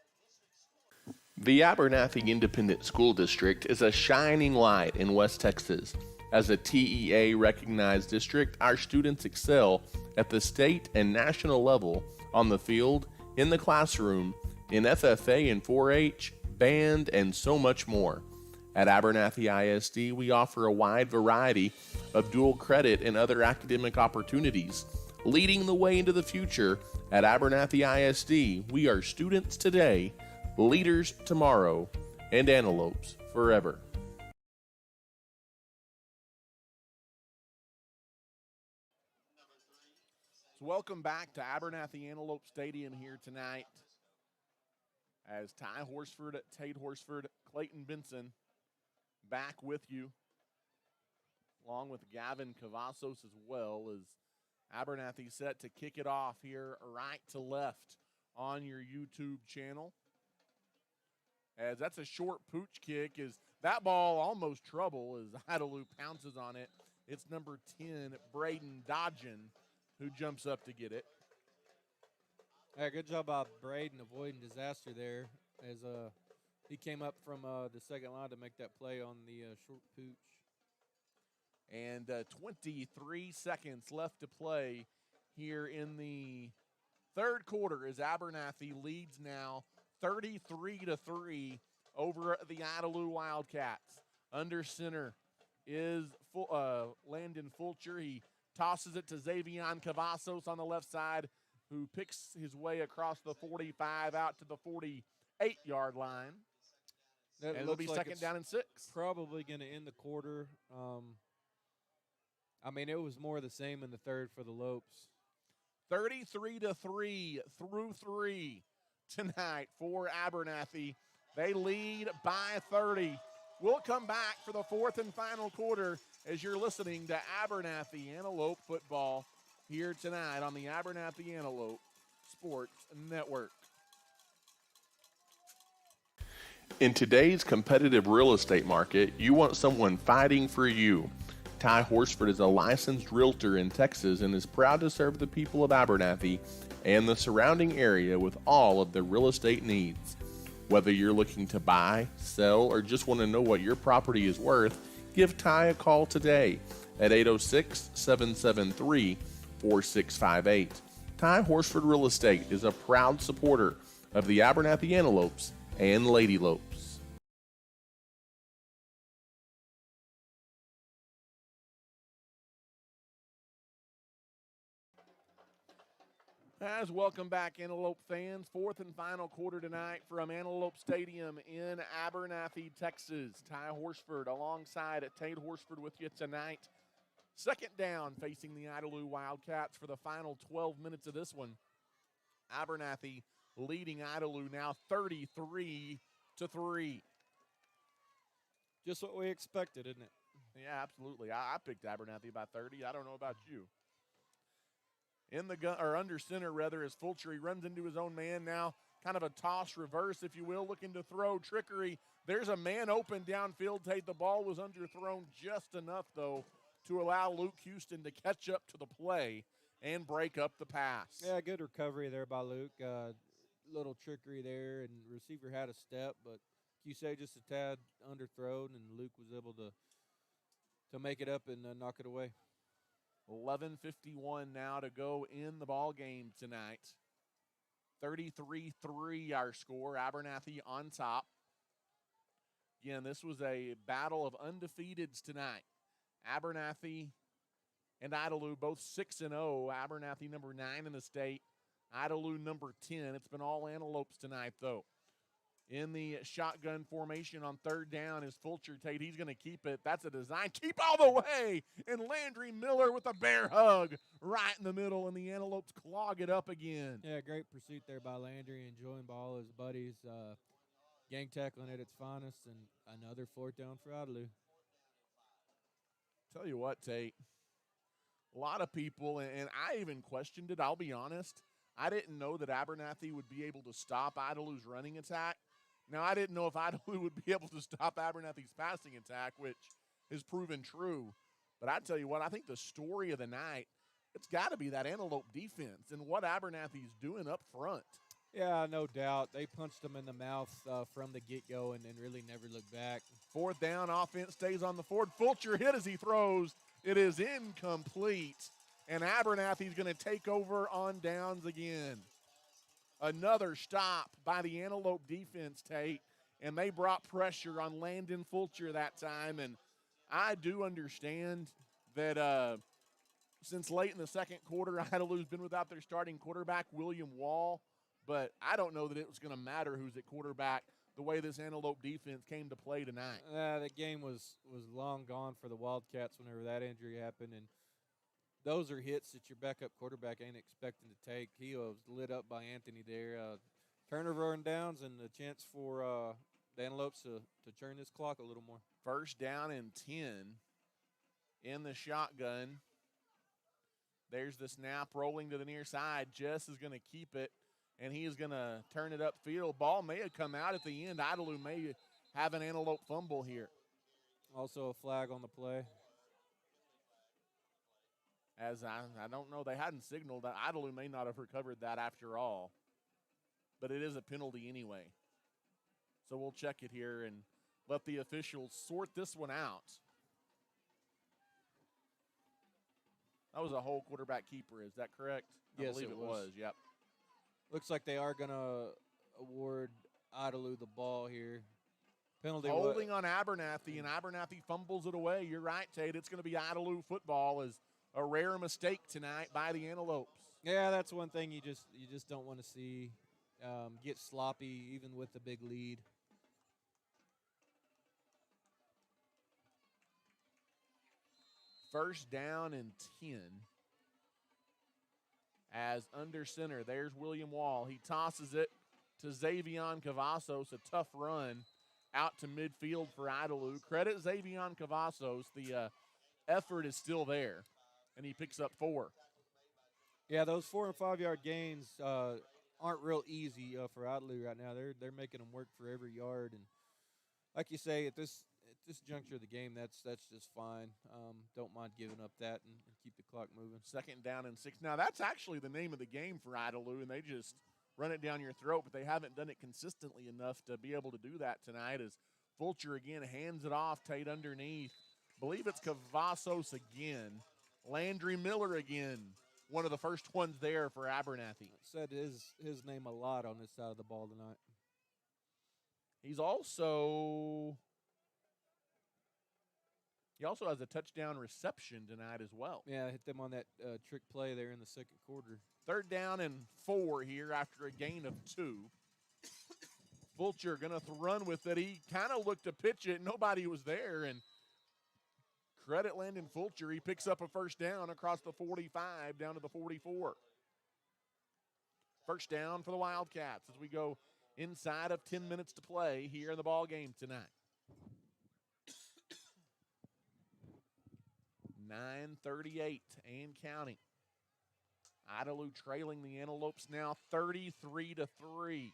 The Abernathy Independent School District is a shining light in West Texas. As a TEA-recognized district, our students excel at the state and national level on the field, in the classroom, in FFA and 4-H, band, and so much more. At Abernathy ISD, we offer a wide variety of dual credit and other academic opportunities. Leading the way into the future, at Abernathy ISD, we are students today, leaders tomorrow, and antelopes forever. So welcome back to Abernathy Antelope Stadium here tonight as Ty Horsford, Tate Horsford, Clayton Benson back with you, along with Gavin Cavazos as well, as Abernathy set to kick it off here right to left on your YouTube channel. As that's a short pooch kick, is that ball almost trouble as Idalou pounces on it. It's number 10, Braden Dodgen, who jumps up to get it. Yeah, good job by Braden avoiding disaster there as he came up from the second line to make that play on the short pooch. And 23 seconds left to play here in the third quarter as Abernathy leads now 33-3 over the Idalou Wildcats. Under center is Landon Fulcher. He tosses it to Xavion Cavazos on the left side, who picks his way across the 45 out to the 48-yard line. And it'll be second down and 6. Probably going to end the quarter. I mean, it was more of the same in the third for the Lopes. 33-3 through 3 tonight for Abernathy. They lead by 30. We'll come back for the fourth and final quarter as you're listening to Abernathy Antelope football here tonight on the Abernathy Antelope Sports Network. In today's competitive real estate market, you want someone fighting for you. Ty Horsford is a licensed realtor in Texas and is proud to serve the people of Abernathy and the surrounding area with all of their real estate needs. Whether you're looking to buy, sell, or just want to know what your property is worth, give Ty a call today at 806-773-4658. Ty Horsford Real Estate is a proud supporter of the Abernathy Antelopes and Lady Lopes. As welcome back, Antelope fans. Fourth and final quarter tonight from Antelope Stadium in Abernathy, Texas. Ty Horsford alongside Tate Horsford with you tonight. Second down facing the Idalou Wildcats for the final 12 minutes of this one. Abernathy leading Idalou now 33-3. Just what we expected, isn't it? Yeah, absolutely. I picked Abernathy by 30. I don't know about you. In the gun, or under center rather, as Fulcher, he runs into his own man now. Kind of a toss reverse, if you will, looking to throw trickery. There's a man open downfield. Tate, the ball was underthrown just enough, though, to allow Luke Houston to catch up to the play and break up the pass. Yeah, good recovery there by Luke. Little trickery there, and receiver had a step, but Cusay just a tad underthrown, and Luke was able to make it up and knock it away. 11:51 now to go in the ball game tonight. 33-3 our score. Abernathy on top. Again, this was a battle of undefeateds tonight. Abernathy and Idalou both 6-0. Abernathy number 9 in the state. Idalou number 10. It's been all Antelopes tonight, though. In the shotgun formation on third down is Fulcher. Tate, he's going to keep it. That's a design. Keep all the way. And Landry Miller with a bear hug right in the middle, and the Antelopes clog it up again. Yeah, great pursuit there by Landry, enjoying ball his buddies. Gang tackling at its finest, and another fourth down for Idalou. Tell you what, Tate, a lot of people, and I even questioned it, I'll be honest. I didn't know that Abernathy would be able to stop Idalou's running attack. Now, I didn't know if Idalou would be able to stop Abernathy's passing attack, which has proven true. But I tell you what, I think the story of the night, it's got to be that Antelope defense and what Abernathy's doing up front. Yeah, no doubt. They punched him in the mouth from the get-go and really never looked back. Fourth down, offense stays on the board. Fulcher hit as he throws. It is incomplete. And Abernathy's going to take over on downs again. Another stop by the Antelope defense, Tate, and they brought pressure on Landon Fulcher that time. And I do understand that since late in the second quarter, Idalou's been without their starting quarterback, William Wall, but I don't know that it was going to matter who's at quarterback the way this Antelope defense came to play tonight. The game was long gone for the Wildcats whenever that injury happened, and those are hits that your backup quarterback ain't expecting to take. He was lit up by Anthony there. Turnover and downs, and a chance for the Antelopes to turn this clock a little more. First down and 10 in the shotgun. There's the snap rolling to the near side. Jess is going to keep it, and he is going to turn it upfield. Ball may have come out at the end. Idalou may have an Antelope fumble here. Also a flag on the play. As I don't know, they hadn't signaled that. Idalou may not have recovered that after all. But it is a penalty anyway. So we'll check it here and let the officials sort this one out. That was a whole quarterback keeper. Is that correct? Yes, I believe it was. Yep. Looks like they are going to award Idalou the ball here. Penalty holding on Abernathy, and Abernathy fumbles it away. You're right, Tate. It's going to be Idalou football as a rare mistake tonight by the Antelopes. Yeah, that's one thing you just don't want to see get sloppy even with the big lead. First down and 10. As under center, there's William Wall. He tosses it to Xavion Cavazos, a tough run out to midfield for Idalou. Credit Xavion Cavazos. The effort is still there, and he picks up 4. Yeah, those 4 and 5 yard gains aren't real easy for Idalou right now. They're making them work for every yard, and like you say, at this juncture of the game, that's just fine. Don't mind giving up that and keep the clock moving. Second down and 6. Now that's actually the name of the game for Idalou, and they just run it down your throat, but they haven't done it consistently enough to be able to do that tonight. As Fulcher again hands it off, Tate underneath. believe it's Cavazos again. Landry Miller again. One of the first ones there for Abernathy. Said his name a lot on this side of the ball tonight. He also has a touchdown reception tonight as well. Yeah, hit them on that trick play there in the second quarter. 3rd down and 4 here after a gain of 2. Fulcher going to run with it. He kind of looked to pitch it. Nobody was there. And credit Landon Fulcher. He picks up a first down across the 45 down to the 44. First down for the Wildcats as we go inside of 10 minutes to play here in the ball game tonight. 9:38 and counting. Idalou trailing the Antelopes now 33-3.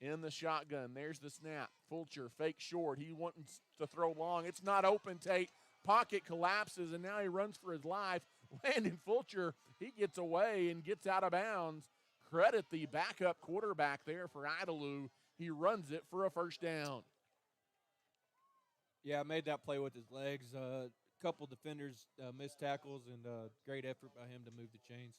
In the shotgun, there's the snap. Fulcher fake short. He wants to throw long. It's not open, Tate. Pocket collapses, and now he runs for his life. Landon Fulcher, he gets away and gets out of bounds. Credit the backup quarterback there for Idalou. He runs it for a first down. Yeah, made that play with his legs. Couple defenders missed tackles, and great effort by him to move the chains.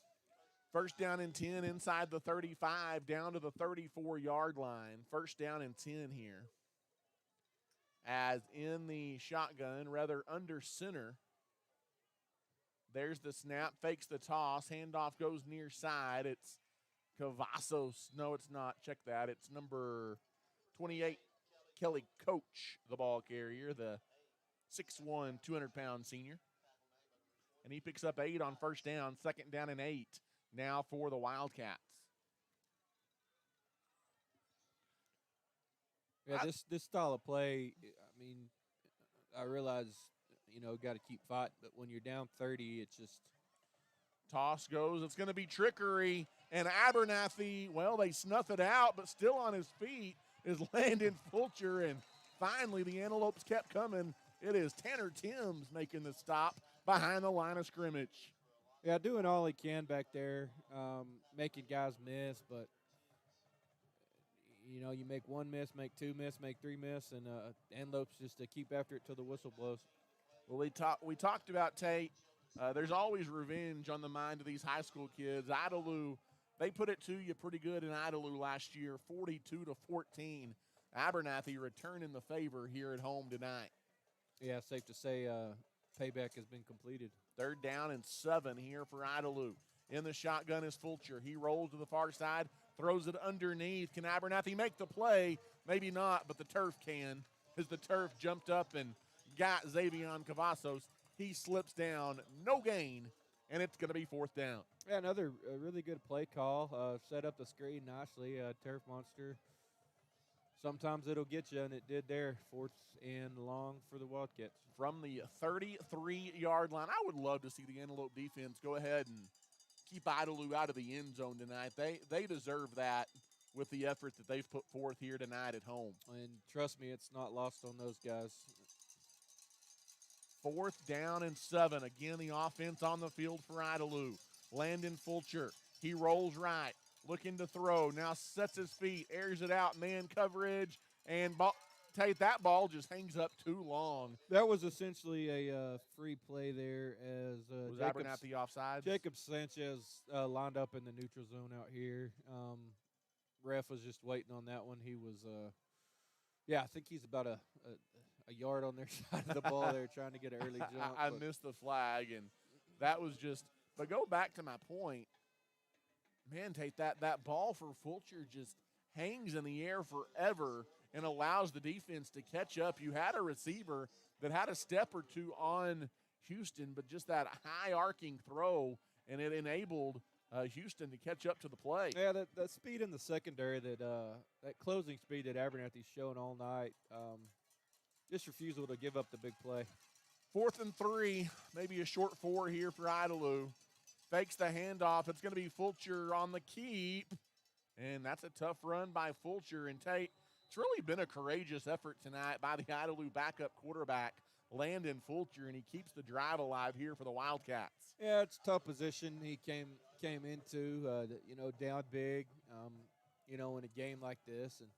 First down and 10 inside the 35 down to the 34-yard line. First down and 10 here. As in the shotgun, rather under center. There's the snap, fakes the toss, handoff goes near side. It's Cavazos. No, it's not. Check that. It's number 28, Kelly Coach, the ball carrier, the 6'1", 200-pound senior. And he picks up 8 on first down, 2nd down and 8 now for the Wildcats. Yeah, this style of play, I mean, I realize, got to keep fighting, but when you're down 30, it's just. Toss goes. It's going to be trickery. And Abernathy, well, they snuff it out, but still on his feet is Landon Fulcher. And finally, the Antelopes kept coming. It is Tanner Timms making the stop behind the line of scrimmage. Yeah, doing all he can back there, making guys miss, but, you make one miss, make two miss, make three miss, and Antelopes just to keep after it till the whistle blows. Well, we talked about Tate. There's always revenge on the mind of these high school kids. Idalou, they put it to you pretty good in Idalou last year, 42-14. Abernathy returning the favor here at home tonight. Yeah, safe to say payback has been completed. 3rd down and 7 here for Idalou. In the shotgun is Fulcher. He rolls to the far side, throws it underneath. Can Abernathy make the play? Maybe not, but the turf can. As the turf jumped up and got Xavion Cavazos, he slips down, no gain, and it's going to be 4th down. Yeah, another really good play call. Set up the screen nicely. Turf monster. Sometimes it'll get you, and it did there. 4th and long for the Wildcats. From the 33-yard line, I would love to see the Antelope defense go ahead and keep Idalou out of the end zone tonight. They deserve that with the effort that they've put forth here tonight at home. And trust me, it's not lost on those guys. 4th down and 7. Again, the offense on the field for Idalou. Landon Fulcher, he rolls right, looking to throw. Now sets his feet, airs it out, man coverage, and Tate, that ball just hangs up too long. That was essentially a free play there as was Abernathy offside? Jacob Sanchez lined up in the neutral zone out here. Ref was just waiting on that one. He was, I think he's about a yard on their side of the ball there trying to get an early jump. I missed the flag, and that was just – but go back to my point. Man, Tate, that ball for Fulcher just hangs in the air forever and allows the defense to catch up. You had a receiver that had a step or two on Houston, but just that high arcing throw, and it enabled Houston to catch up to the play. Yeah, that speed in the secondary, that closing speed that Abernathy's shown all night, just refusal to give up the big play. 4th and 3, maybe a short 4 here for Idalou. Fakes the handoff. It's going to be Fulcher on the keep, and that's a tough run by Fulcher. And Tate, it's really been a courageous effort tonight by the Idalou backup quarterback, Landon Fulcher, and he keeps the drive alive here for the Wildcats. Yeah, it's a tough position he came into, down big, in a game like this. And,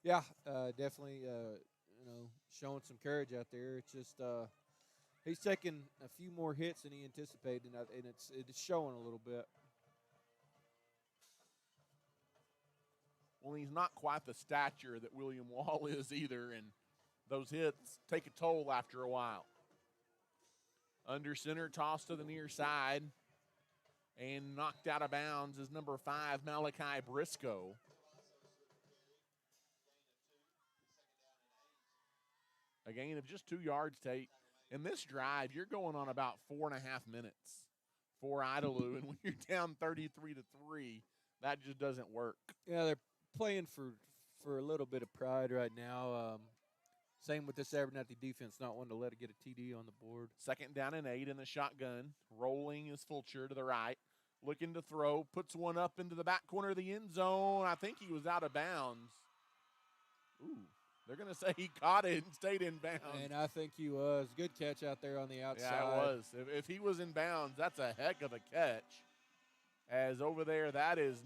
yeah, definitely showing some courage out there. It's just he's taking a few more hits than he anticipated, and it's showing a little bit. Well, he's not quite the stature that William Wall is either, and those hits take a toll after a while. Under center, toss to the near side, and knocked out of bounds is number 5, Malachi Briscoe. A gain of just 2 yards, Tate. In this drive, you're going on about 4.5 minutes for Idalou, and when you're down 33-3, that just doesn't work. Yeah, they're playing for a little bit of pride right now. Same with this Abernathy defense, not wanting to let it get a TD on the board. 2nd down and 8 in the shotgun. Rolling is Fulcher to the right. Looking to throw, puts one up into the back corner of the end zone. I think he was out of bounds. Ooh, they're going to say he caught it and stayed in bounds. And I think he was. Good catch out there on the outside. Yeah, it was. If he was in bounds, that's a heck of a catch. As over there, that is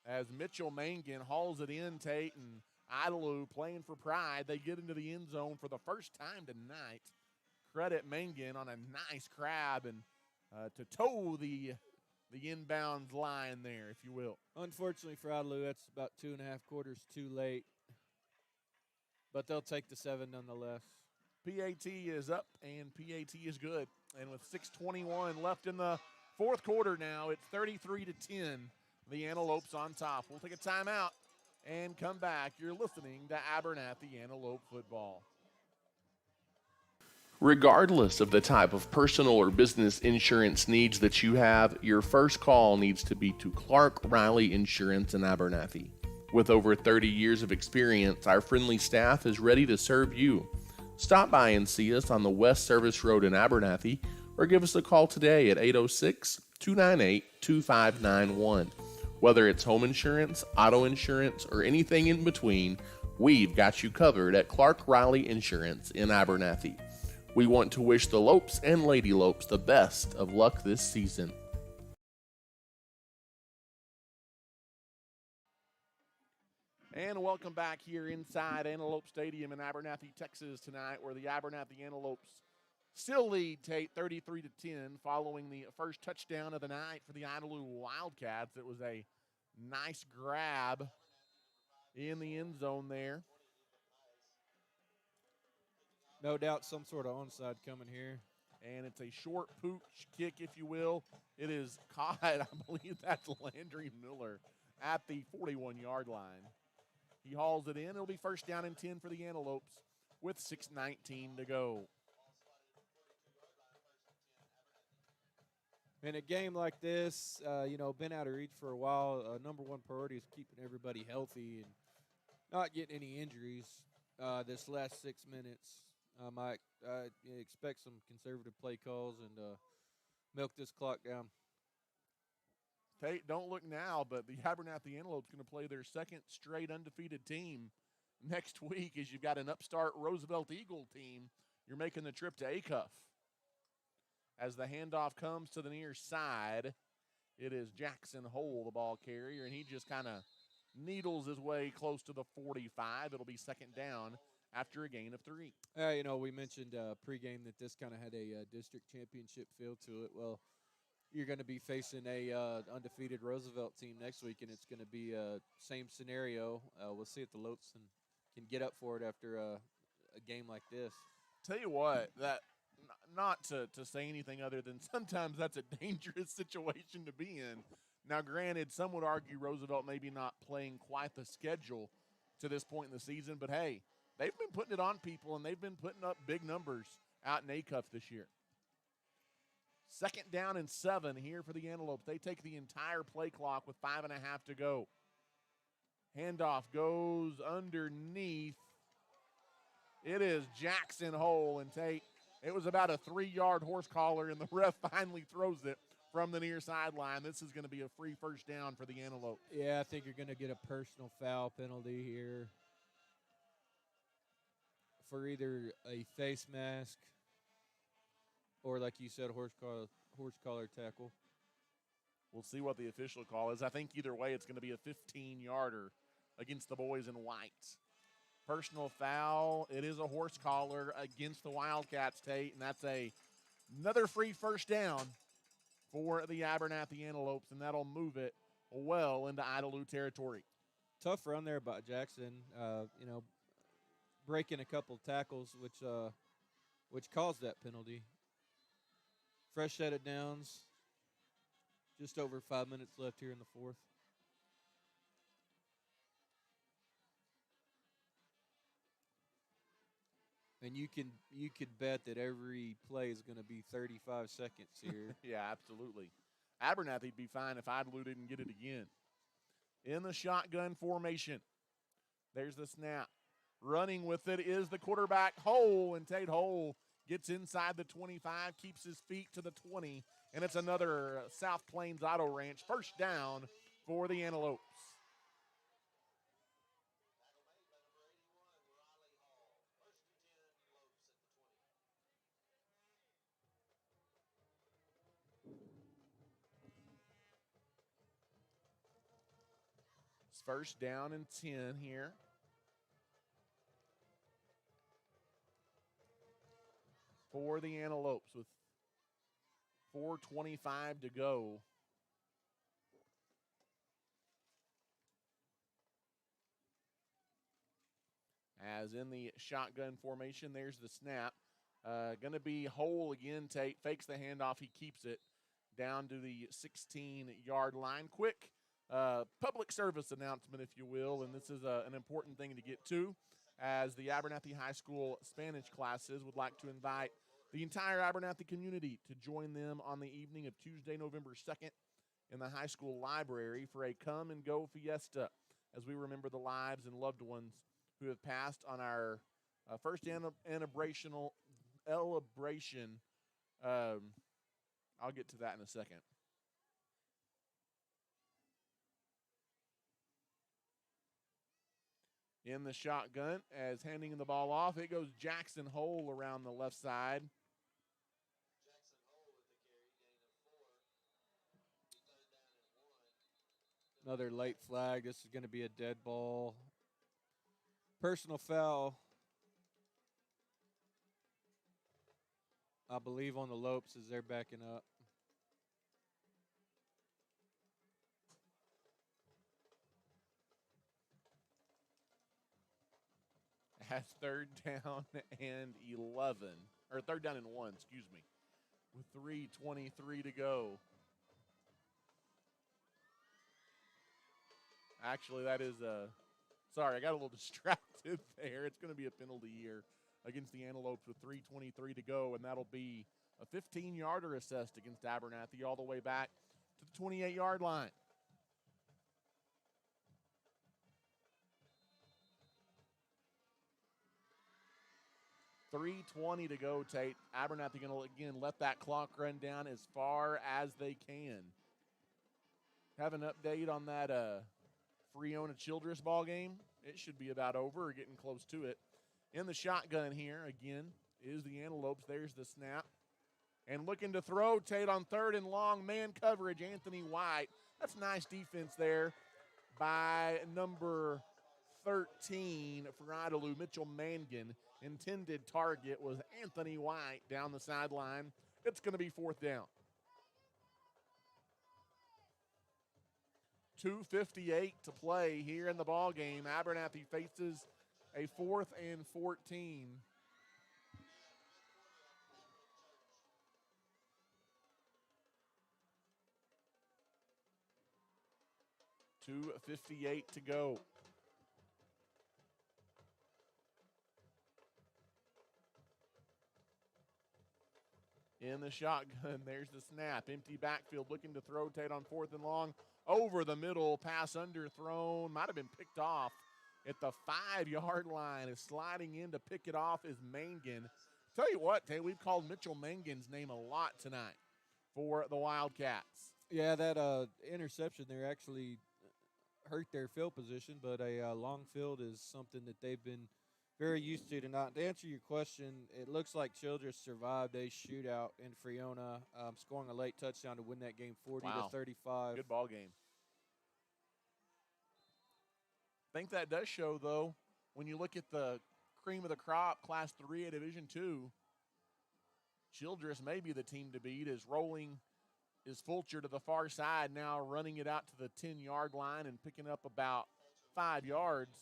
as Mitchell Mangan hauls it in, Tate, and Idalou playing for pride. They get into the end zone for the first time tonight. Credit Mangan on a nice crab and to toe the inbounds line there, if you will. Unfortunately for Idalou, that's about 2.5 quarters too late. But they'll take the 7 nonetheless. PAT is up, and PAT is good. And with 6:21 left in the fourth quarter now, it's 33-10. The Antelopes on top. We'll take a timeout and come back. You're listening to Abernathy Antelope football. Regardless of the type of personal or business insurance needs that you have, your first call needs to be to Clark Riley Insurance in Abernathy. With over 30 years of experience, our friendly staff is ready to serve you. Stop by and see us on the West Service Road in Abernathy, or give us a call today at 806-298-2591. Whether it's home insurance, auto insurance, or anything in between, we've got you covered at Clark Riley Insurance in Abernathy. We want to wish the Lopes and Lady Lopes the best of luck this season. And welcome back here inside Antelope Stadium in Abernathy, Texas tonight, where the Abernathy Antelopes still lead Tate 33-10 following the first touchdown of the night for the Idalou Wildcats. It was a nice grab in the end zone there. No doubt some sort of onside coming here. And it's a short pooch kick, if you will. It is caught, I believe that's Landry Miller at the 41-yard line. He hauls it in. It'll be first down and 10 for the Antelopes with 6:19 to go. In a game like this, been out of reach for a while. Number one priority is keeping everybody healthy and not getting any injuries this last 6 minutes. I expect some conservative play calls and milk this clock down. Tate, don't look now, but the Abernathy Antelopes going to play their second straight undefeated team next week as you've got an upstart Roosevelt Eagle team. You're making the trip to Acuff. As the handoff comes to the near side, it is Jackson Hole, the ball carrier, and he just kind of needles his way close to the 45. It'll be second down after a gain of 3. We mentioned pregame that this kind of had a district championship feel to it. Well, you're going to be facing a undefeated Roosevelt team next week, and it's going to be same scenario. We'll see if the Lopes can get up for it after a game like this. Tell you what, that not to say anything other than sometimes that's a dangerous situation to be in. Now, granted, some would argue Roosevelt maybe not playing quite the schedule to this point in the season, but hey, they've been putting it on people, and they've been putting up big numbers out in Acuff this year. Second down and 7 here for the Antelopes. They take the entire play clock with 5.5 to go. Handoff goes underneath. It is Jackson Hole, and Tate, it was about a 3-yard horse collar, and the ref finally throws it from the near sideline. This is going to be a free first down for the Antelope. Yeah, I think you're going to get a personal foul penalty here for either a face mask or, like you said, horse collar tackle. We'll see what the official call is. I think either way it's going to be a 15-yarder against the boys in white. Personal foul. It is a horse collar against the Wildcats, Tate, and that's another free first down for the Abernathy Antelopes, and that'll move it well into Idalou territory. Tough run there by Jackson. Breaking a couple tackles, which caused that penalty. Fresh set of downs. Just over 5 minutes left here in the fourth. And you could bet that every play is going to be 35 seconds here. Yeah, absolutely. Abernathy'd be fine if Idalou didn't get it again. In the shotgun formation. There's the snap. Running with it is the quarterback, Hole, and Tate Hole gets inside the 25, keeps his feet to the 20, and it's another South Plains Auto Ranch first down for the Antelopes. It's first down and 10 here. For the Antelopes with 4:25 to go. As in the shotgun formation, there's the snap. Going to be Hole again. Tate fakes the handoff. He keeps it down to the 16-yard line. Quick public service announcement, if you will, and this is an important thing to get to, as the Abernathy High School Spanish classes would like to invite the entire Abernathy community to join them on the evening of Tuesday, November 2nd in the high school library for a come-and-go fiesta as we remember the lives and loved ones who have passed on our first celebration. I'll get to that in a second. In the shotgun, as handing the ball off, it goes Jackson Hole around the left side. Another late flag. This is going to be a dead ball. Personal foul, I believe, on the Lopes as they're backing up. Has third down and 11, or third down and 1, excuse me, with 3:23 to go. Actually, that is sorry, I got a little distracted there. It's going to be a penalty here against the Antelopes with 3:23 to go, and that'll be a 15-yarder assessed against Abernathy all the way back to the 28-yard line. $3:20 to go, Tate. Abernathy going to, again, let that clock run down as far as they can. Have an update on that Freona Childress ball game. It should be about over or getting close to it. In the shotgun here, again, is the Antelopes. There's the snap. And looking to throw, Tate on third and long, man coverage, Anthony White. That's nice defense there by number 13 for Idalou, Mitchell Mangan. Intended target was Anthony White down the sideline. It's going to be fourth down. 2:58 to play here in the ball game. Abernathy faces a 4th and 14. $2:58 to go. In the shotgun, there's the snap. Empty backfield, looking to throw. Tate on 4th and long. Over the middle, pass underthrown. Might have been picked off at the 5-yard line. Is sliding in to pick it off is Mangan. Tell you what, Tate, we've called Mitchell Mangan's name a lot tonight for the Wildcats. Yeah, that interception there actually hurt their field position, but a long field is something that they've been very used to tonight. To answer your question, it looks like Childress survived a shootout in Freona, scoring a late touchdown to win that game 40-35. Good ball game. I think that does show, though, when you look at the cream of the crop, Class 3A Division 2, Childress may be the team to beat. Is rolling is Fulcher to the far side, now running it out to the 10-yard line and picking up about 5 yards.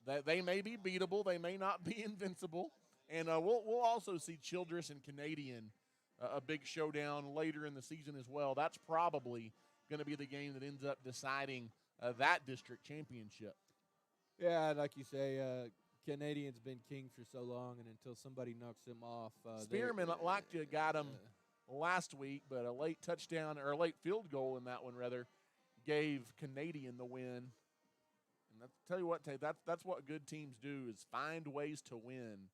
That they may be beatable, they may not be invincible, and we'll also see Childress and Canadian a big showdown later in the season as well. That's probably going to be the game that ends up deciding that district championship. Yeah, like you say, Canadian's been king for so long, and until somebody knocks him off, Spearman, like you got him last week, but a late touchdown or a late field goal in that one rather gave Canadian the win. And tell you what, Tate, that's what good teams do is find ways to win.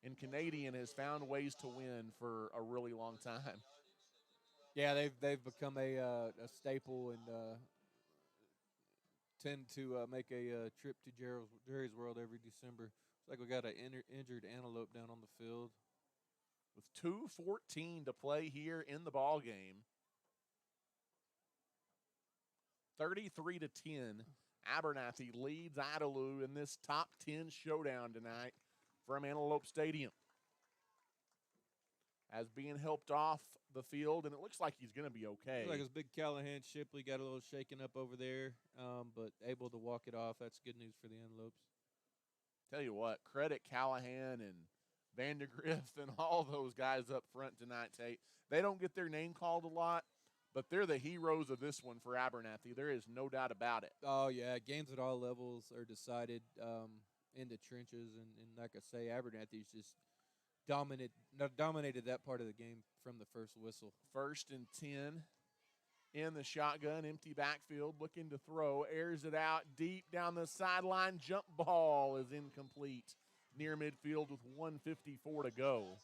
And Canadian has found ways to win for a really long time. Yeah, they've become a staple and tend to make a trip to Jerry's World every December. It's like we got an injured Antelope down on the field. With 2:14 to play here in the ball game, 33-10, Abernathy leads Idalou in this top 10 showdown tonight from Antelope Stadium. As being helped off the field, and it looks like he's going to be okay. Looks like his big Callahan Shipley got a little shaken up over there, but able to walk it off. That's good news for the Antelopes. Tell you what, credit Callahan and Vandergriff and all those guys up front tonight, Tate. They don't get their name called a lot, but they're the heroes of this one for Abernathy. There is no doubt about it. Oh, yeah, games at all levels are decided in the trenches, and like I say, Abernathy's just dominated that part of the game from the first whistle. 1st and 10 in the shotgun, empty backfield, looking to throw, airs it out deep down the sideline. Jump ball is incomplete near midfield with 1:54 to go.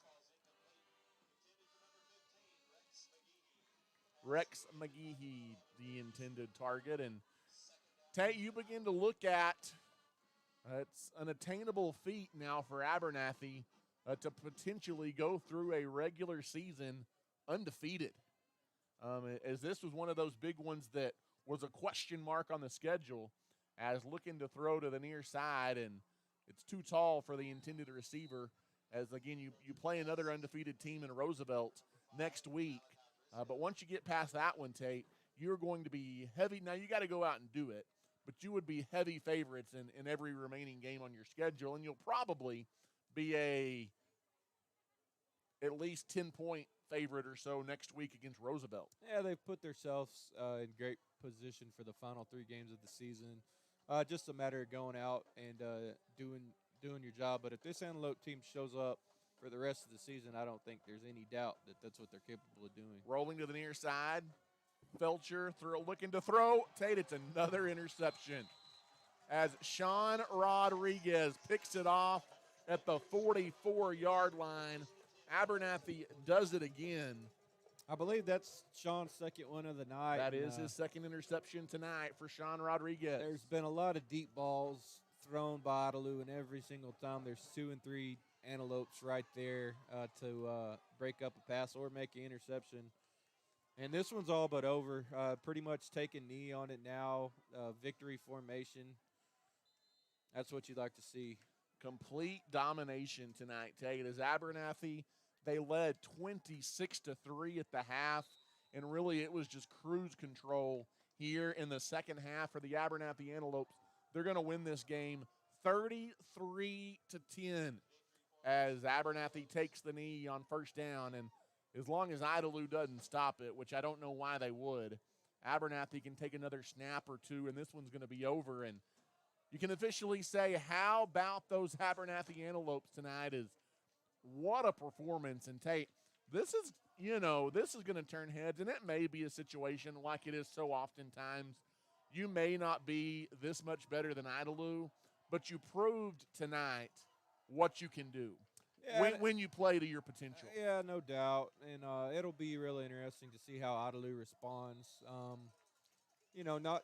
Rex McGehee, the intended target. And Tate, you begin to look at it's an attainable feat now for Abernathy to potentially go through a regular season undefeated. As this was one of those big ones that was a question mark on the schedule, as looking to throw to the near side, and it's too tall for the intended receiver. As, again, you play another undefeated team in Roosevelt next week. But once you get past that one, Tate, you're going to be heavy. Now, you got to go out and do it, but you would be heavy favorites in every remaining game on your schedule, and you'll probably be at least 10-point favorite or so next week against Roosevelt. Yeah, they've put themselves in great position for the final 3 games of the season. Just a matter of going out and doing your job. But if this Antelope team shows up for the rest of the season, I don't think there's any doubt that that's what they're capable of doing. Rolling to the near side. Felcher looking to throw. Tate, it's another interception. As Sean Rodriguez picks it off at the 44-yard line. Abernathy does it again. I believe that's Sean's second one of the night. That is his second interception tonight for Sean Rodriguez. There's been a lot of deep balls thrown by Idalou, and every single time there's 2 and 3 Antelopes right there to break up a pass or make an interception. And this one's all but over. Pretty much taking knee on it now. Victory formation. That's what you'd like to see. Complete domination tonight, Tate. As Abernathy, they led 26-3 at the half, and really it was just cruise control here in the second half for the Abernathy Antelopes. They're going to win this game 33-10 as Abernathy takes the knee on first down, and as long as Idalou doesn't stop it, which I don't know why they would, Abernathy can take another snap or two, and this one's going to be over. And you can officially say, how about those Abernathy Antelopes tonight? Is what a performance. And Tate, this is going to turn heads, and it may be a situation like it is so oftentimes. You may not be this much better than Idalou, but you proved tonight what you can do when you play to your potential. Yeah, no doubt. And it'll be really interesting to see how Idalou responds. Not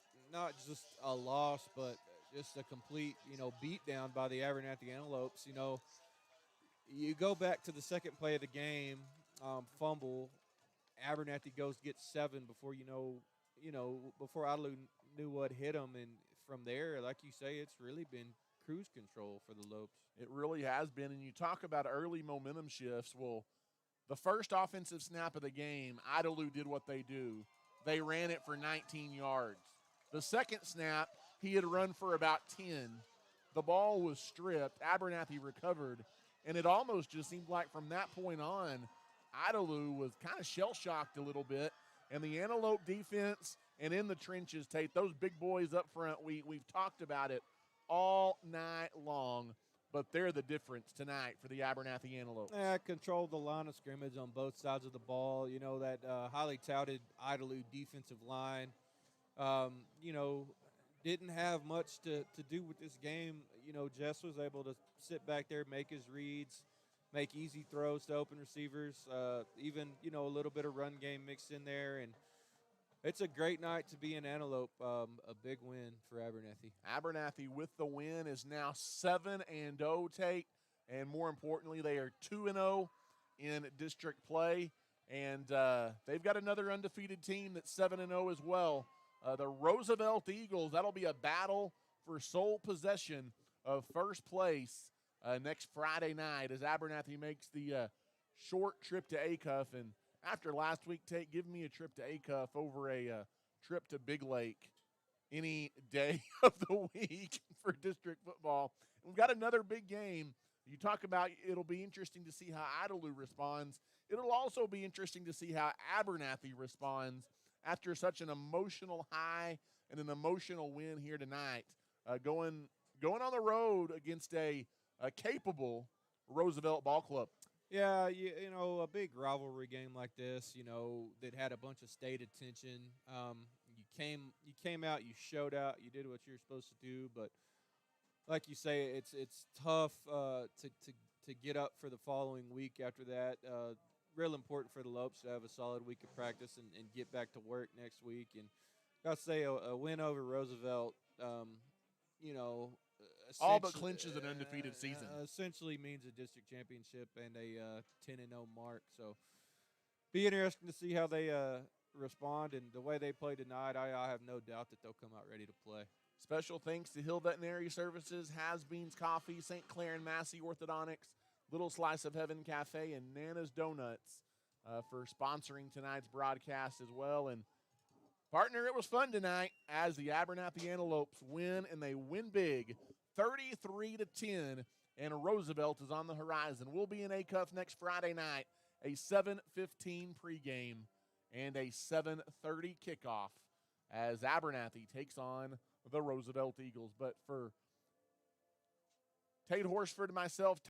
just a loss, but just a complete, beatdown by the Abernathy Antelopes. You go back to the second play of the game, fumble. Abernathy goes get 7 before before Idalou knew what hit him, and from there, like you say, it's really been cruise control for the Lopes. It really has been. And you talk about early momentum shifts. Well, the first offensive snap of the game, Idalou did what they do. They ran it for 19 yards. The second snap, he had run for about 10. The ball was stripped. Abernathy recovered. And it almost just seemed like from that point on, Idalou was kind of shell-shocked a little bit. And the Antelope defense and in the trenches, Tate, those big boys up front, we've talked about it all night long. But they're the difference tonight for the Abernathy Antelopes. Yeah, controlled the line of scrimmage on both sides of the ball. You know, that highly touted Idalou defensive line, you know, didn't have much to do with this game. You know, Jess was able to sit back there, make his reads, make easy throws to open receivers, even, you know, a little bit of run game mixed in there. And it's a great night to be an Antelope. A big win for Abernathy. Abernathy with the win is now 7-0, Tate. And more importantly, they are 2-0 in district play. And they've got another undefeated team that's 7-0 as well. The Roosevelt Eagles, that'll be a battle for sole possession of first place next Friday night as Abernathy makes the short trip to Acuff. And after last week, Tate, give me a trip to Acuff over a trip to Big Lake any day of the week for district football. We've got another big game. You talk about it'll be interesting to see how Idalou responds. It'll also be interesting to see how Abernathy responds after such an emotional high and an emotional win here tonight, going on the road against a capable Roosevelt ball club. Yeah, you know, a big rivalry game like this, you know, that had a bunch of state attention. You came out, you showed out, you did what you were supposed to do, but like you say, it's tough to get up for the following week after that. Real important for the Lopes to have a solid week of practice and get back to work next week. And got to say, a win over Roosevelt, you know, all but clinches an undefeated season. Essentially means a district championship and a 10-0 mark. So, be interesting to see how they respond, and the way they play tonight. I have no doubt that they'll come out ready to play. Special thanks to Hill Veterinary Services, Has Beans Coffee, St. Clair and Massey Orthodontics, Little Slice of Heaven Cafe, and Nana's Donuts for sponsoring tonight's broadcast as well. And partner, it was fun tonight as the Abernathy Antelopes win, and they win big, 33-10, and Roosevelt is on the horizon. We'll be in Acuff next Friday night, a 7:15 pregame and a 7:30 kickoff as Abernathy takes on the Roosevelt Eagles. But for Tate Horsford and myself,